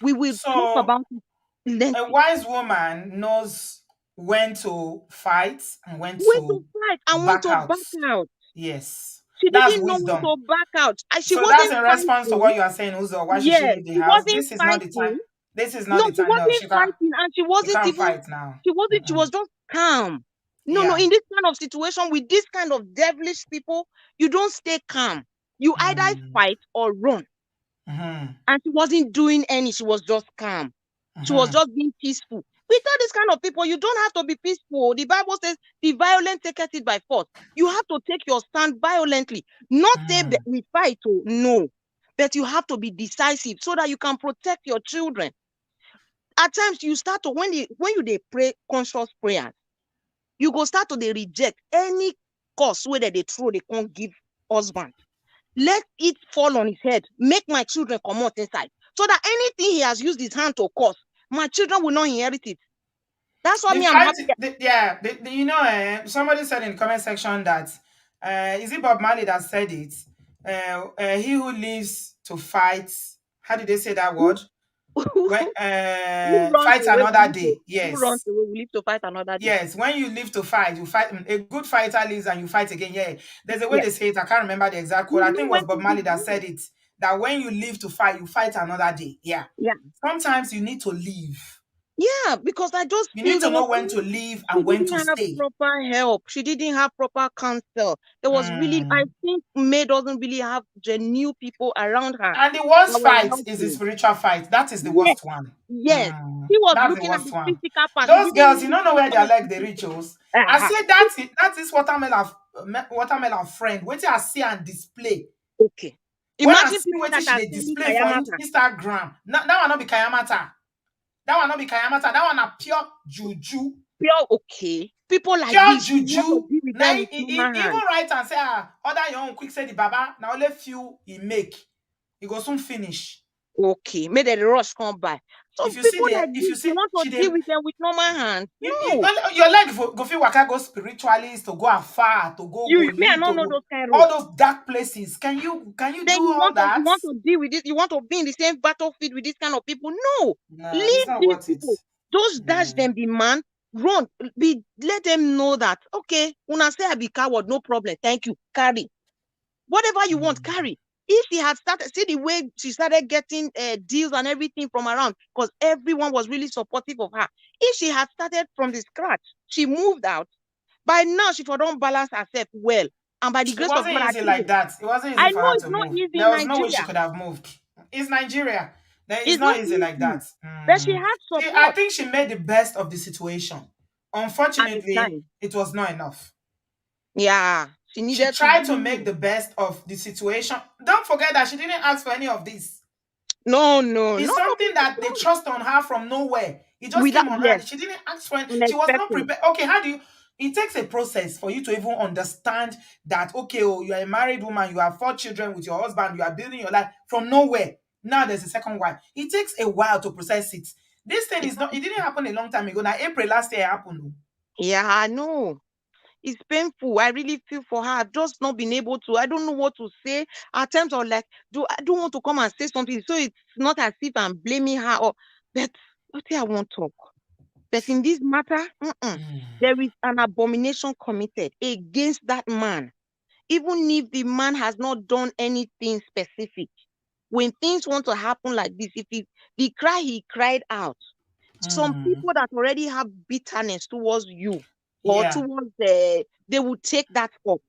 We will talk So about it a lengthy. wise woman knows when to fight and when When to to fight and when back to out. back out. Yes. She That's didn't know when wisdom. to back out. She So that's wasn't in response to fighting. what you are saying, Uzo. Why should she Yes, leave the she house? wasn't This is not the time. fighting. This is not No, the she time. No, wasn't fighting, and she can't fight now. she was just calm. No, Yeah. in this kind of situation with this kind of devilish people, you don't stay calm. You either Mm. fight or run. Mm-hmm. And she wasn't doing any, she was just calm. She was Mm-hmm. just being peaceful. We tell this kind of people, you don't have to be peaceful. The Bible says, the violent taketh it by force. You have to take your stand violently. Not say Mm-hmm. we fight, oh, no. But you have to be decisive so that you can protect your children. At times, you start to, when you pray conscious prayers, you go start to reject any cause where they throw, they can't give husband. Let it fall on his head. Make my children come out inside. So that anything he has used his hand to cause, my children will not inherit it. That's why The me, I'm fight, happy. somebody said in the comment section that is it Bob Marley that said it? He who lives to fight, how did they say that Who, word? When who runs fight away? another day. Who runs Yes. away? We live to fight another day. Yes, when you live to fight, you fight. A good fighter lives and you fight again. Yeah, there's a way Yeah. they say it. I can't remember the exact quote. You I know think it was when Bob to be Marley that said it. That when you live to fight, you fight another day. Yeah. yeah. Sometimes you need to leave. Yeah, because I just You feel need to there was know when to leave she and when to didn't have stay. proper help. She didn't have proper counsel. There was really, I Mm. think May doesn't really have genuine people around her And the that worst were fight is the helping. spiritual fight. That is the Yes, worst one. yes. She was That's the looking at worst the one. physical part. She Those didn't girls, know you the don't know where their spiritual leg they rituals. I part. say that is watermelon friend. Wait till I see and display. Okay. When I Imagine see people what that she are they selling display for Kayamata. Instagram. That one not be Kayamata. That one not be Kayamata. That one are pure juju. Pure okay. People like Pure this, you want to juju. be with Now them with human even hands. write and say order your own quick say the baba. Now only few he make. He go soon finish. Okay. May the rush come by. So If you see people the like if this, you you see want to she deal did with them with normal hands. No. your leg go feel waka go spiritualist to go afar to go Me, I holy to don't know go those kind of all roads. those dark places. Can you Then do all you that? want to deal with it. You want to be in the same battlefield with this kind of people. No. No, it's Leave not these worth it. people. Just dash them the man. Run. Let them know that okay, when I say I be coward, no problem. Thank you. Carry. Whatever you want, carry. If she had started, see the way she started getting deals and everything from around, because everyone was really supportive of her. If she had started from the scratch, she moved out. By now, she for don't balance herself well. And by the It grace of wasn't God, I easy tell like you, that. It wasn't easy I for know her it's to not move. easy in There was no way she Nigeria. could have moved. It's Nigeria. There is It's not not easy like easy. that. But she had I support. think she made the best of the situation. at the Unfortunately, time. it was not enough. Yeah, she She needed to tried to really. make the best of the situation. Don't forget that she didn't ask for any of this. No, no, It's no, no, something people that they don't. trust on her from nowhere. It just Without, came on her. yes, She didn't ask for it. She was not unexpected. prepared. Okay, how do you? It takes a process for you to even understand that, okay, oh, you are a married woman, you have 4 children with your husband, you are building your life from nowhere. Now there's a second wife. It takes a while to process it. This thing is not, it didn't happen a long time ago. Now, April last year it happened. Yeah, I know. It's painful. I really feel for her. I've just not been able to. I don't know what to say. At times, I'm like, I don't want to come and say something. So it's not as if I'm blaming her or, but what I won't talk. But in this matter, there is an abomination committed against that man. Even if the man has not done anything specific, when things want to happen like this, if the cry he cried out, some people that already have bitterness towards you or Yeah. towards they will take that up.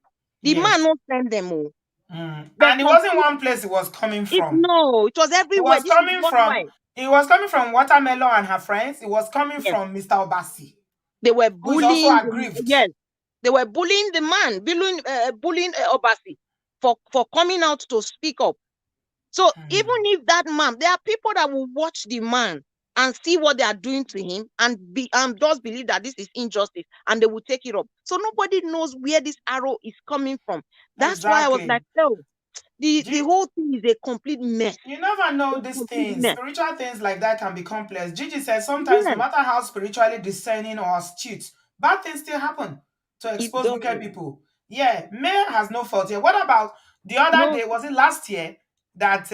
The man Yes. not send them all. But And it some wasn't people, one place it was coming it from. no, it was It everywhere. was This is coming from worldwide. it was coming from Watermelon and her friends. It was coming Yes, from Mr. Obasi, they were who is also bullying aggrieved. yes, they were bullying the man, bullying Obasi for coming out to speak up. So even if that man, there are people that will watch the man and see what they are doing to him and just believe that this is injustice and they will take it up. So nobody knows where this arrow is coming from. That's why I was like, Exactly. oh, the G- whole thing is a complete mess. you never know A these complete things. mess. Spiritual things like that can be complex. Gigi says sometimes, no Yes, matter how spiritually discerning or astute, bad things still happen to it expose does. wicked people. Yeah, Mayor has no fault here. What about the other No, day? Was it last year that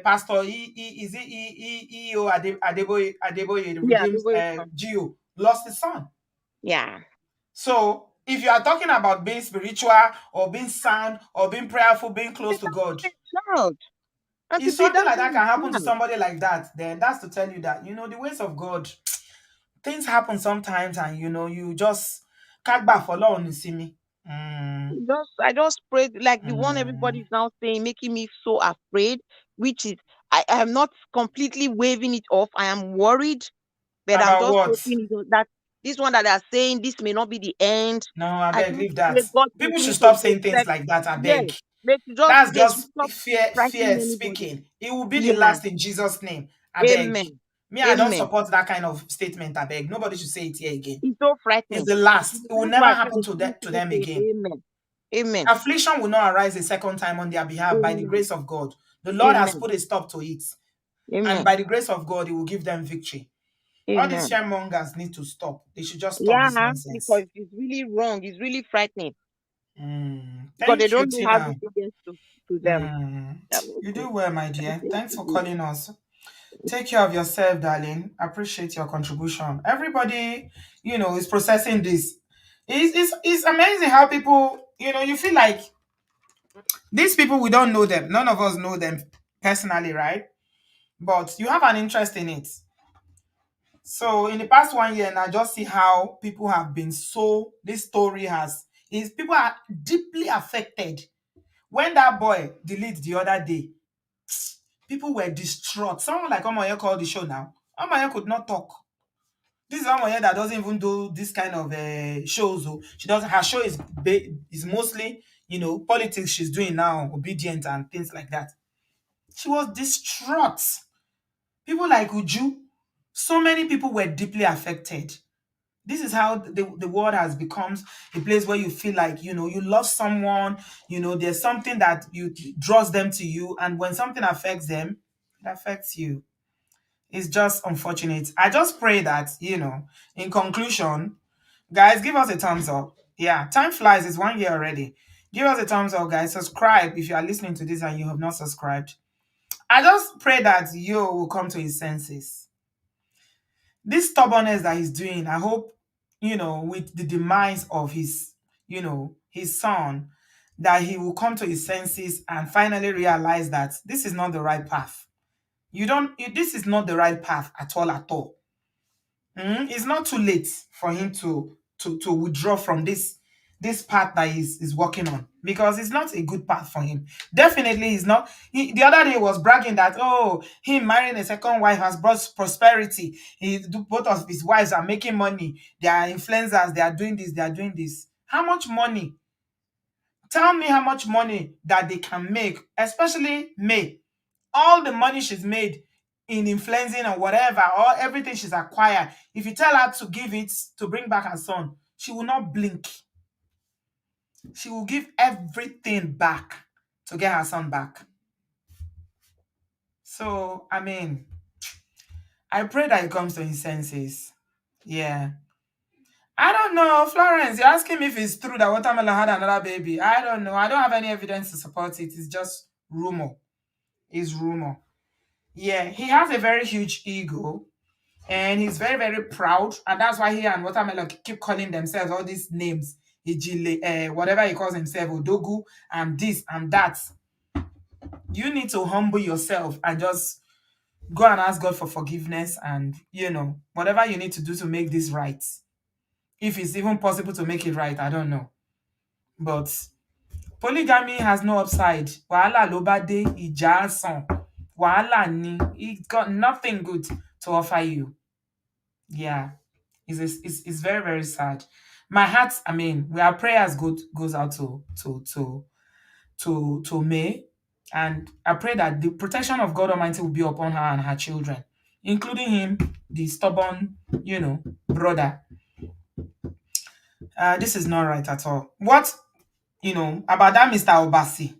Pastor is it EO Adeboye, the yeah, Redeemed Gio, lost his son? yeah. So if you are talking about being spiritual or being sound or being prayerful, being close to God, A child. And to if be something that like that can happen to child. somebody like that, then that's to tell you that, the ways of God, things happen sometimes and, you just can't back for long, you see me. I just prayed like the one everybody Mm. is now saying, making me so afraid, which is I am not completely waving it off. I am worried, but I'm About just what? hoping that this one that they are saying this may not be the end. No, I I beg, just leave that. pray God People should continue to stop saying things protect. like that, I Yes, beg. That's they should just stop fear frightening anybody. speaking. It will be the Yeah. last in Jesus' name. I beg. Amen. Me, I don't Amen. support that kind of statement. I beg. Nobody should say it here again. It's so It's frightening. the last. It will That's never why I try happen to to them, continue to to them say again. amen. Amen. Affliction will not arise a second time on their behalf by the Amen. grace of God. The Lord has Amen. put a stop to it. And Amen. by the grace of God, He will give them victory. All these Amen. sharemongers need to stop. They should just stop this Yeah, nonsense. because it's really wrong. It's really frightening. Because they Thank you, don't know how this Tina. gets to them. Yeah, You okay. do well, my Thank dear. you. Thanks for calling us. Take care of yourself, darling. Appreciate your contribution. Everybody, is processing this. It's amazing how people, you feel like these people, we don't know them. None of us know them personally, right? But you have an interest in it. So in the past 1 year, and I just see how people have been this story is people are deeply affected. When that boy deleted the other day, people were distraught. Someone like Omoye called the show now. Omoye could not talk. This is Omoye that doesn't even do this kind of shows. Oh. She doesn't. Her show is mostly, politics. She's doing now, obedient and things like that. She was distraught. People like Uju, so many people were deeply affected. This is how the world has become a place where you feel like, you love someone, there's something that draws them to you. And when something affects them, it affects you. It's just unfortunate. I just pray that, in conclusion, guys, give us a thumbs up. Yeah, time flies. It's 1 year already. Give us a thumbs up, guys. Subscribe if you are listening to this and you have not subscribed. I just pray that you will come to his senses. This stubbornness that he's doing, I hope, with the demise of his son, that he will come to his senses and finally realize that this is not the right path. This is not the right path at all, at all. It's not too late for him to withdraw from this this path that he's working on, because it's not a good path for him. Definitely, he's not. The other day was bragging that, oh, him marrying a second wife has brought prosperity. Both of his wives are making money. They are influencers. They are doing this. They are doing this. How much money? Tell me how much money that they can make, especially May. All the money she's made in influencing or whatever, or everything she's acquired. If you tell her to give it to bring back her son, she will not blink. She will give everything back to get her son back. So, I mean, I pray that he comes to his senses. Yeah. I don't know, Florence. You're asking me if it's true that Watermelon had another baby. I don't know. I don't have any evidence to support it. It's just rumor. It's rumor. Yeah, he has a very huge ego. And he's very, very proud. And that's why he and Watermelon keep calling themselves all these names. Ijile, whatever he calls himself, Odogu, and this and that. You need to humble yourself and just go and ask God for forgiveness, and whatever you need to do to make this right. If it's even possible to make it right, I don't know. But polygamy has no upside. Wàhálà ló bá dé, ìjà á sàn. Wàhálà ni. It's got nothing good to offer you. Yeah. It's very, very sad. My heart, I mean, our prayers goes out to May. And I pray that the protection of God Almighty will be upon her and her children, including him, the stubborn, brother. This is not right at all. What, about that Mr. Obasi?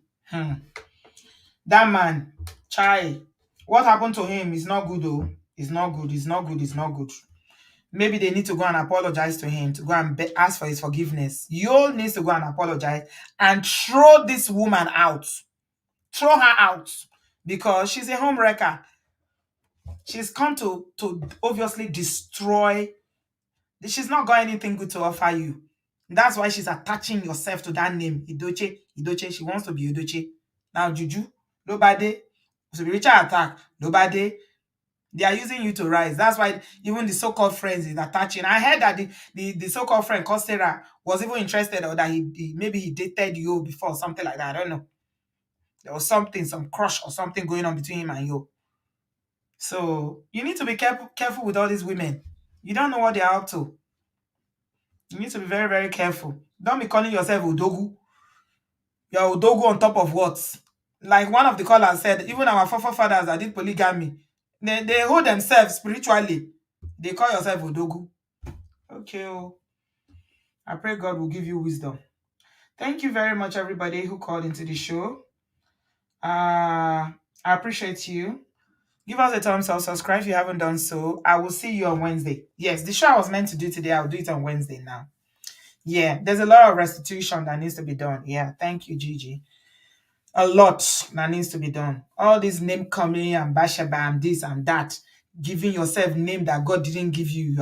That man, chai, what happened to him is not good, though. It's not good. It's not good. It's not good. Maybe they need to go and apologize to him, to go and ask for his forgiveness. Yo needs to go and apologize and throw this woman out. Throw her out, because she's a home wrecker. She's come to obviously destroy. She's not got anything good to offer you. That's why she's attaching yourself to that name, Edochie. Edochie. She wants to be Edochie. Now, Juju, nobody, spiritual attack, nobody. They are using you to rise. That's why even the so-called friends is attaching. I heard that the so-called friend, Costera, was even interested, or that maybe he dated you before, something like that. I don't know. There was something, some crush or something going on between him and you. So you need to be careful with all these women. You don't know what they are up to. You need to be very, very careful. Don't be calling yourself Odogu. You're Odogu on top of what? Like one of the callers said, even our forefathers that did polygamy, they hold themselves spiritually. They call yourself Odogu. Okay. I pray God will give you wisdom. Thank you very much, everybody who called into the show. I appreciate you. Give us a thumbs up, subscribe if you haven't done so. I will see you on Wednesday. Yes, the show I was meant to do today, I'll do it on Wednesday now. Yeah, there's a lot of restitution that needs to be done. Yeah, thank you, Gigi. A lot that needs to be done. All this name calling and bashaba, this and that, giving yourself name that God didn't give you.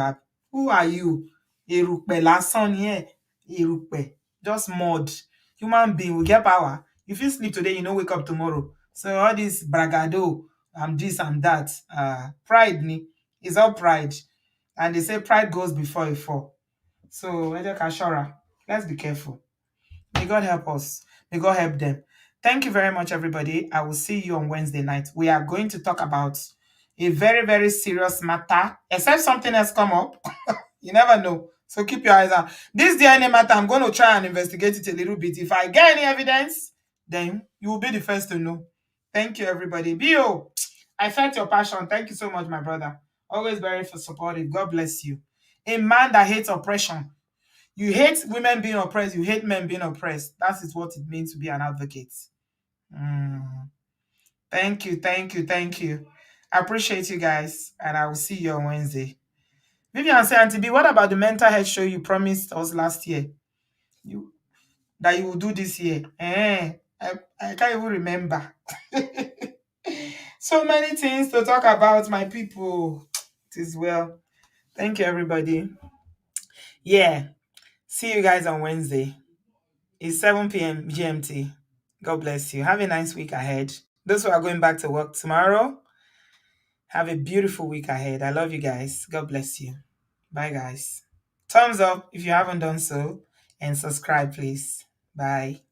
Who are you? Erukpe lasan here. Erukpe. Just mud. Human being will get power. If you sleep today, you know wake up tomorrow. So all this bragado, this and that, pride is all pride. And they say pride goes before a fall. So Edochie, let's be careful. May God help us. May God help them. Thank you very much, everybody. I will see you on Wednesday night. We are going to talk about a very, very serious matter. Except something else come up. You never know. So keep your eyes out. This DNA matter, I'm going to try and investigate it a little bit. If I get any evidence, then you will be the first to know. Thank you, everybody. Bio, I felt your passion. Thank you so much, my brother. Always very supportive. God bless you. A man that hates oppression. You hate women being oppressed. You hate men being oppressed. That is what it means to be an advocate. Thank you, thank you, thank you. I appreciate you guys, and I will see you on Wednesday. Vivian say, Auntie B, what about the mental health show you promised us last year? That you will do this year? I can't even remember. So many things to talk about, my people. It is well. Thank you, everybody. Yeah. See you guys on Wednesday. It's 7 p.m. GMT. God bless you. Have a nice week ahead. Those who are going back to work tomorrow, have a beautiful week ahead. I love you guys. God bless you. Bye, guys. Thumbs up if you haven't done so. and subscribe, please. Bye.